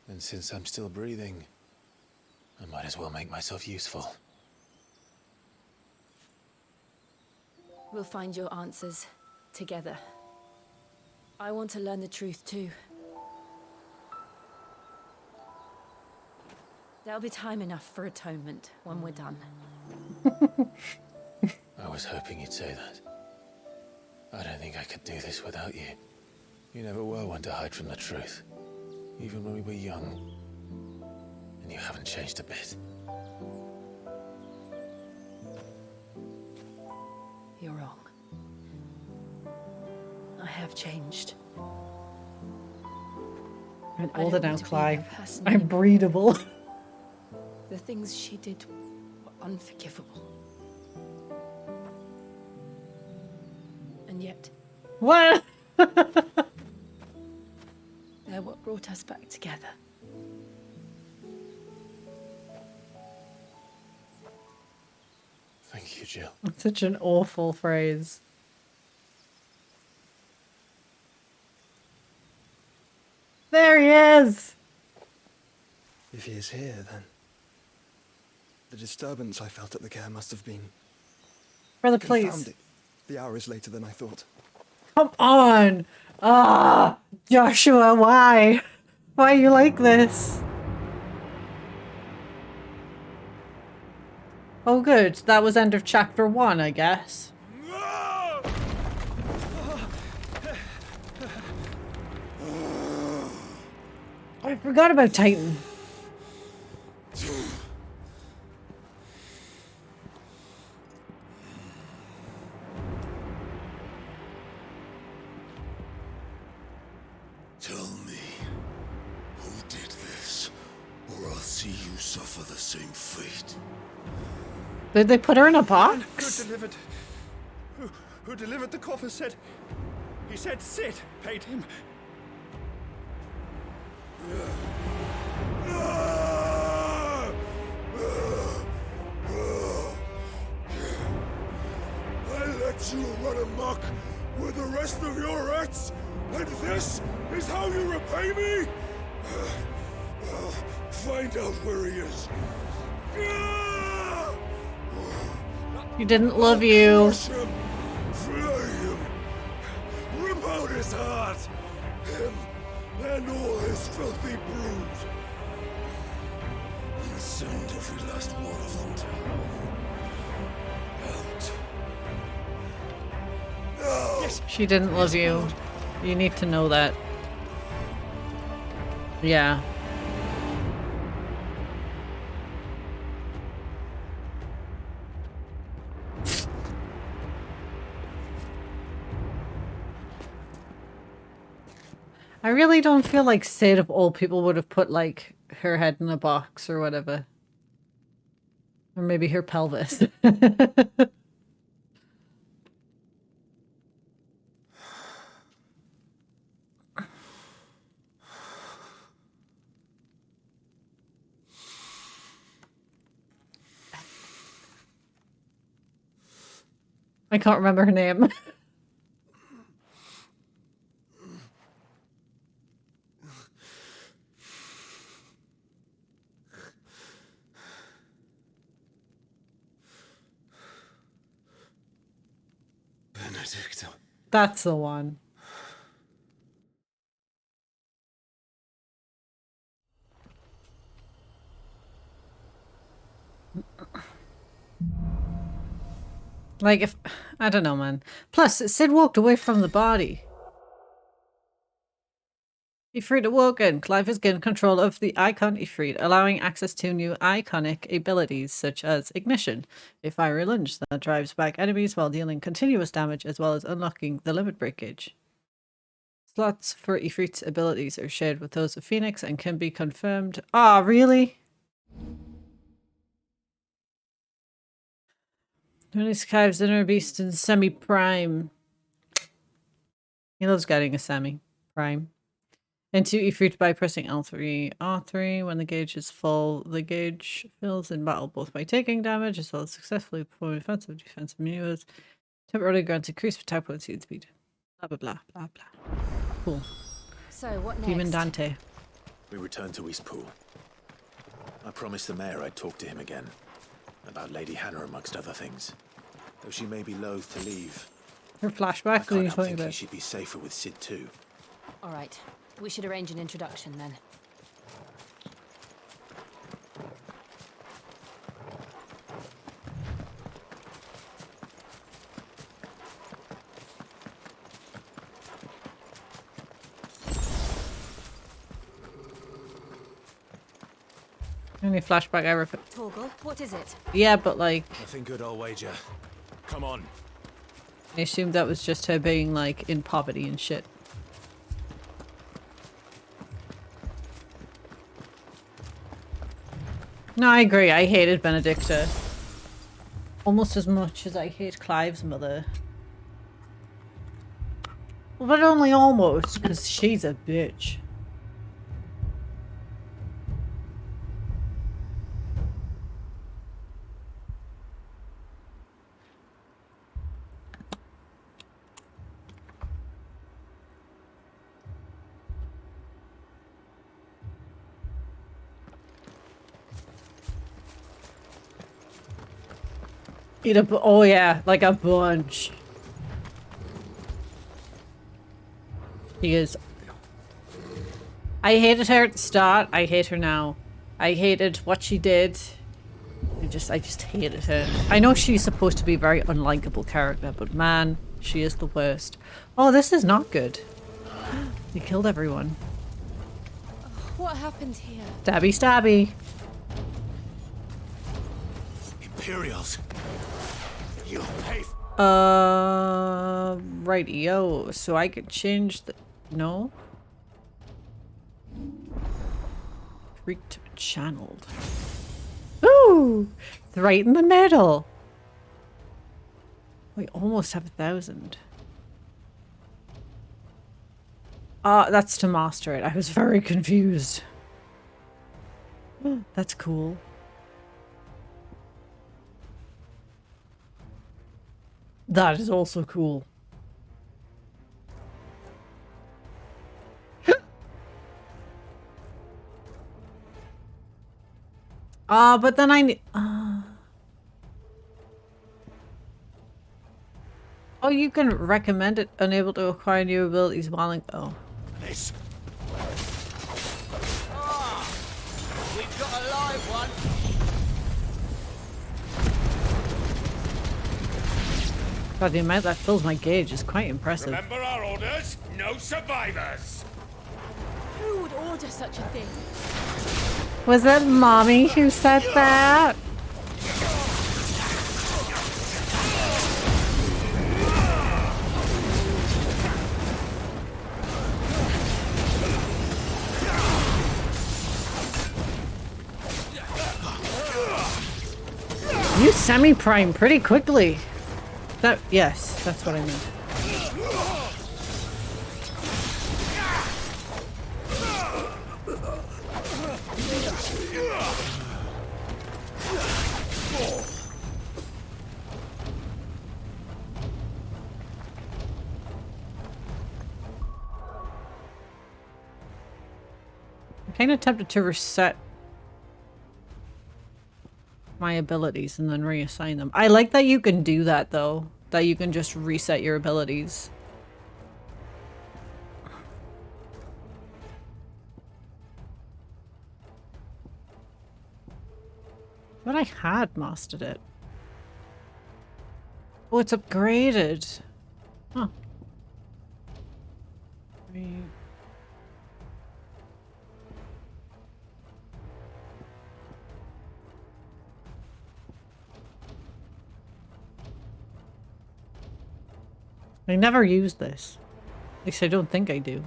And since I'm still breathing, I might as well make myself useful. We'll find your answers together. I want to learn the truth too. There'll be time enough for atonement when we're done. I was hoping you'd say that. I don't think I could do this without you. You never were one to hide from the truth, even when we were young. And you haven't changed a bit. You're wrong. I have changed. I'm older now, Clive. Person I'm breedable. The things she did were unforgivable. And yet... What? They're what brought us back together. Thank you, Jill. That's such an awful phrase. There he is! If he is here, then the disturbance I felt at the care must have been... Brother, please. confounding. The hour is later than I thought. Come on! Ah! Joshua, why? Why are you like this? Oh good, that was end of chapter 1, I guess. I forgot about Titan. Tell me, who did this, or I'll see you suffer the same fate. Did they put her in a Who box? delivered? Who delivered the coffer said... He said Sid paid him. I let you run amok with the rest of your rats, and this is how you repay me? Well, find out where he is. He didn't love you. Crush him, flay him, rip out his heart, him and all his filthy brood, and send every last one of them to hell. Out. No. She didn't love you. You need to know that. Yeah. I really don't feel like Sid of all people would have put like her head in a box or whatever. Or maybe her pelvis. I can't remember her name. Benedicta. That's the one. Like if I don't know, man. Plus, Sid walked away from the body. Ifrit awoken. Clive has gained control of the icon Ifrit, allowing access to new iconic abilities such as Ignition, a fiery lunge that drives back enemies while dealing continuous damage, as well as unlocking the limit breakage. Slots for Ifrit's abilities are shared with those of Phoenix and can be confirmed. Ah, really? Tony's Clive's inner beast in semi-prime. He loves getting a semi-prime. Into Ifrit by pressing L3, R3. When the gauge is full, the gauge fills in battle both by taking damage as well as successfully performing offensive defensive maneuvers. Temporarily grants increased attack potency and speed. Blah blah blah blah blah. Cool. So what next? Demon Dante. We return to Eastpool. I promised the mayor I'd talk to him again. About Lady Hannah amongst other things. Though she may be loath to leave. Her I flashback. can't help thinking she'd be safer with Sid too. All right. We should arrange an introduction then. Only flashback I ever. Torgal, what is it? Yeah, but like. Nothing good, I'll wager. Come on. I assumed that was just her being like in poverty and shit. No, I agree. I hated Benedicta. Almost as much as I hate Clive's mother. But only almost, because she's a bitch. Eat a oh yeah, like a bunch. She is. I hated her at the start. I hate her now. I hated what she did. I just hated her. I know she's supposed to be a very unlikable character, but man, she is the worst. Oh, this is not good. He killed everyone. What happened here? Stabby, stabby. Imperials. You'll pay. Rightio. So I could change the. No. Channeled. Ooh! Right in the middle. We almost have 1,000. That's to master it. I was very confused. That's cool. That is also cool. But then I need... Oh, you can recommend it. Unable to acquire new abilities while in... Oh. This. We've got a live one. God, the amount that fills my gauge is quite impressive. Remember our orders? No survivors. Who would order such a thing? Was it Mommy who said that? You semi-prime pretty quickly. Yes, that's what I meant. I'm kind of tempted to reset my abilities and then reassign them. I like that you can do that though. That you can just reset your abilities. But I had mastered it. Oh, it's upgraded. Huh. I never use this. At least I don't think I do.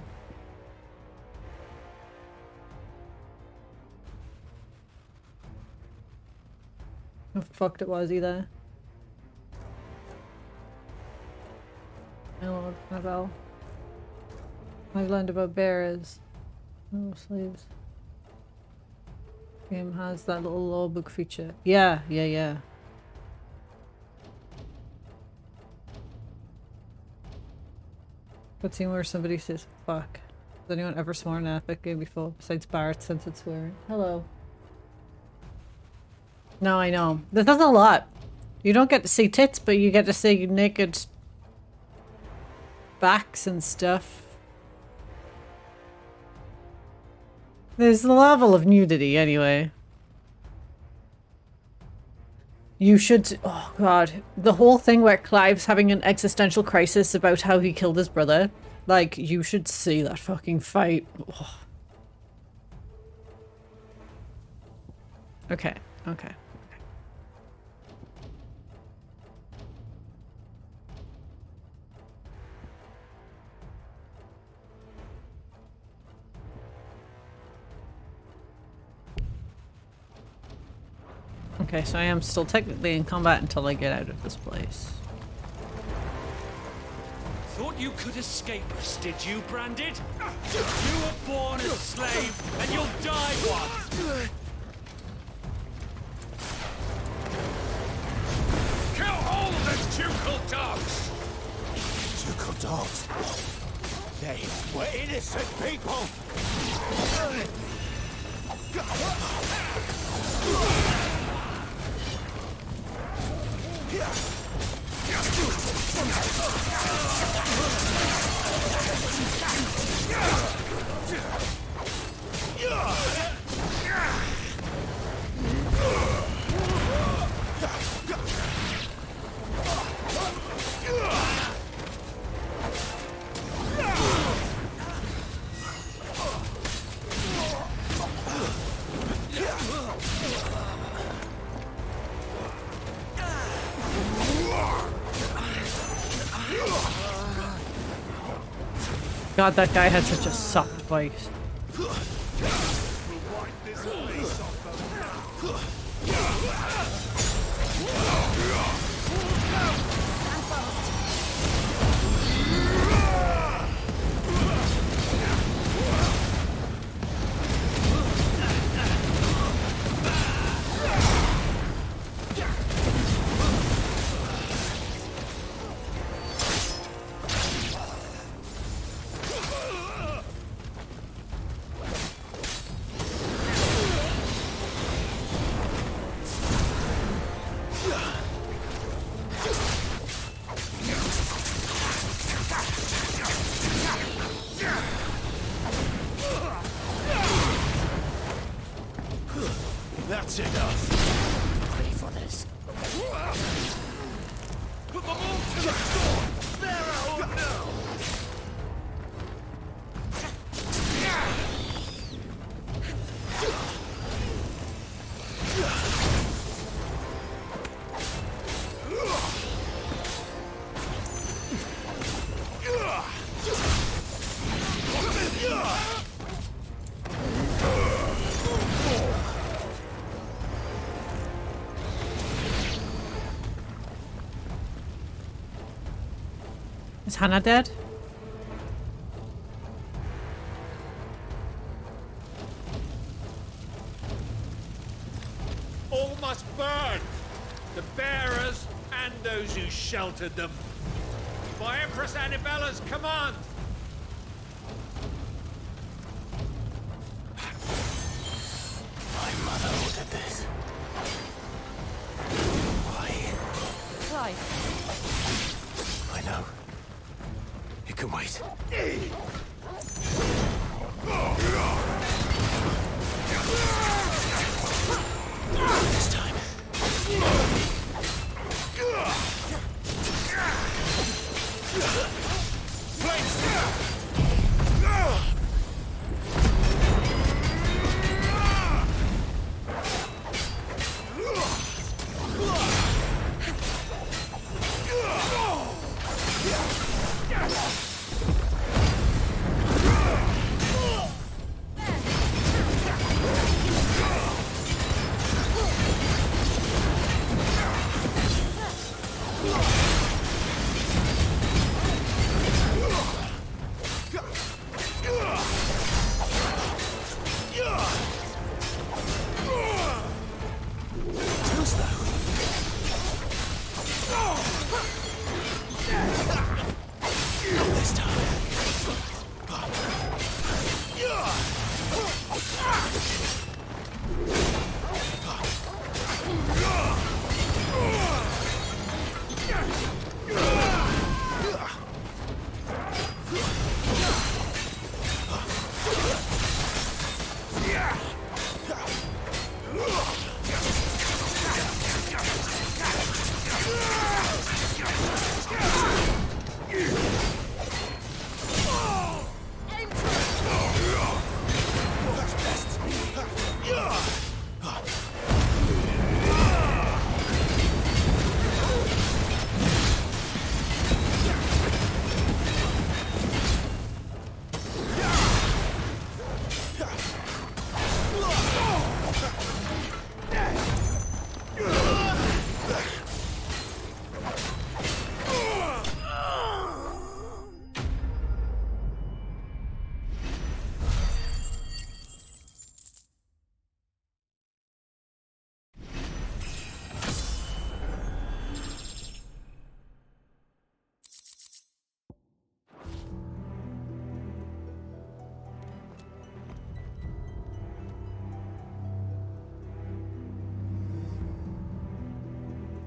How fucked it was either. Hello, Annabelle. I've learned about bearers. Oh, slaves. Game has that little law book feature. Yeah. But scene where somebody says fuck. Has anyone ever sworn in an epic game before? Besides Barrett, since it's swearing. Hello. No, I know. This does a lot. You don't get to see tits, but you get to see naked backs and stuff. There's the level of nudity anyway. You should... Oh god. The whole thing where Clive's having an existential crisis about how he killed his brother. Like, you should see that fucking fight. Oh. Okay. Okay, so I am still technically in combat until I get out of this place. Thought you could escape us, did you, Branded? You were born a slave, and you'll die one! Kill all of the ducal dogs! Ducal dogs? They were innocent people! God, that guy had such a soft voice. We'll wipe this place off. That's enough. Ready for this? Put them all to the sword! There or no! Is Hannah dead? All must burn! The bearers and those who sheltered them. By Empress Annibella's command! My mother ordered this. Why? Clive. I know. It can wait. This time.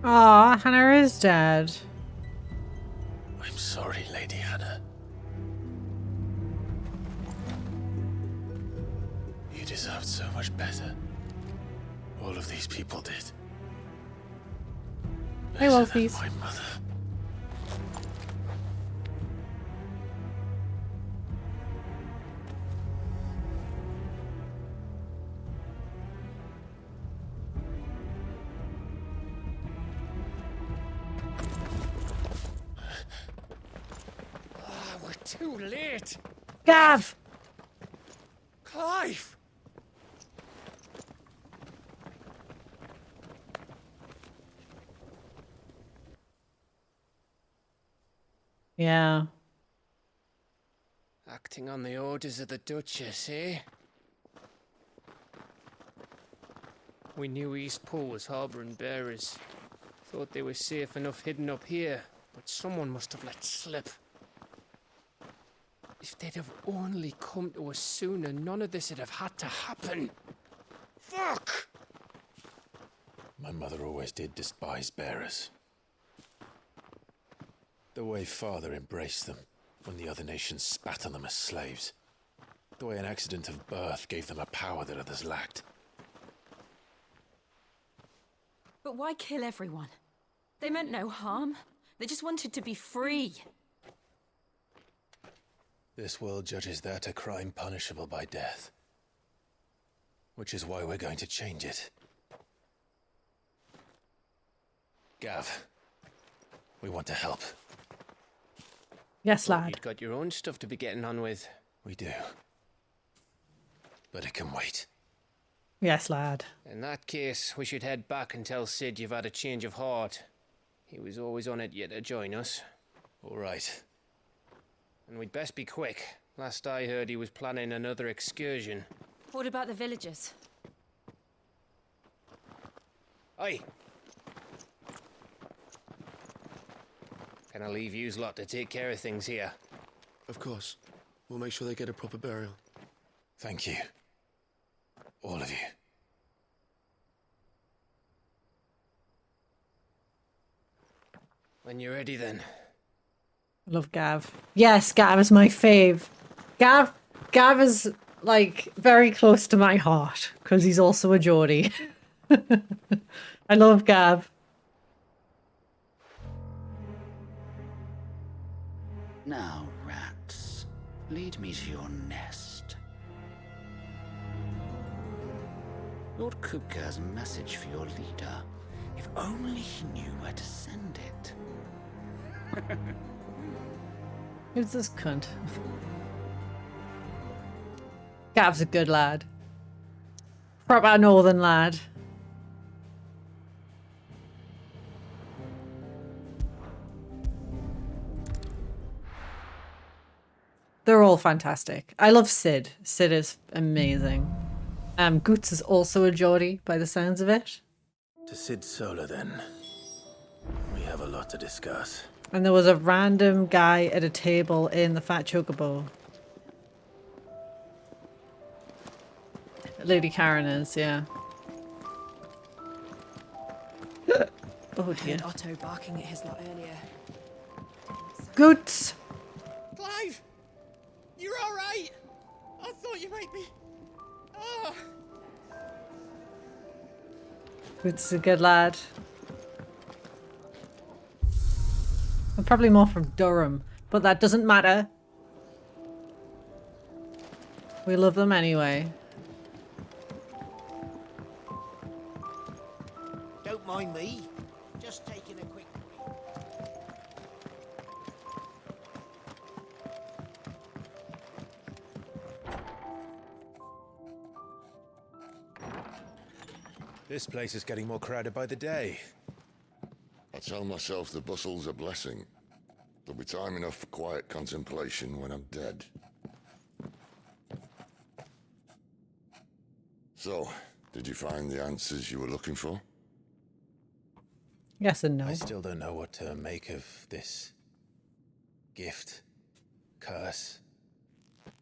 Aw, Hannah is dead. I'm sorry, Lady Hannah. You deserved so much better. All of these people did. Hey, Wolfies. My mother. We're too late! Gav! Clive! Yeah. Acting on the orders of the Duchess, eh? We knew Eastpool was harbouring bearers. Thought they were safe enough hidden up here, but someone must have let slip. If they'd have only come to us sooner, none of this would have had to happen. Fuck! My mother always did despise bearers. The way Father embraced them when the other nations spat on them as slaves. The way an accident of birth gave them a power that others lacked. But why kill everyone? They meant no harm. They just wanted to be free. This world judges that a crime punishable by death. Which is why we're going to change it. Gav, we want to help. Yes, lad. You've got your own stuff to be getting on with. We do. But it can wait. Yes, lad. In that case, we should head back and tell Sid you've had a change of heart. He was always on it yet to join us. All right. And we'd best be quick. Last I heard, he was planning another excursion. What about the villagers? Aye. Can I leave yous lot to take care of things here? Of course. We'll make sure they get a proper burial. Thank you. All of you. When you're ready, then. I love Gav. Yes, Gav is my fave. Gav is, like, very close to my heart, because he's also a Geordie. I love Gav. Now, rats, lead me to your nest. Lord Kupka has a message for your leader. If only he knew where to send it. Who's this cunt? Gav's a good lad. Proper northern lad. They're all fantastic. I love Sid. Sid is amazing. Goots is also a Geordie by the sounds of it. To Sid Solar, then. We have a lot to discuss. And there was a random guy at a table in the Fat Chocobo. Lady Karen is, yeah. Oh dear. Otto barking at his lot earlier. Goots! Clive! You're alright! I thought you might be... Oh. Goots is a good lad. I'm probably more from Durham, but that doesn't matter. We love them anyway. Don't mind me. Just taking a quick break. This place is getting more crowded by the day. I tell myself the bustle's a blessing. There'll be time enough for quiet contemplation when I'm dead. So, did you find the answers you were looking for? Yes and no. I still don't know what to make of this gift, curse,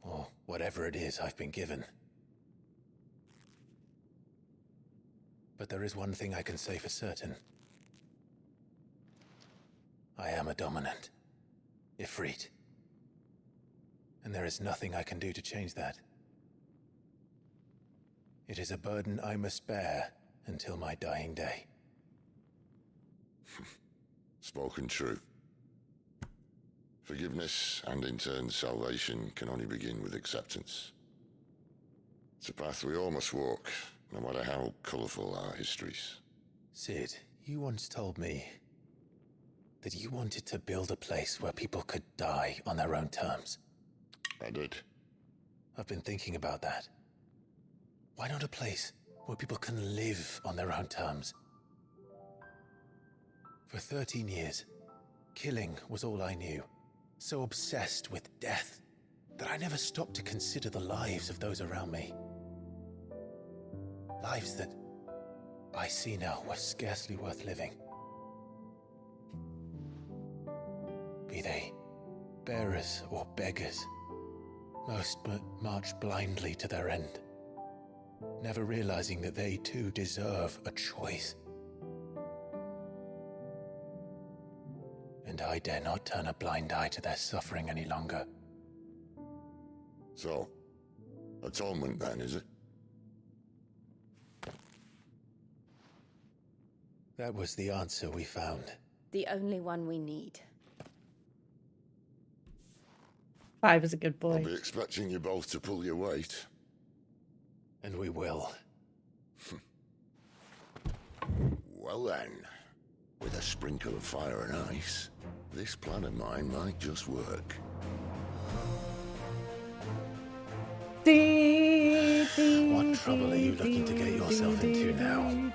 or whatever it is I've been given. But there is one thing I can say for certain. I am a dominant, Ifrit. And there is nothing I can do to change that. It is a burden I must bear until my dying day. Spoken true. Forgiveness and in turn salvation can only begin with acceptance. It's a path we all must walk, no matter how colourful our histories. Sid, you once told me that you wanted to build a place where people could die on their own terms. I did. I've been thinking about that. Why not a place where people can live on their own terms? For 13 years, killing was all I knew. So obsessed with death that I never stopped to consider the lives of those around me. Lives that I see now were scarcely worth living. Be they bearers or beggars, most but march blindly to their end, never realizing that they too deserve a choice. And I dare not turn a blind eye to their suffering any longer. So, atonement then, is it? That was the answer we found. The only one we need. Clive is a good boy. I'll be expecting you both to pull your weight. And we will. Well then, with a sprinkle of fire and ice, this plan of mine might just work. What trouble are you looking to get yourself into now?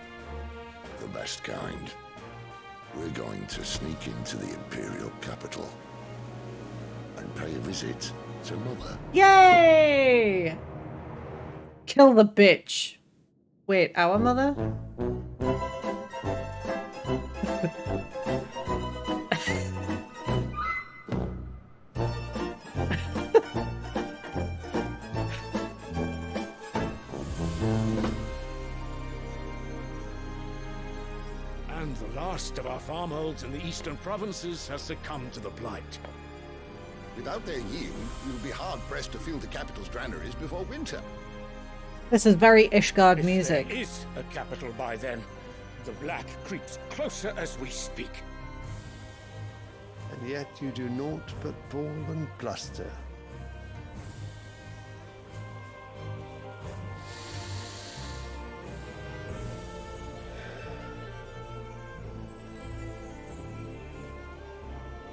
The best kind. We're going to sneak into the Imperial capital and pay a visit to Mother. Yay! Kill the bitch. Wait, our mother? And the last of our farmholds in the eastern provinces has succumbed to the blight. Without their yield, we'll be hard-pressed to fill the capital's granaries before winter. This is very Ishgard music. There is a capital by then. The black creeps closer as we speak. And yet you do naught but bawl and bluster.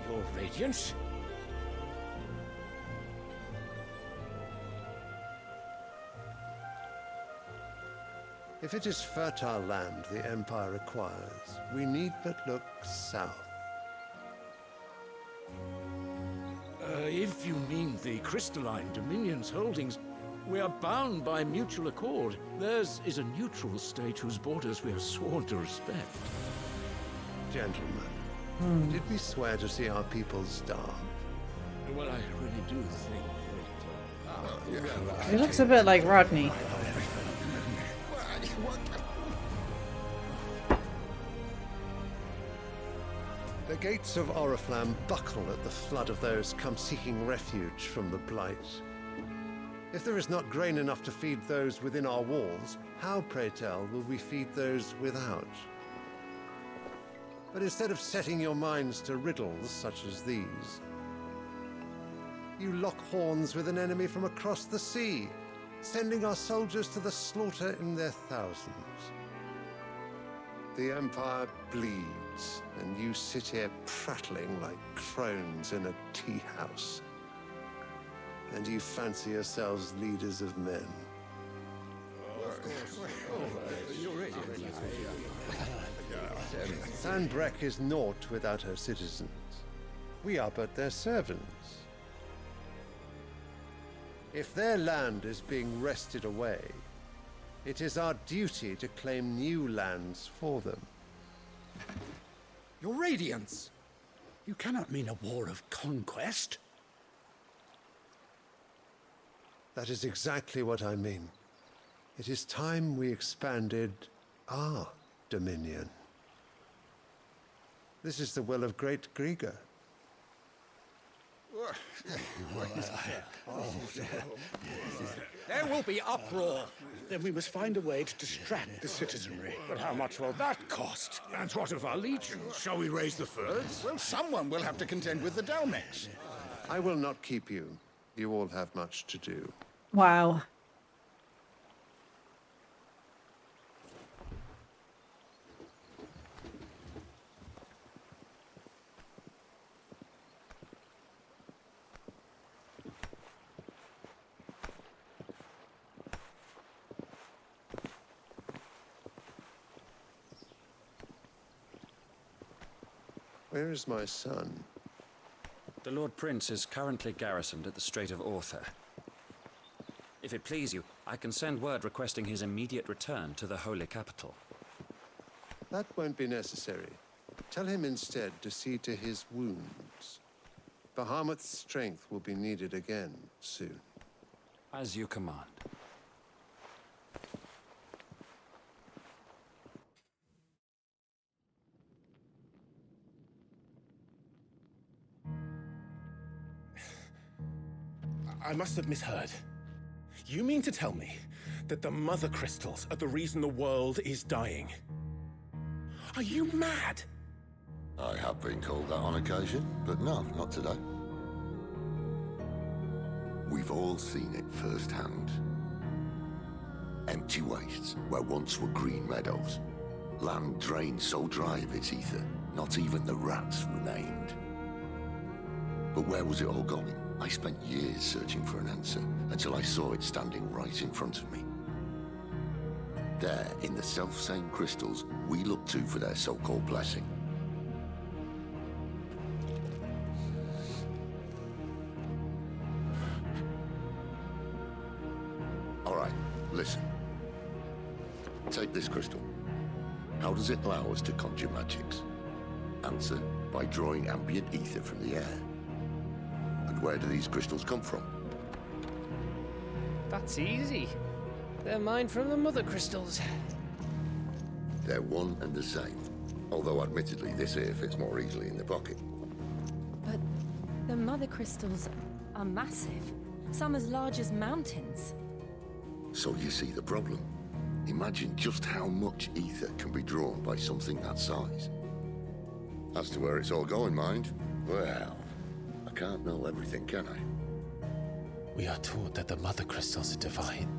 Your Radiance? If it is fertile land the Empire requires, we need but look south. If you mean the crystalline Dominion's holdings, we are bound by mutual accord. Theirs is a neutral state whose borders we are sworn to respect. Gentlemen, did we swear to see our people starve? Well, I really do think that... He looks a bit like Rodney. The gates of Oriflamme buckle at the flood of those come seeking refuge from the blight. If there is not grain enough to feed those within our walls, how, pray tell, will we feed those without? But instead of setting your minds to riddles such as these, you lock horns with an enemy from across the sea, sending our soldiers to the slaughter in their thousands. The Empire bleeds, and you sit here prattling like crones in a tea house. And you fancy yourselves leaders of men. Sandbreck is naught without her citizens. We are but their servants. If their land is being wrested away, it is our duty to claim new lands for them. Your Radiance! You cannot mean a war of conquest. That is exactly what I mean. It is time we expanded our dominion. This is the will of great Grieger. There will be uproar. Then we must find a way to distract the citizenry. But how much will that cost? And what of our legions? Shall we raise the furs? Well, someone will have to contend with the Dalmex. I will not keep you. You all have much to do. Wow. Where is my son? The Lord Prince is currently garrisoned at the Strait of Arthur. If it please you, I can send word requesting his immediate return to the Holy Capital. That won't be necessary. Tell him instead to see to his wounds. Bahamut's strength will be needed again soon. As you command. I must have misheard. You mean to tell me that the Mother Crystals are the reason the world is dying? Are you mad? I have been called that on occasion, but no, not today. We've all seen it firsthand. Empty wastes where once were green meadows. Land drained so dry of its ether, not even the rats remained. But where was it all going? I spent years searching for an answer, until I saw it standing right in front of me. There, in the self-same crystals we look to for their so-called blessing. All right, listen. Take this crystal. How does it allow us to conjure magics? Answer, by drawing ambient ether from the air. And where do these crystals come from? That's easy. They're mined from the Mother Crystals. They're one and the same. Although admittedly this here fits more easily in the pocket. But the Mother Crystals are massive. Some as large as mountains. So you see the problem. Imagine just how much ether can be drawn by something that size. As to where it's all going, mind, well, I can't know everything, can I? We are taught that the Mother Crystals are divine.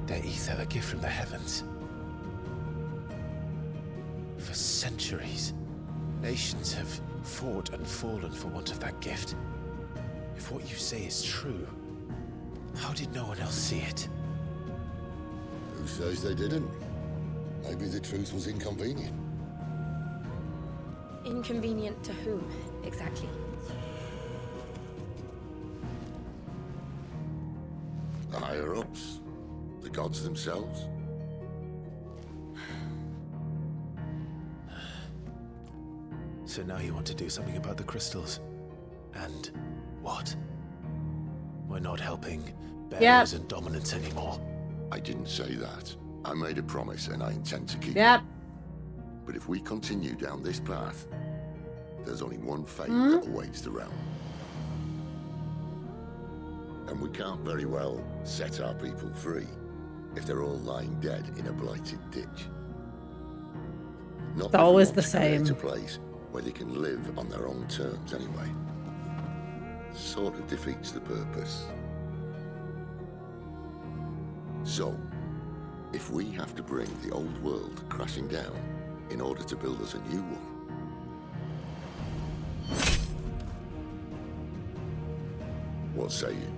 Their ether a gift from the heavens. For centuries, nations have fought and fallen for want of that gift. If what you say is true, how did no one else see it? Who says they didn't? Maybe the truth was inconvenient. Inconvenient to whom, exactly? The higher-ups? The gods themselves? So now you want to do something about the crystals? And what? We're not helping bearers and dominants anymore. I didn't say that. I made a promise and I intend to keep it. But if we continue down this path, there's only one fate that awaits the realm. And we can't very well set our people free if they're all lying dead in a blighted ditch. Not It's always the same. A place where they can live on their own terms anyway. Sort of defeats the purpose. So, if we have to bring the old world crashing down in order to build us a new one, what say you?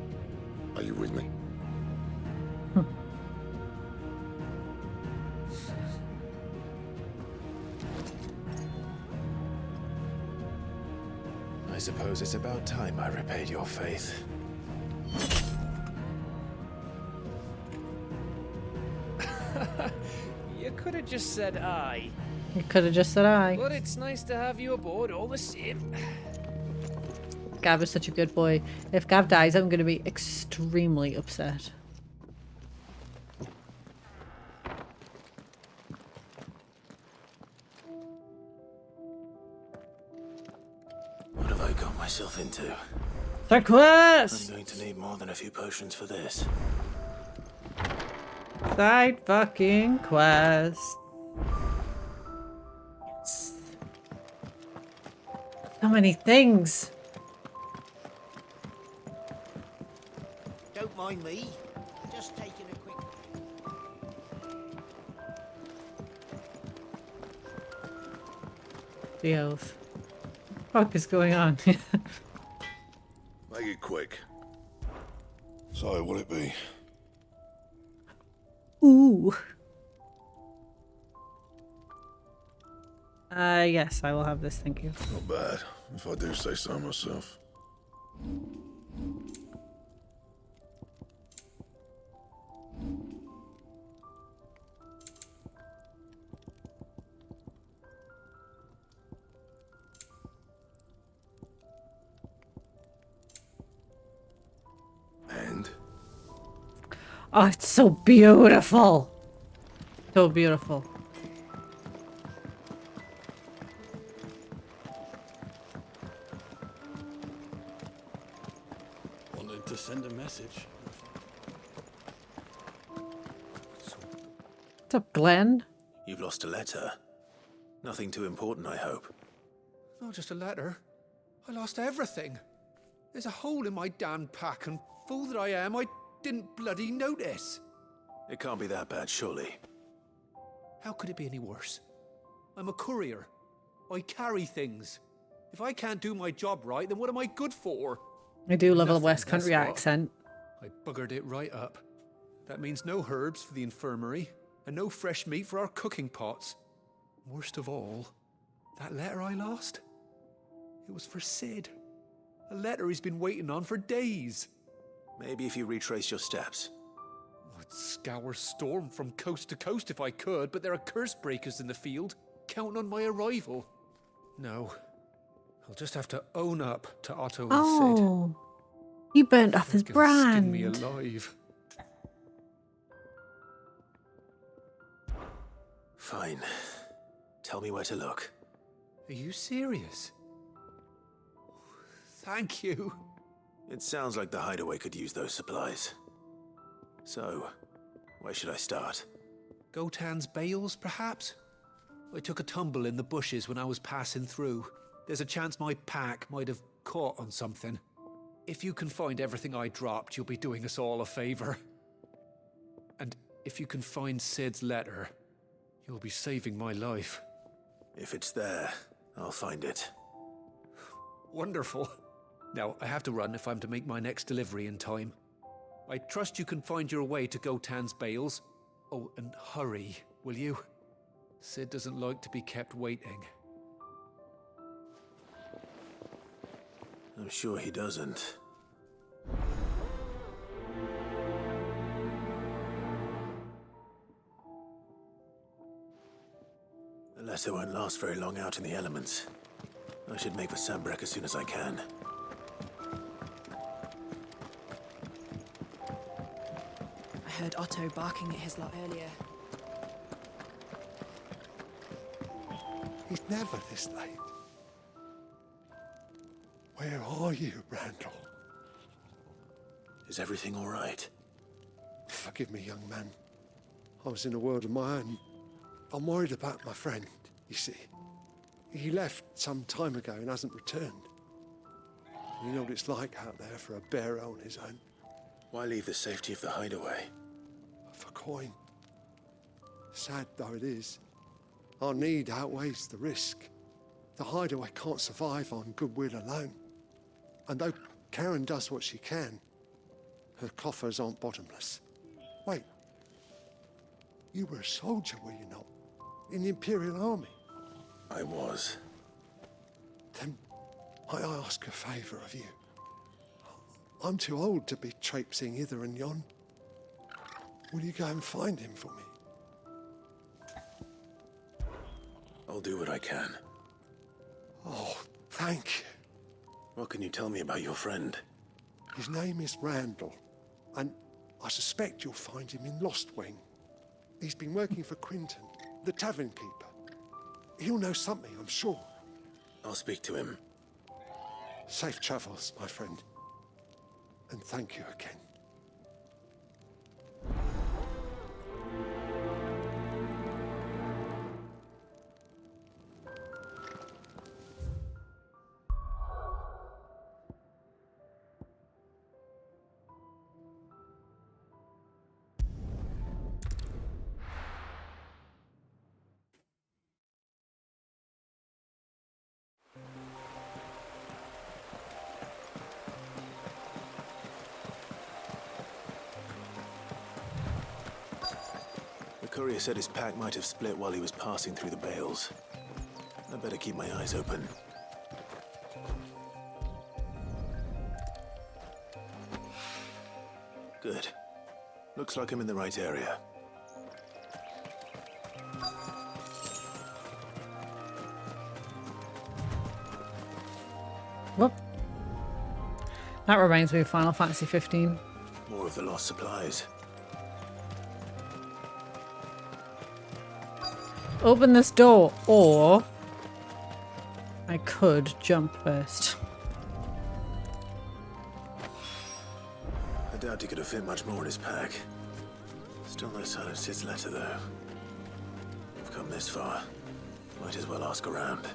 Are you with me? I suppose it's about time I repaid your faith. You could have just said aye. You could have just said aye. But it's nice to have you aboard all the same. Gav is such a good boy. If Gav dies, I'm going to be extremely upset. What have I got myself into? The quest! I'm going to need more than a few potions for this. Side fucking quest. Yes. So many things. Don't mind me. Just taking a quick... The oath. What the fuck is going on? Make it quick. So, what'll it be? Ooh. Yes, I will have this, thank you. Not bad, if I do say so myself. And? Oh, it's so beautiful. So beautiful. Wanted to send a message. What's up, Glenn? You've lost a letter. Nothing too important, I hope. Not just a letter. I lost everything. There's a hole in my damn pack, and fool that I am, I didn't bloody notice. It can't be that bad, surely. How could it be any worse? I'm a courier. I carry things. If I can't do my job right, then what am I good for? I do love a Nothing, West Country that's what. accent. I buggered it right up. That means no herbs for the infirmary, and no fresh meat for our cooking pots. Worst of all, that letter I lost? It was for Sid. A letter he's been waiting on for days. Maybe if you retrace your steps. I'd scour Storm from coast to coast if I could, but there are curse breakers in the field, counting on my arrival. No. I'll just have to own up to Otto and Sid. Oh, he burnt off his They're gonna skin me brand. alive. Fine. Tell me where to look. Are you serious? Thank you. It sounds like the hideaway could use those supplies. So, where should I start? Gotan's bales, perhaps? I took a tumble in the bushes when I was passing through. There's a chance my pack might have caught on something. If you can find everything I dropped, you'll be doing us all a favor. And if you can find Sid's letter, you'll be saving my life. If it's there, I'll find it. Wonderful. Now, I have to run if I'm to make my next delivery in time. I trust you can find your way to Gotan's bales. Oh, and hurry, will you? Sid doesn't like to be kept waiting. I'm sure he doesn't. The letter won't last very long out in the elements. I should make for Sambrek as soon as I can. I heard Otto barking at his lot earlier. He's never this late. Where are you, Randall? Is everything all right? Forgive me, young man. I was in a world of my own. I'm worried about my friend, you see. He left some time ago and hasn't returned. You know what it's like out there for a bearer on his own. Why leave the safety of the hideaway? For coin. Sad though it is, our need outweighs the risk. The hideaway can't survive on goodwill alone. And though Karen does what she can, her coffers aren't bottomless. Wait. You were a soldier, were you not? In the Imperial Army? I was. Then I ask a favour of you. I'm too old to be traipsing hither and yon. Will you go and find him for me? I'll do what I can. Oh, thank you. What can you tell me about your friend? His name is Randall, and I suspect you'll find him in Lost Wing. He's been working for Quinton, the tavern keeper. He'll know something, I'm sure. I'll speak to him. Safe travels, my friend. And thank you again. The courier said his pack might have split while he was passing through the bales. I better keep my eyes open. Good. Looks like I'm in the right area. Whoop. That reminds me of Final Fantasy 15. More of the lost supplies. Open this door, or I could jump first. I doubt he could have fit much more in his pack. Still no sign of Sid's letter, though. We've come this far. Might as well ask around.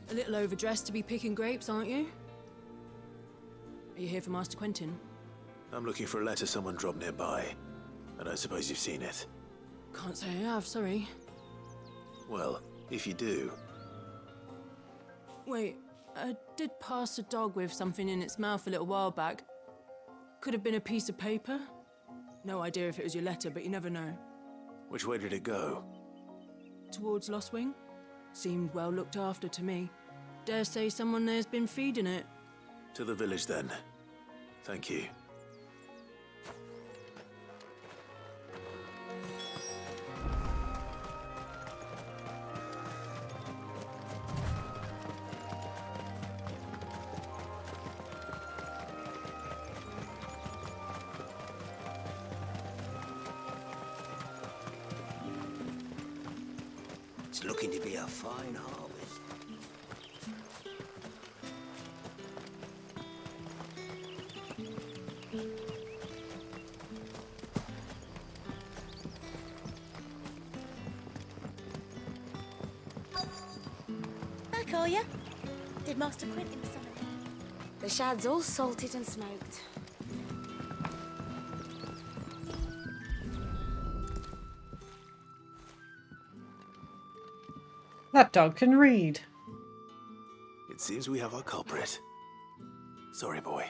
A little overdressed to be picking grapes, aren't you? Are you here for Master Quentin? I'm looking for a letter someone dropped nearby. And I suppose you've seen it. Can't say I have, sorry. Well, if you do... Wait, I did pass a dog with something in its mouth a little while back. Could have been a piece of paper. No idea if it was your letter, but you never know. Which way did it go? Towards Lostwing? Seemed well looked after to me. Dare say someone there's been feeding it. To the village, then. Thank you. It's looking to be a fine harvest. Back, are ya? Did Master Quentin for something? The shad's all salted and smoked. That dog can read. It seems we have our culprit. Sorry, boy.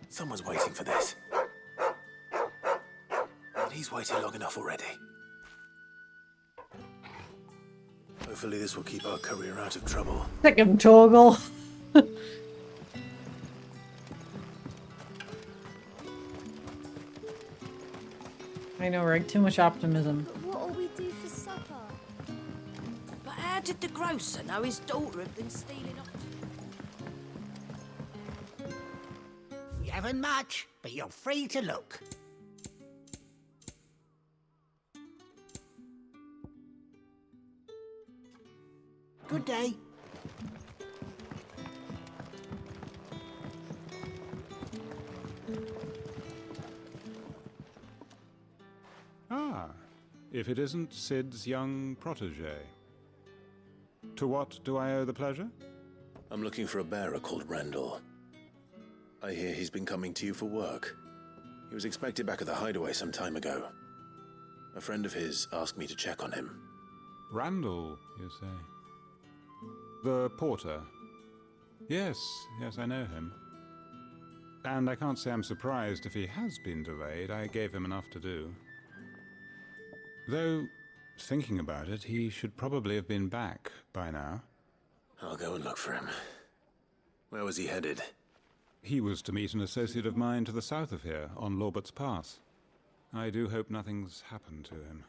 Someone's waiting for this. And he's waited long enough already. Hopefully this will keep our career out of trouble. Sick him, Torgal. I know, right? Too much optimism. What'll we do for supper? But how did the grocer know his daughter had been stealing off? You haven't much, but you're free to look. Good day. Ah, if it isn't Sid's young protege. To what do I owe the pleasure? I'm looking for a bearer called Randall. I hear he's been coming to you for work. He was expected back at the hideaway some time ago. A friend of his asked me to check on him. Randall, you say? The porter? Yes, I know him. And I can't say I'm surprised if he has been delayed. I gave him enough to do. Though, thinking about it, he should probably have been back by now. I'll go and look for him. Where was he headed? He was to meet an associate of mine to the south of here, on Lorbert's Pass. I do hope nothing's happened to him.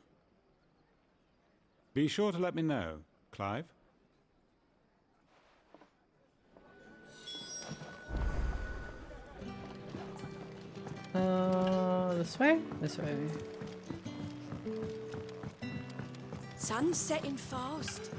Be sure to let me know, Clive. This way? This way. Sun's setting fast.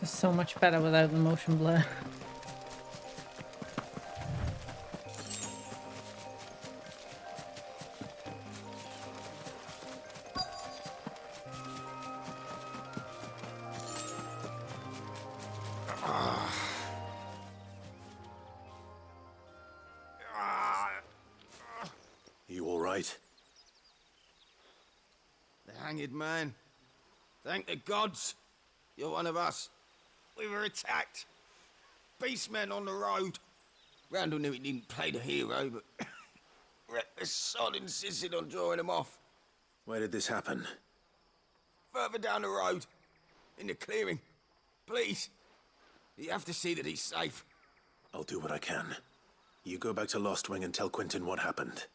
It's so much better without the motion blur. hanged man. Thank the gods. You're one of us. We were attacked. Beastmen on the road. Randall knew he didn't play the hero, but the sod insisted on drawing him off. Where did this happen? Further down the road. In the clearing. Please. You have to see that he's safe. I'll do what I can. You go back to Lost Wing and tell Quentin what happened.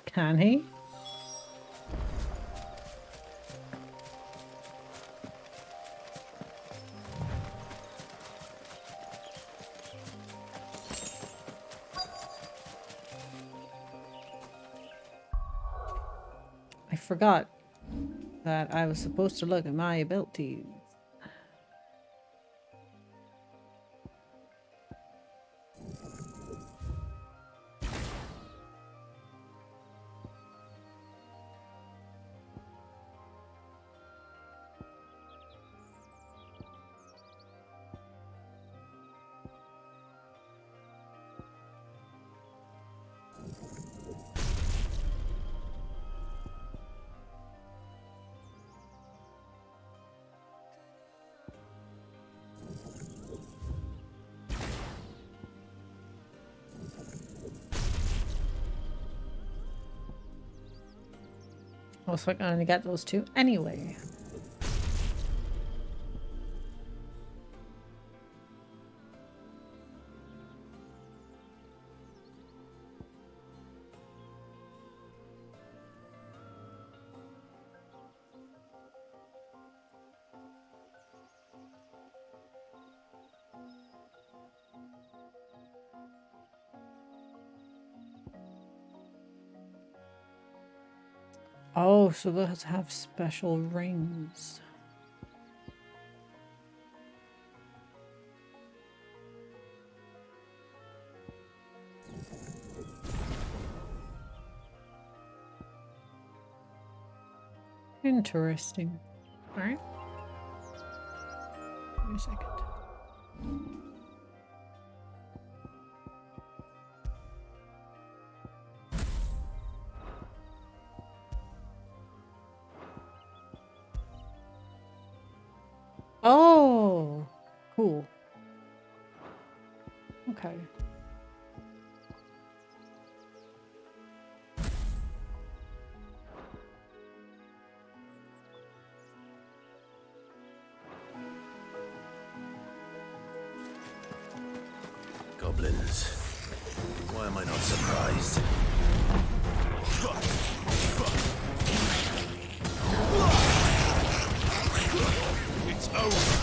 Can he? I forgot that I was supposed to look at my abilities. Looks like I only got those two anyway. Oh, so those have special rings. Interesting. All right. Wait a second. Oh, cool. Okay. Goblins. Why am I not surprised? It's over.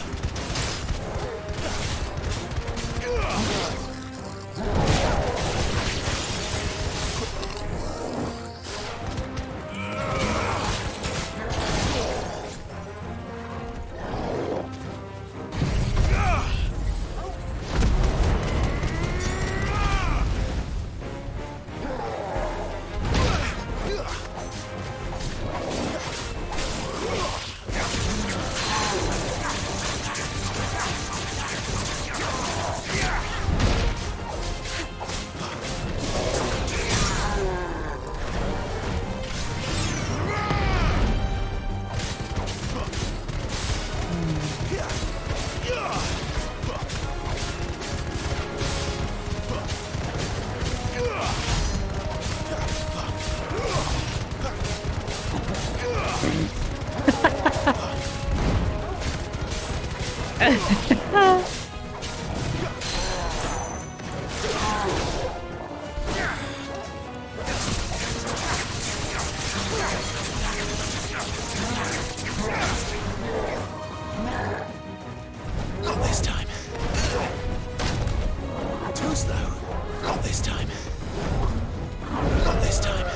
Not this time. Too slow. Not this time. Not this time.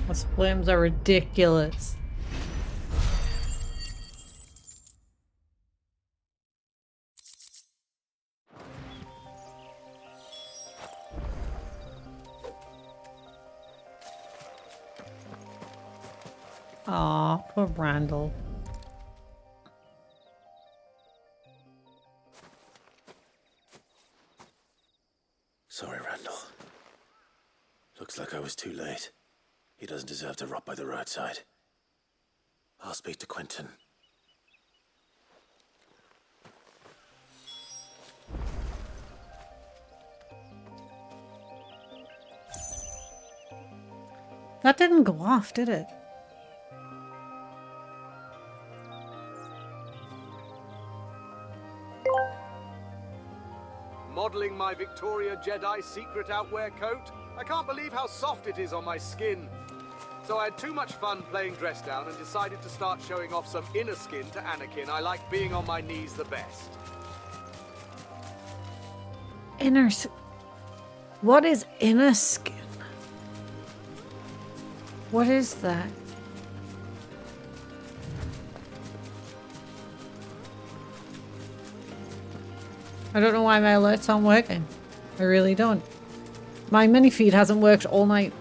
Those flames are ridiculous. Aw, poor Randall. Sorry, Randall. Looks like I was too late. He doesn't deserve to rot by the roadside. I'll speak to Quentin. That didn't go off, did it? Modeling my Victoria Jedi secret outwear coat. I can't believe how soft it is on my skin. So I had too much fun playing dress down and decided to start showing off some inner skin to Anakin. I like being on my knees the best. What is inner skin? What is that? I don't know why my alerts aren't working. I really don't. My mini feed hasn't worked all night.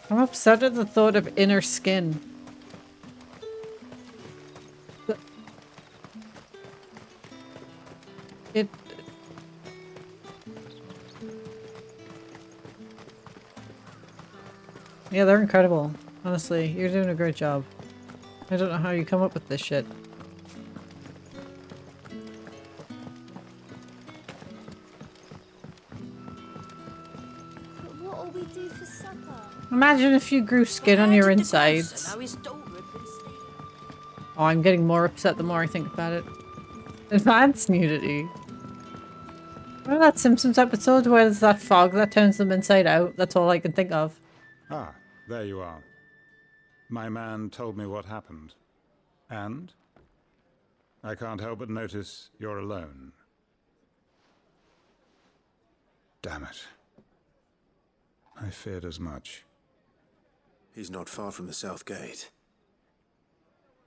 I'm upset at the thought of inner skin. It... Yeah, they're incredible. Honestly, you're doing a great job. I don't know how you come up with this shit. But what'll we do for supper? Imagine if you grew skin on your insides. Oh, I'm getting more upset the more I think about it. Advanced nudity. Remember that Simpsons episode where there's that fog that turns them inside out? That's all I can think of. Ah, there you are. My man told me what happened. And? I can't help but notice you're alone. Damn it. I feared as much. He's not far from the South Gate.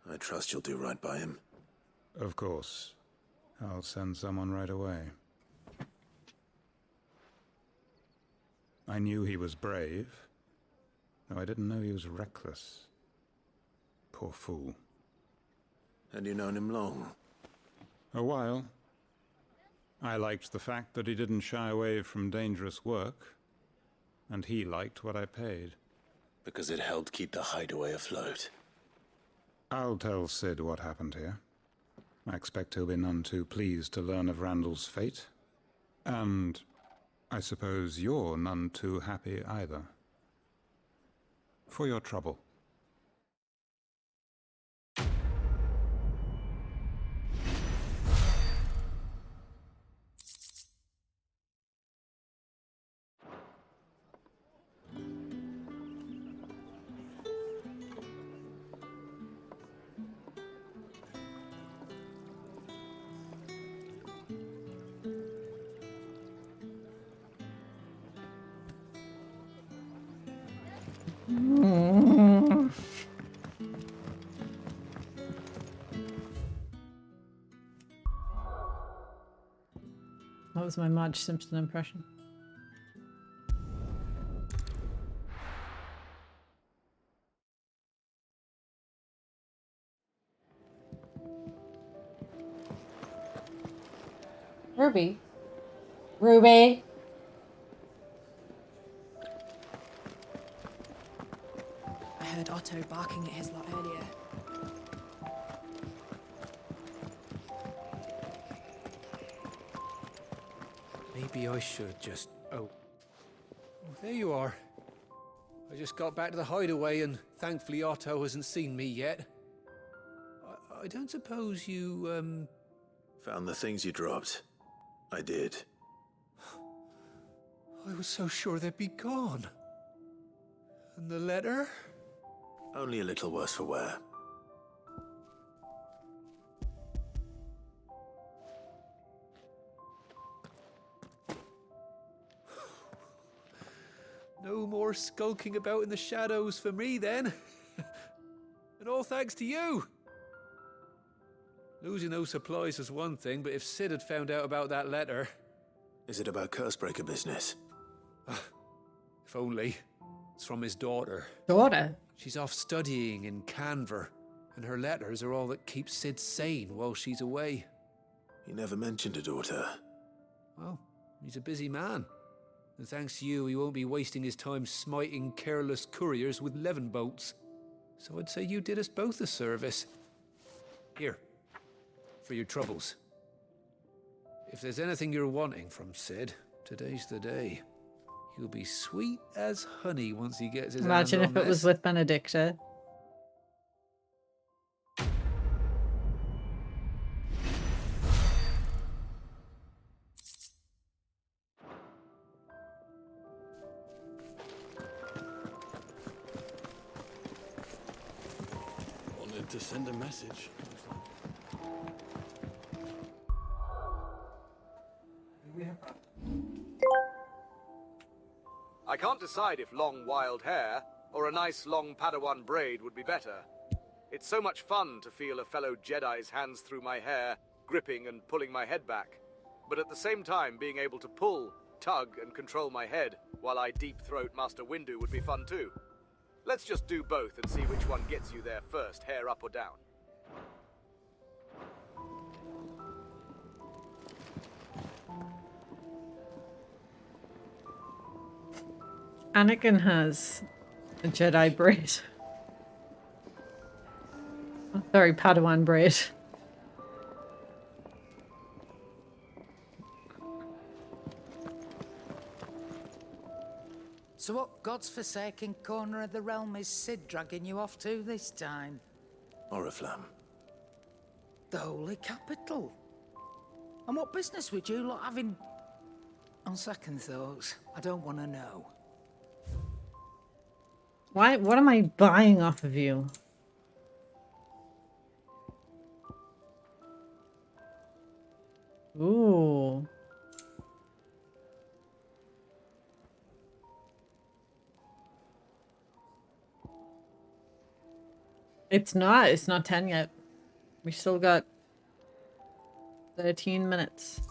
I trust you'll do right by him. Of course. I'll send someone right away. I knew he was brave, though I didn't know he was reckless. Poor fool. And you known him long? A while. I liked the fact that he didn't shy away from dangerous work, and he liked what I paid. Because it helped keep the hideaway afloat. I'll tell Sid what happened here. I expect he'll be none too pleased to learn of Randall's fate. And I suppose you're none too happy either. For your trouble. That was my Marge Simpson impression. Ruby? Ruby? I heard Otto barking at his lot earlier. Maybe I should just... Oh, there you are. I just got back to the hideaway and thankfully Otto hasn't seen me yet. I don't suppose you, Found the things you dropped. I did. I was so sure they'd be gone. And the letter? Only a little worse for wear. No more skulking about in the shadows for me, then. And all thanks to you. Losing those supplies was one thing, but if Sid had found out about that letter... Is it about Cursebreaker business? If only. It's from his daughter. Daughter? She's off studying in Canver, and her letters are all that keeps Sid sane while she's away. He never mentioned a daughter. Well, he's a busy man. And thanks to you, he won't be wasting his time smiting careless couriers with levin bolts. So I'd say you did us both a service. Here, for your troubles. If there's anything you're wanting from Sid, today's the day. He'll be sweet as honey once he gets his Imagine hands if on it was this. with Benedicta. Wanted to send a message. I can't decide if long wild hair or a nice long Padawan braid would be better. It's so much fun to feel a fellow Jedi's hands through my hair, gripping and pulling my head back. But at the same time, being able to pull, tug, and control my head while I deep-throat Master Windu would be fun too. Let's just do both and see which one gets you there first, hair up or down. Anakin has a Jedi braid. Oh, sorry, Padawan braid. So what God's forsaken corner of the realm is Sid dragging you off to this time? Oriflamme. The Holy Capital. And what business would you lot have in... On second thoughts, I don't want to know. Why? What am I buying off of you? Ooh. It's not 10 yet. We still got 13 minutes.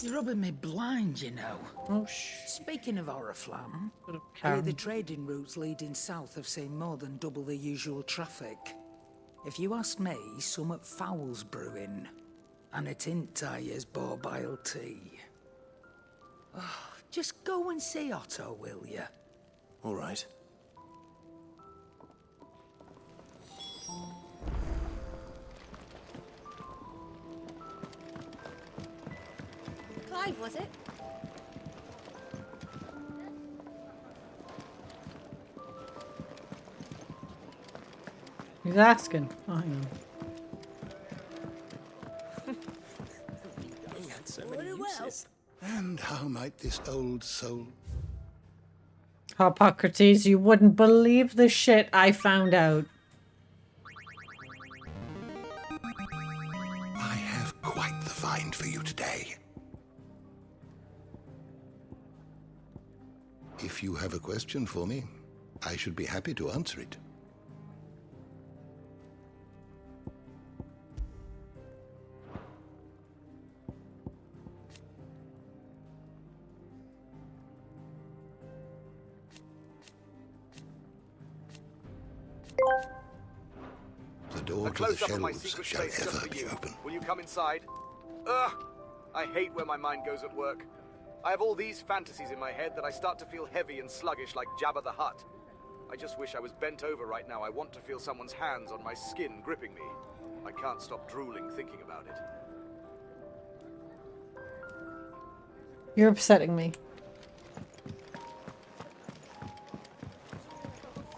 You're rubbing me blind, you know. Oh, shh. Speaking of Oriflamme, Karen. the trading routes leading south have seen more than double the usual traffic. If you ask me, summat foul's brewing. And it ain't Tyre's borbile tea. Oh, just go and see Otto, will you? All right. Clive, was it? He's asking. Oh, hang on. He had so many uses. And how might this old soul... Hippocrates, you wouldn't believe the shit I found out. I have quite the find for you today. If you have a question for me, I should be happy to answer it. The door A to the close-up of my shelves secret shall space just ever for be you. open. Will you come inside? Ugh! I hate where my mind goes at work. I have all these fantasies in my head that I start to feel heavy and sluggish like Jabba the Hutt. I just wish I was bent over right now. I want to feel someone's hands on my skin gripping me. I can't stop drooling thinking about it. You're upsetting me.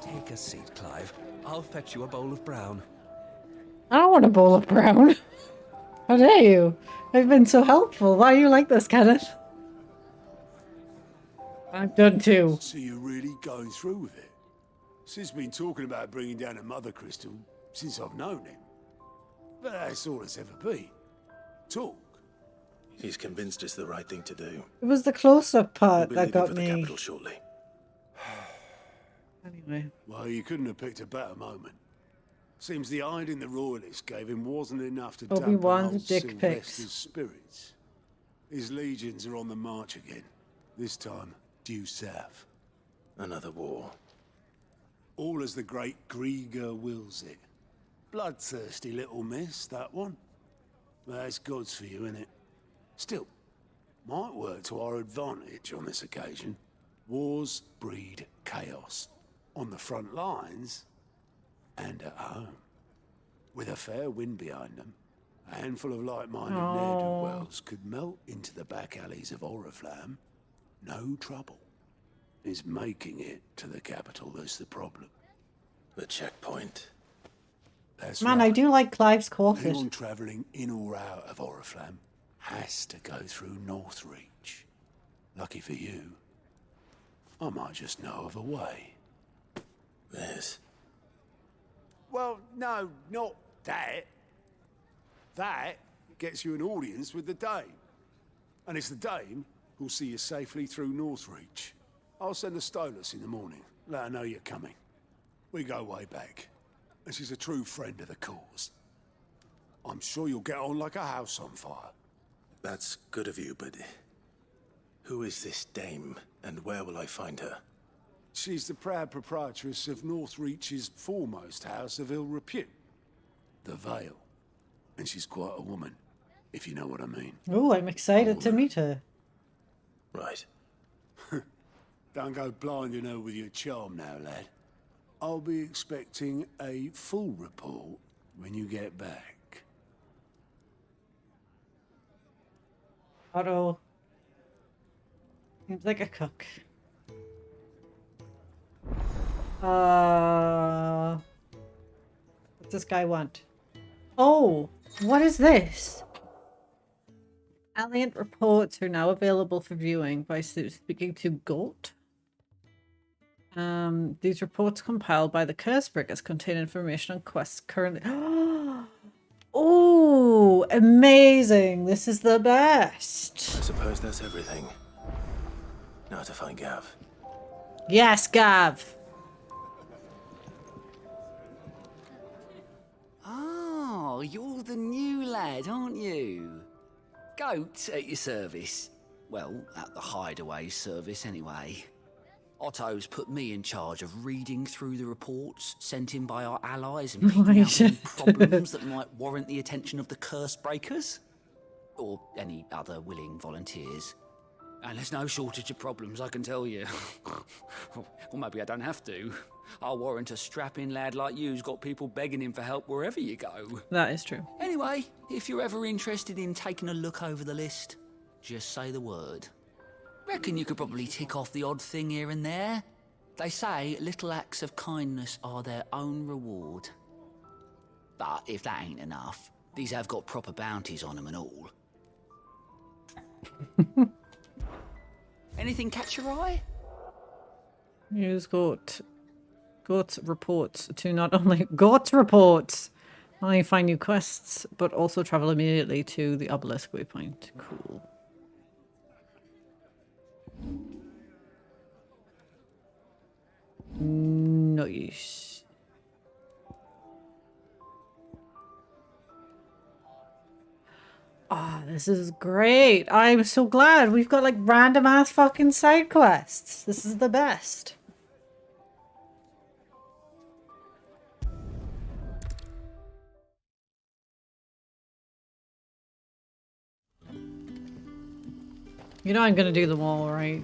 Take a seat, Clive. I'll fetch you a bowl of brown. I don't want a bowl of brown. How dare you? I've been so helpful. Why are you like this, Kenneth? I've done too. So you're really going through with it? Sid's been talking about bringing down a mother crystal since I've known him. But that's all it's ever been. Talk. He's convinced it's the right thing to do. It was the close-up part We'll be that leaving got for the me. capital shortly. Anyway. Well, you couldn't have picked a better moment. Seems the hiding the royalists gave him wasn't enough to dampen Obi-Wan, old dick Sylvester's pics. spirits. His legions are on the march again. This time, due south. Another war. All as the great Grieger wills it. Bloodthirsty little miss, that one. That's God's for you, innit? Still, might work to our advantage on this occasion. Wars breed chaos. On the front lines, and at home. With a fair wind behind them, a handful of like-minded ne'er-do-wells could melt into the back alleys of Oriflamme. No trouble. It's making it to the capital that's the problem. The checkpoint. That's Man, right. I do like Clive's quarters. Anyone travelling in or out of Oriflamme has to go through Northreach. Lucky for you, I might just know of a way. There's... Well, no, not that. That gets you an audience with the Dame. And it's the Dame who'll see you safely through Northreach. I'll send the Stolas in the morning. Let her know you're coming. We go way back. And she's a true friend of the cause. I'm sure you'll get on like a house on fire. That's good of you, but... who is this dame, and where will I find her? She's the proud proprietress of Northreach's foremost house of ill repute. The Vale. And she's quite a woman, if you know what I mean. Oh, I'm excited to meet her. Right. Don't go blinding her with your charm now, lad. I'll be expecting a full report when you get back. Otto. Seems like a cook. What's this guy want? Oh, what is this? Alliant reports are now available for viewing by speaking to Goat. These reports compiled by the Cursebreakers contain information on quests currently. Oh, amazing! This is the best. I suppose that's everything. Now to find Gav. Yes, Gav. Oh, you're the new lad, aren't you? Goat at your service. Well, at the hideaway service anyway. Otto's put me in charge of reading through the reports sent in by our allies and picking out any problems that might warrant the attention of the Cursebreakers. Or any other willing volunteers. And there's no shortage of problems, I can tell you. Or maybe I don't have to. I'll warrant a strapping lad like you's got people begging him for help wherever you go. That is true. Anyway, if you're ever interested in taking a look over the list, just say the word. Reckon you could probably tick off the odd thing here and there. They say little acts of kindness are their own reward. But if that ain't enough, these have got proper bounties on them and all. Anything catch your eye? Use Goat reports to not only find new quests, but also travel immediately to the obelisk waypoint. Cool. Nice. Ah, this is great. I'm so glad we've got like random ass fucking side quests. This is the best. You know I'm gonna do them all, right?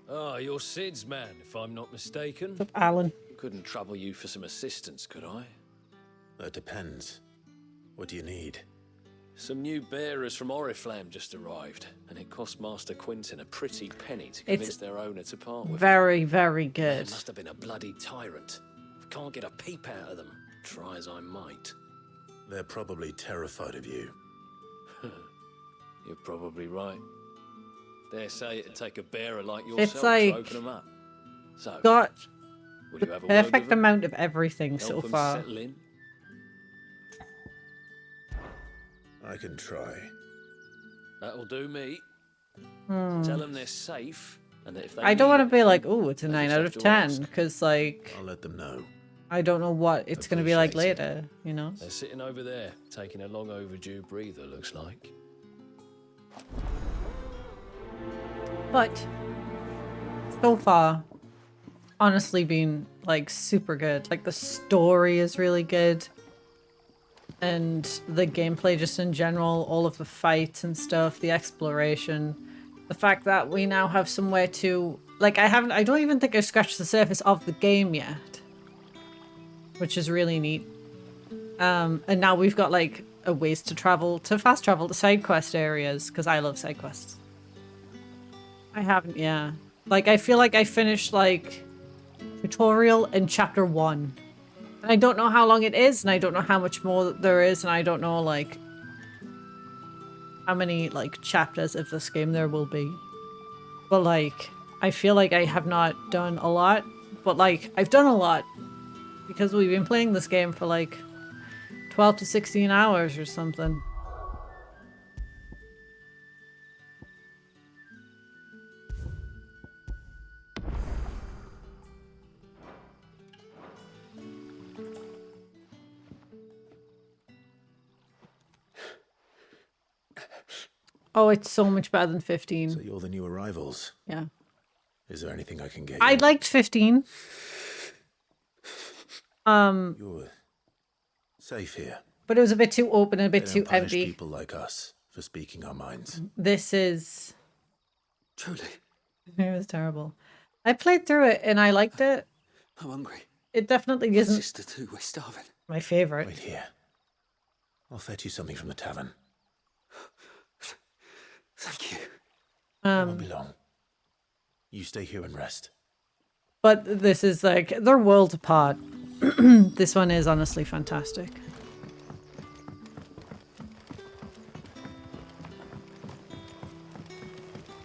Ah, you're Sid's man, if I'm not mistaken. What's up, Alan? Couldn't trouble you for some assistance, could I? That depends. What do you need? Some new bearers from Oriflamme just arrived, and it cost Master Quintin a pretty penny to convince their owner to part with. Very, very good. Must have been a bloody tyrant. Can't get a peep out of them, try as I might. They're probably terrified of you. You're probably right. Dare say it'd take a bearer like It's yourself like to open them up. So, got will the you have a word with perfect them? amount of everything Help so them far. settle in? I can try. That'll do me. Hmm. Tell them they're safe, and that if they I don't need want to be anything, like, oh, it's a they 9 just out have of to ask. 10, because, like, I'll let them know. I don't know what it's going to be like Appreciate later, you know? They're sitting over there, taking a long overdue breather, looks like. But, so far, honestly been, like, super good. Like, the story is really good. And the gameplay just in general, all of the fights and stuff, the exploration. The fact that we now have somewhere to... Like, I don't even think I've scratched the surface of the game yet. Which is really neat. And now we've got, like, a ways to travel, to fast travel to side quest areas, because I love side quests. I haven't, yeah. Like, I feel like I finished, like, tutorial in chapter 1. And I don't know how long it is, and I don't know how much more there is, and I don't know, like, how many, like, chapters of this game there will be. But, like, I feel like I have not done a lot, but, like, I've done a lot. Because we've been playing this game for, like, 12 to 16 hours or something. Oh, it's so much better than 15. So you're the new arrivals. Yeah. Is there anything I can get I you? liked 15. You're safe here. But it was a bit too open and a bit They too don't punish empty. people like us for speaking our minds. This is... Truly. It was terrible. I played through it and I liked it. I'm hungry. It definitely My isn't sister too, we're starving. my favorite. Wait here. I'll fetch you something from the tavern. Thank you. It won't be long. You stay here and rest. But this is like, they're worlds apart. This one is honestly fantastic.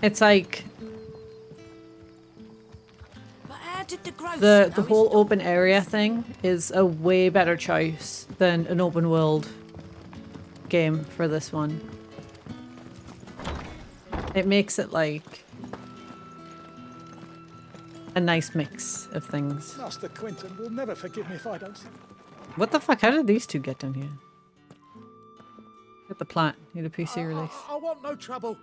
It's like But how did the growth the whole open area thing is a way better choice than an open world game for this one. It makes it like a nice mix of things. Master Quinton will never forgive me if I don't. What the fuck? How did these two get down here? Get the plant. Need a PC release. I want no trouble.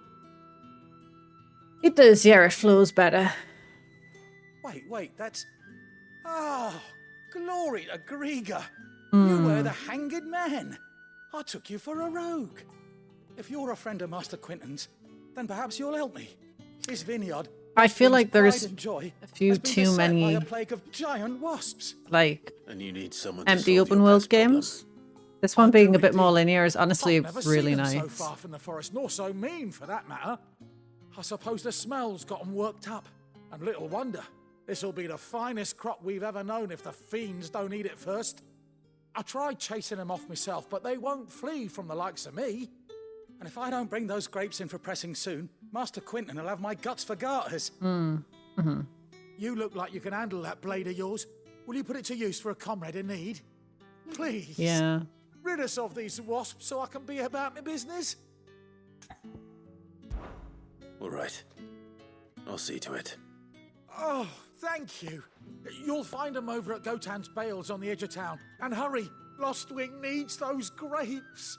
It does, yeah, it flows better. Wait, that's... Oh, glory to Grieger. You Hmm. were the hanged man. I took you for a rogue. If you're a friend of Master Quinton's, then perhaps you'll help me. His vineyard, I feel like there's pride and joy, a few has been too beset by many a plague of giant wasps. like And you need someone to empty solve open your world past problem. games. This one being a bit more linear is honestly I've never really seen 'em so nice. far from the forest, nor so mean for that matter. I suppose the smell's got 'em worked up, and little wonder. This'll be the finest crop we've ever known if the fiends don't eat it first. I tried chasing them off myself, but they won't flee from the likes of me. And if I don't bring those grapes in for pressing soon, Master Quinton will have my guts for garters. You look like you can handle that blade of yours. Will you put it to use for a comrade in need? Please. Yeah. Rid us of these wasps so I can be about my business. All right. I'll see to it. Oh, thank you. You'll find them over at Gotan's Bales on the edge of town. And hurry, Lostwing needs those grapes.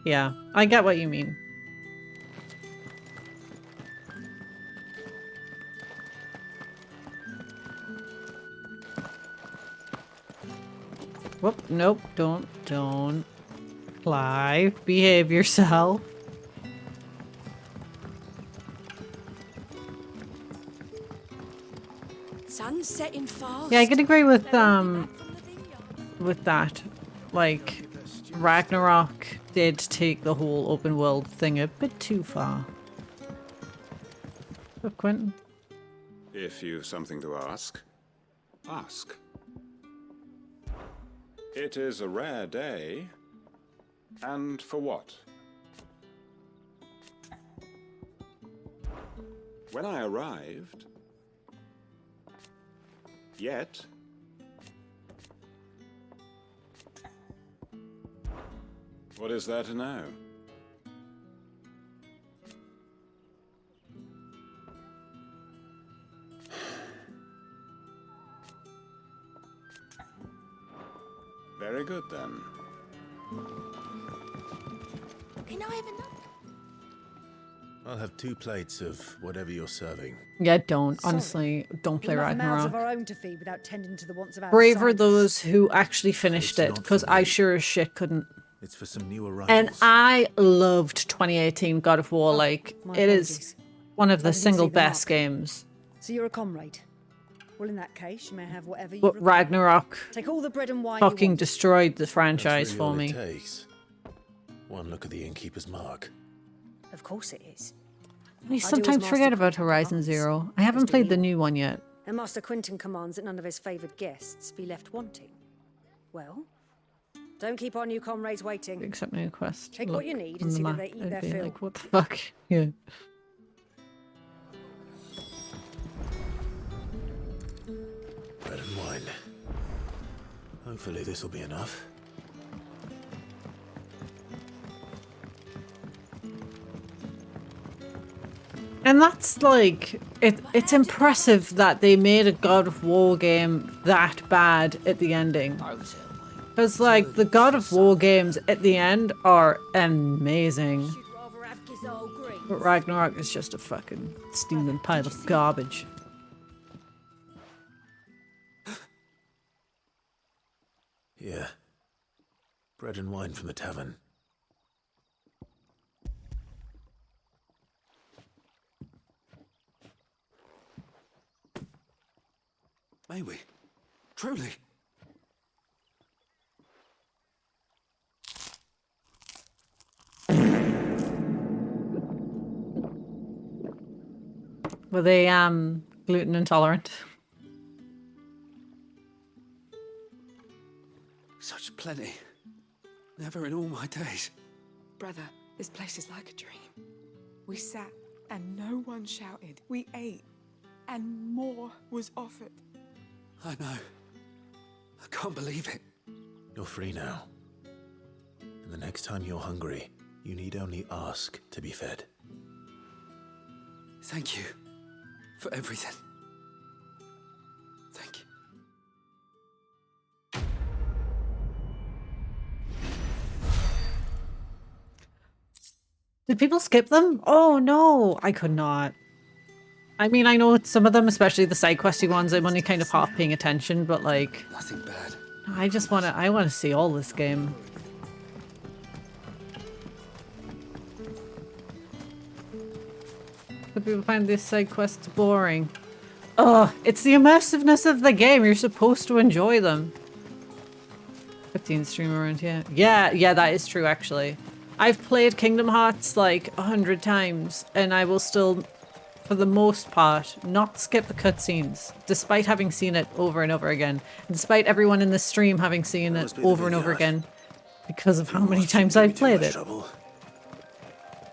Yeah, I get what you mean. Whoop, nope, don't. Clive, behave yourself. Sun's setting fast. Yeah, I can agree with that. Like, Ragnarok did take the whole open world thing a bit too far. Look, Quentin. If you've something to ask, ask. It is a rare day. And for what? When I arrived... Yet... What is there to know? Very good, then. Can I have another? I'll have 2 plates of whatever you're serving. Yeah, don't. Honestly, don't play We'll have mouths of Ragnarok. our own to feed without tending to the wants of Brave are outsiders. those who actually finished it, because I sure as shit couldn't. It's for some new arrivals. And I loved 2018 God of War. Like, my it is apologies. one of I the didn't single see the best mark. games. So you're a comrade. Well, in that case, you may have whatever you But require. Ragnarok Take all the bread and wine you fucking want. destroyed the franchise That's really for all me. it takes. One look at the innkeeper's mark. Of course it is. I I do as sometimes Master forget about Quentin Horizon commands. Zero. I haven't do played the you. new one yet. And Master Quentin commands that none of his favoured guests be left wanting. Well, don't keep our new comrades waiting. Accept my request. Take Look what you need on and the see that map, they eat I'd their be fill. like, what the fuck? Yeah. Bread and wine. Hopefully this will be enough. And that's like, it's impressive that they made a God of War game that bad at the ending. Because like, the God of War games at the end are amazing. But Ragnarok is just a fucking steaming pile of garbage. Here. Bread and wine from the tavern. May we? Truly? Were they gluten intolerant? Such plenty. Never in all my days. Brother, this place is like a dream. We sat and no one shouted. We ate and more was offered. I know. I can't believe it. You're free now. And the next time you're hungry, you need only ask to be fed. Thank you for everything. Thank you. Did people skip them? Oh no, I could not. I mean, I know some of them, especially the side questy ones, I'm only kind of half paying attention, but like, Nothing bad. I want to see all this game. But people find these side quests boring. Ugh, it's the immersiveness of the game. You're supposed to enjoy them. 15 stream around, yeah. Yeah, that is true, actually. I've played Kingdom Hearts like 100 times, and I will still, for the most part, not skip the cutscenes, despite having seen it over and over again. And despite everyone in the stream having seen it over and over again, because of how many times I've played it.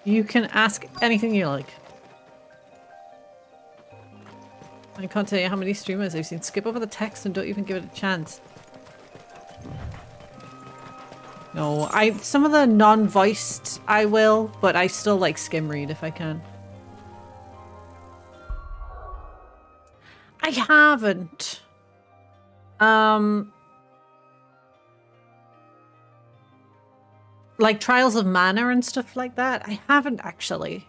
You can ask anything you like. I can't tell you how many streamers I've seen skip over the text and don't even give it a chance. No, some of the non-voiced I will, but I still like skim read if I can. I haven't. Like Trials of Mana and stuff like that. I haven't actually.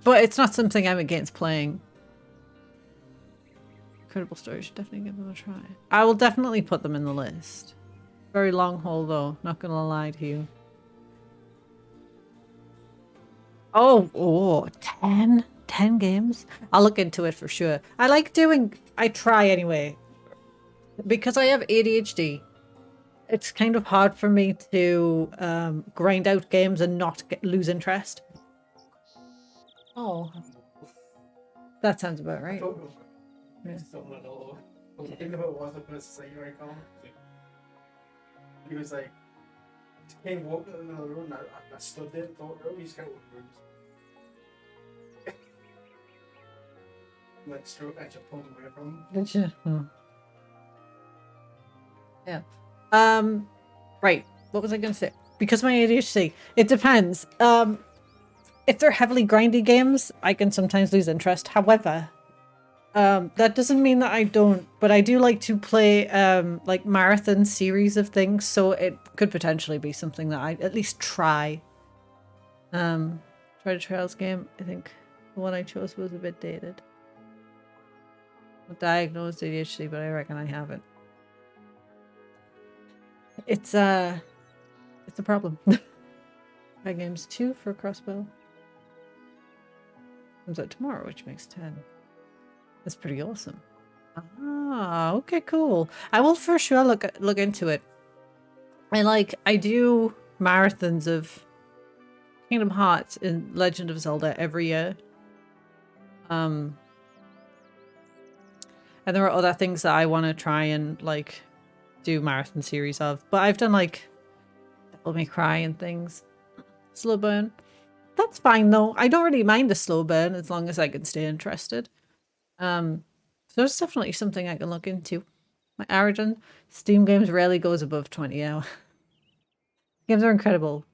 But it's not something I'm against playing. Incredible story, should definitely give them a try. I will definitely put them in the list. Very long haul though, not gonna lie to you. Oh, 10 games? I'll look into it for sure. I try anyway. Because I have ADHD, it's kind of hard for me to grind out games and not lose interest. Oh. That sounds about right. I just don't know. I was thinking about what I was supposed to say, you recall? He was like, he came walking in another room, I stood there and thought, oh, he's got rooms. Went straight at your pulled away from him. Did you? Oh. Yeah. Right. What was I going to say? Because my ADHD, it depends. If they're heavily grindy games, I can sometimes lose interest. However, that doesn't mean that I don't, but I do like to play like marathon series of things, so it could potentially be something that I at least try. Try to Trails game, I think the one I chose was a bit dated. I'm diagnosed ADHD, but I reckon I have it. It's a problem. My game's 2 for crossbow. Comes out tomorrow, which makes 10. That's pretty awesome. Ah, okay, cool. I will for sure look into it. I do marathons of Kingdom Hearts and Legend of Zelda every year. And there are other things that I want to try and do marathon series of. But I've done Devil May Cry and things. Slow burn. That's fine though. I don't really mind the slow burn as long as I can stay interested. So it's definitely something I can look into. My average on Steam games rarely goes above 20 hours. Games are incredible.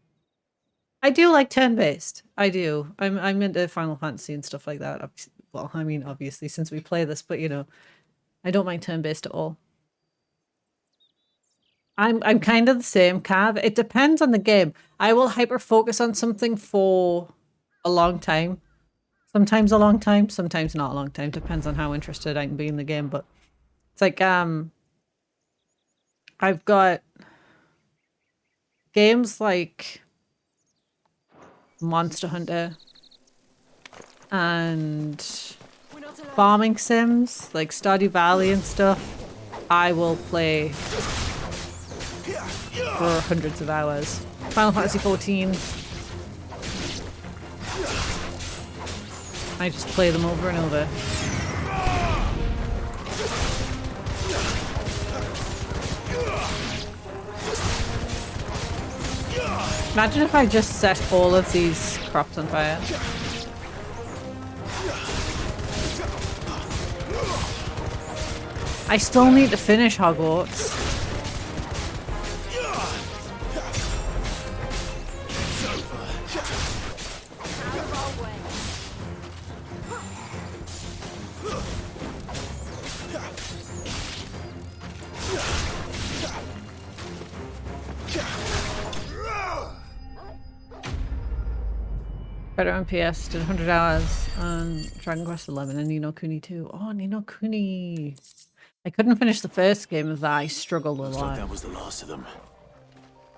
I do like turn-based. I do. I'm into Final Fantasy and stuff like that. Well, I mean, obviously, since we play this, but I don't mind turn-based at all. I'm kind of the same, Cav. It depends on the game. I will hyper-focus on something for a long time. Sometimes a long time, sometimes not a long time. Depends on how interested I can be in the game. But it's I've got games like Monster Hunter and farming sims like Stardew Valley and stuff. I will play for hundreds of hours. Final Fantasy 14. I just play them over and over. Imagine if I just set all of these crops on fire. I still need to finish Hogwarts. Better on PS, did 100 hours on Dragon Quest XI and Ni no Kuni 2. Oh, Ni no Kuni. I couldn't finish the first game of that. I struggled a lot. Looks like that was the last of them.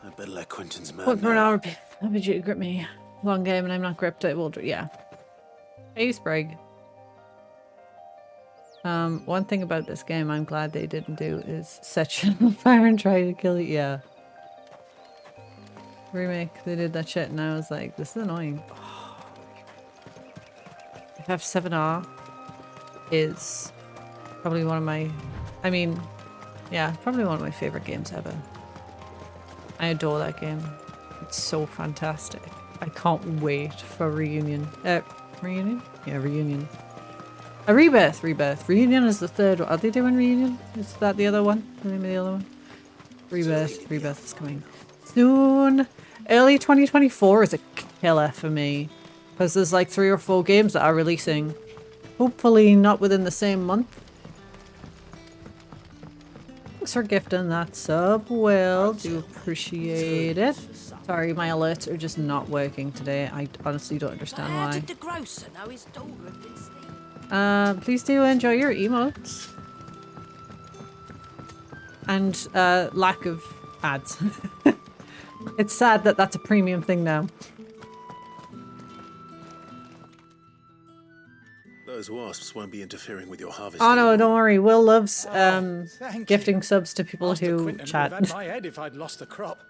I better let Quentin's man What for an know. hour? How did you grip me? Long game and I'm not gripped. It will, yeah. Hey, Sprig. One thing about this game I'm glad they didn't do is set you on fire and try to kill you. Yeah. Remake, they did that shit and I was like, this is annoying. FF7R is probably one of my, probably one of my favorite games ever. I adore that game. It's so fantastic. I can't wait for Reunion. Reunion? Yeah, Reunion. A Rebirth. Reunion is the third one. Are they doing Reunion? Is that the other one? The name of the other one? Rebirth is coming soon. Early 2024 is a killer for me. Because there's 3 or 4 games that are releasing. Hopefully not within the same month. Thanks for gifting that sub, Will. Do appreciate it. Sorry, my alerts are just not working today. I honestly don't understand why. Did the grocer know his daughter had been stealing? Please do enjoy your emotes. And lack of ads. It's sad that that's a premium thing now. Those wasps won't be interfering with your harvest. Oh no, don't worry. Will loves gifting you. subs to people Master who Quentin chat. would have had my head if I'd lost the crop.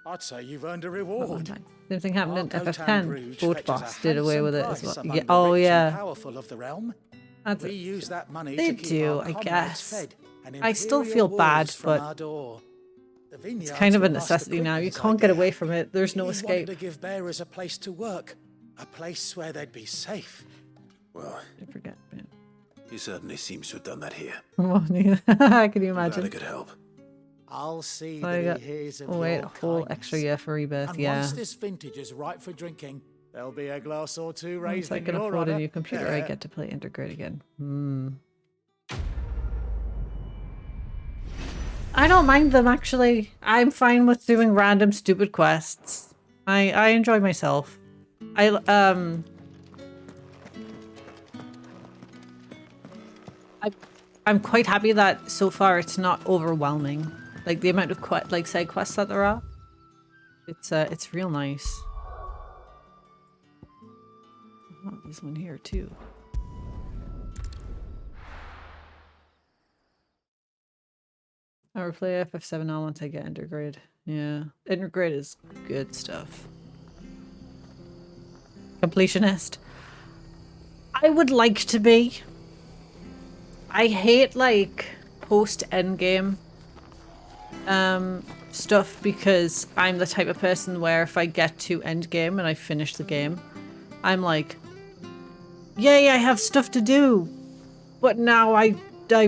I'd say you've earned a reward. Same thing happened in Our FF10. Bruges Boat fetches Boss a did away with it handsome as well. price among Yeah. the Oh rich and yeah. powerful of the realm. We use that money They to keep do, our I comrades guess. fed and I still imperial feel wolves bad, from but our door. The it's vineyards kind of a were Master necessity now. You Quentin's can't get idea. away from it. There's no He escape. wanted to give bearers a place to work, a place where they'd be safe. Well, I forget. Yeah. he certainly seems to have done that here. Can you I'm glad imagine? I could help. I'll see So I that got, he hears of wait, your a whole kindness. extra year for rebirth, And yeah. once this vintage is ripe for drinking, there'll be a glass or two Once raised I in can your afford a honor. new computer, I get to play Intergrade again. I don't mind them, actually. I'm fine with doing random stupid quests. I enjoy myself. I'm quite happy that so far it's not overwhelming. Like the amount of side quests that there are. It's real nice. Oh, there's one here too. I will play FF7 once I get Intergrade. Yeah, Intergrade is good stuff. Completionist. I would like to be. I hate like post-endgame stuff because I'm the type of person where if I get to endgame and I finish the game, I'm like, yay, I have stuff to do. But now I've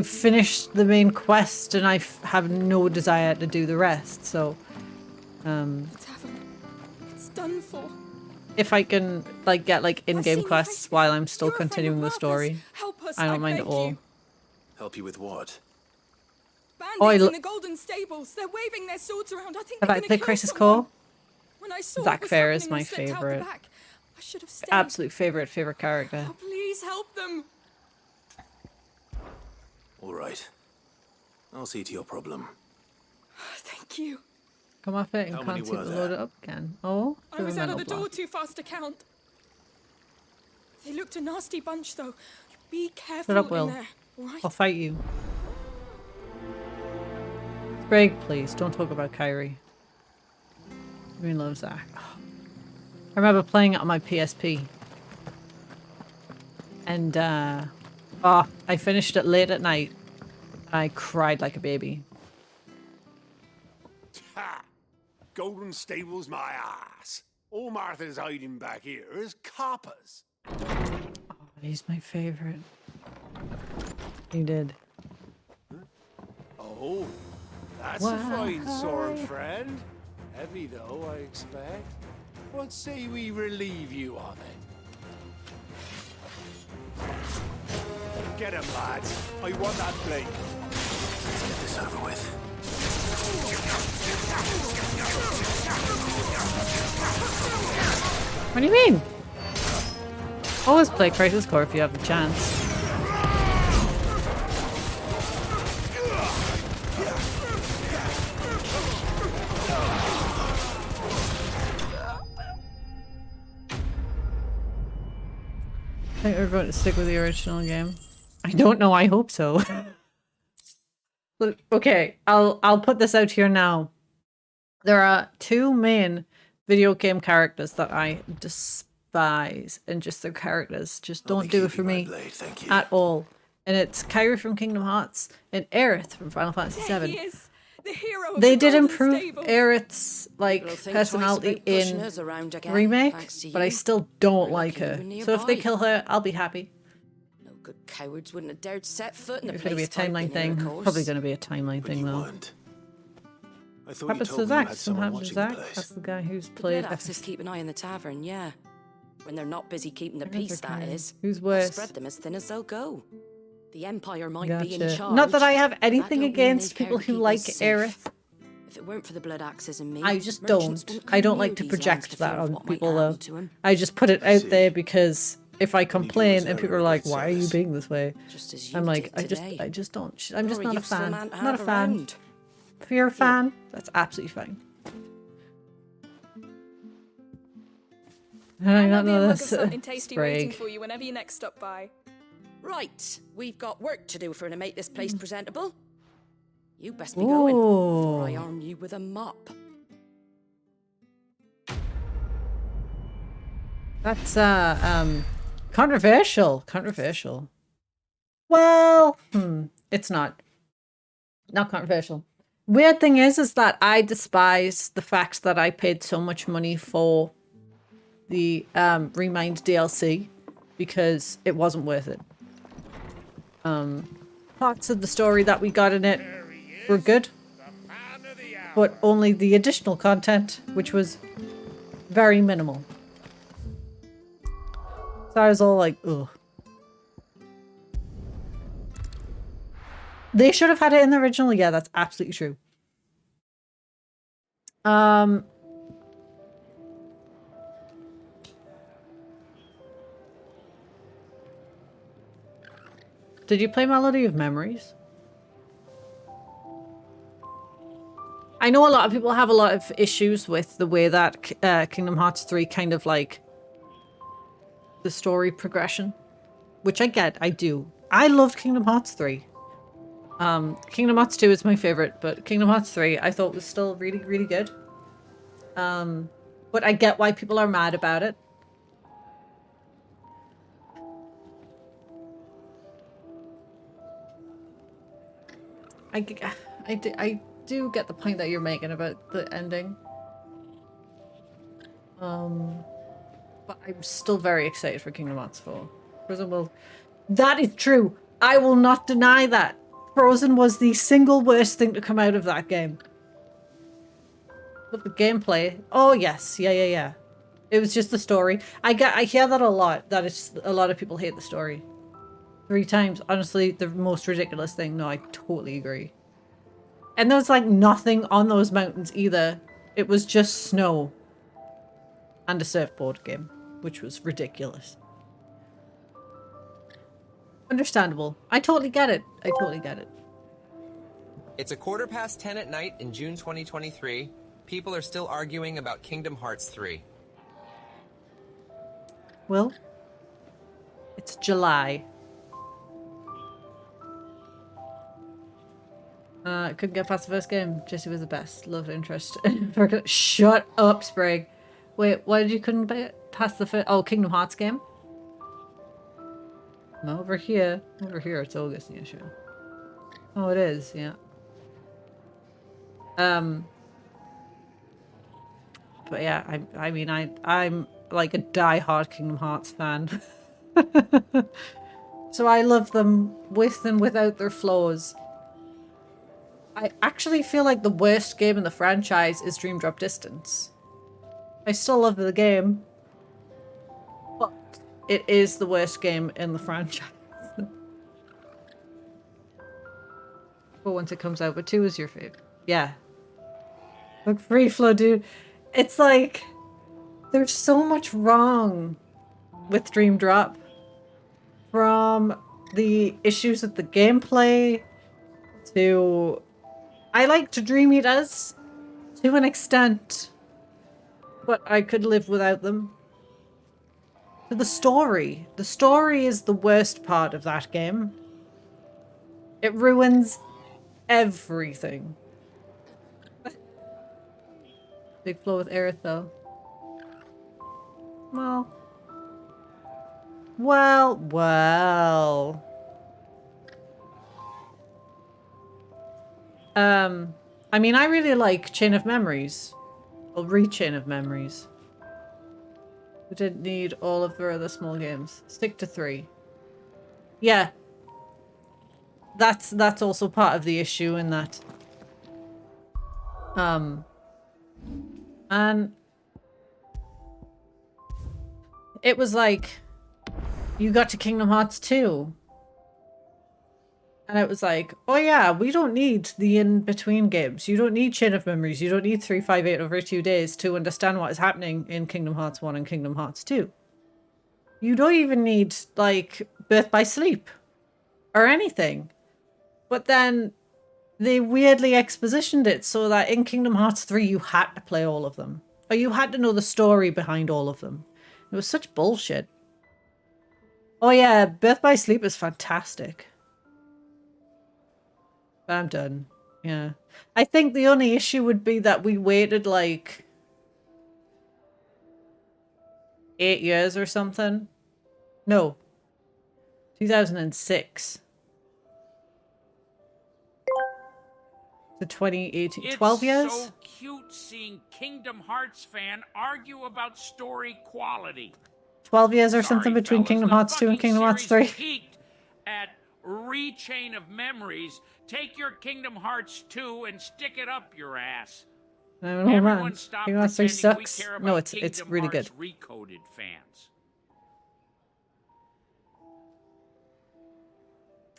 finished the main quest and I have no desire to do the rest. So, It's done for. if I can like get like in-game quests while I'm still continuing the story, Help us, I don't mind at beg all. you. Help you with what? Bandits in the golden stables. They're waving their swords around. I think Have they're I gonna played kill Crisis someone. Core? When I saw Zack what was Fair is happening, I my slipped out the favorite. back. I should have stayed. Absolute favorite character. Oh, please help them. All right. I'll see to your problem. Thank you. Come off it and How many can't seem were to there? load it up again. Oh, I was out of the block. door too fast to count. They looked a nasty bunch, though. Be careful Shut up, Will. in there. All right? I'll fight you. Greg, please, don't talk about Kyrie. We love Zach. Oh. I remember playing it on my PSP. And, I finished it late at night. And I cried like a baby. Ha! Golden Stable's my ass. All Martha's hiding back here is coppers. Oh, he's my favorite. He did. Oh, that's Why? a fine sword, friend. Heavy though, I expect. What say we relieve you of it? Get him, lads. I want that blade. Let's get this over with. What do you mean? Always play Crisis Core if you have the chance. I think we're going to stick with the original game. I don't know, I hope so. Look, okay, I'll put this out here now. There are two main video game characters that I despise, and just their characters just don't do it for me at all. And it's Kyrie from Kingdom Hearts and Aerith from Final Fantasy There he VII. is, the hero of They the did golden improve stables. Aerith's like Little thing twice personality about pushing in us around again, remake, thanks to but I you. still don't We're like lucky her. we were So if they nearby. kill her, I'll be happy. No good cowards wouldn't have dared set foot in a It's place going to be a timeline like in thing. here, of course. Probably going to be a timeline thing though. I thought What you happens to told me you Zach? had Something someone happens to watching the Zach. place. That's the guy who's The played. blood axes keep an eye on the tavern, yeah. When they're not busy keeping the Where's peace, the that guy? is. Who's I've worse? spread them as thin as they'll go. The Empire might be in Gotcha. charge. Not that I have but anything don't mean against they care people to who keep like us safe. Aerith. If it weren't for the blood axes and me, I just merchants don't. wouldn't I come don't near like to these lands project for that fear of on what might people though. happen to 'em. I just put it out there because if I complain and people are like, "Why are you service. being this way?" Just as you I'm like, did today. I just don't. I'm just You're a not a useful fan. man to Not a have fan. around. If you're a fan, that's absolutely fine. How did I not There'll be a know mug of this? something tasty waiting Sprague. for you whenever you next stop by. Right, we've got work to do for to make this place presentable. You best be going before I Ooh. arm you with a mop. That's controversial. Controversial. Well, it's not. Not controversial. Weird thing is that I despise the fact that I paid so much money for the Remind DLC because it wasn't worth it. Parts of the story that we got in it were good, but only the additional content, which was very minimal. So I was all like, ugh. They should have had it in the original. Yeah, that's absolutely true. Did you play Melody of Memories? I know a lot of people have a lot of issues with the way that Kingdom Hearts 3 kind of like the story progression, which I get, I do. I loved Kingdom Hearts 3. Kingdom Hearts 2 is my favorite, but Kingdom Hearts 3 I thought was still really, really good. But I get why people are mad about it. I do get the point that you're making about the ending. But I'm still very excited for Kingdom Hearts 4. Frozen will... That is true. I will not deny that. Frozen was the single worst thing to come out of that game. But the gameplay... Oh, yes. Yeah. It was just the story. I hear that a lot. That it's a lot of people hate the story. 3 times. Honestly, the most ridiculous thing. No, I totally agree. And there was like nothing on those mountains either. It was just snow. And a surfboard game. Which was ridiculous. Understandable. I totally get it. I totally get it. It's 10:15 at night in June 2023. People are still arguing about Kingdom Hearts 3. Well, it's July. Couldn't get past the first game. Jesse was the best. Love interest. Shut up, Sprague. Wait, why did you couldn't pass the first... Oh, Kingdom Hearts game? No, over here. Over here, it's August, yeah, sure. Oh, it is, yeah. But yeah, I mean, I'm like a die-hard Kingdom Hearts fan. So I love them with and without their flaws. I actually feel like the worst game in the franchise is Dream Drop Distance. I still love the game, but it is the worst game in the franchise. But once it comes out, but 2 is your favorite. Yeah. Look, Free Flow, dude. It's like, there's so much wrong with Dream Drop. From the issues with the gameplay, to... I liked Dream Eaters, to an extent. But I could live without them. To the story. The story is the worst part of that game. It ruins everything. Big flow with Aerith, though. Well. I mean, I really like Chain of Memories. Or Re-Chain of Memories. We didn't need all of the other small games. Stick to 3. Yeah. That's also part of the issue in that. And it was like, you got to Kingdom Hearts 2. And it was like, oh yeah, we don't need the in-between games. You don't need Chain of Memories. You don't need 358 over 2 days to understand what is happening in Kingdom Hearts 1 and Kingdom Hearts 2. You don't even need, like, Birth by Sleep. Or anything. But then they weirdly expositioned it so that in Kingdom Hearts 3 you had to play all of them. Or you had to know the story behind all of them. It was such bullshit. Oh yeah, Birth by Sleep is fantastic. I'm done. Yeah. I think the only issue would be that we waited like 8 years or something. No. 2006 The 2018, It's 12 years? so cute seeing Kingdom Hearts fan argue about story quality. 12 years or Sorry, something between fellas, Kingdom the Hearts 2 and fucking Kingdom Hearts series 3. peaked at Rechain of Memories. Take your Kingdom Hearts 2 and stick it up your ass. I don't know, Everyone man. stop Kingdom Hearts 3 pretending we sucks. care No, about it's Kingdom really good. Hearts recoded fans.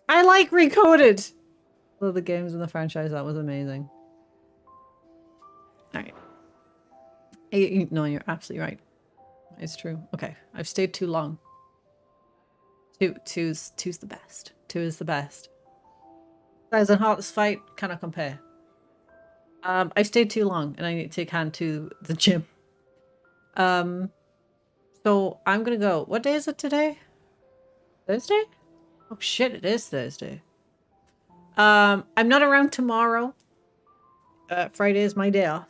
I like Recoded! One of the games in the franchise, that was amazing. Alright. No, you're absolutely right. It's true. Okay, I've stayed too long. Two's the best. 2 is the best. Guys, and Hearts Fight cannot compare. I've stayed too long and I need to take hand to the gym. So I'm gonna go. What day is it today? Thursday? Oh shit, it is Thursday. I'm not around tomorrow. Friday is my day off.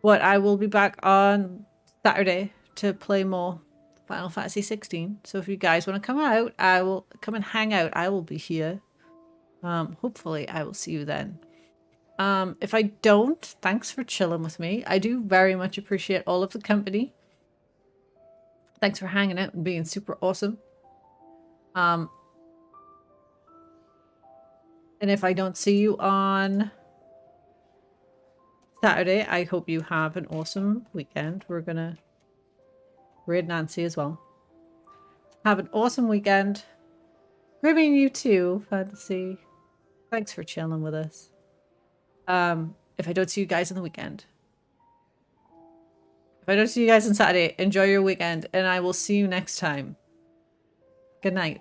But I will be back on Saturday to play more Final Fantasy 16. So if you guys want to come out, I will come and hang out. I will be here. Hopefully I will see you then. If I don't, thanks for chilling with me. I do very much appreciate all of the company. Thanks for hanging out and being super awesome. And if I don't see you on Saturday, I hope you have an awesome weekend. We're gonna raid Nancy as well. Have an awesome weekend. Grimmy and you too, Fantasy. Thanks for chilling with us. If I don't see you guys on the weekend. If I don't see you guys on Saturday, enjoy your weekend and I will see you next time. Good night.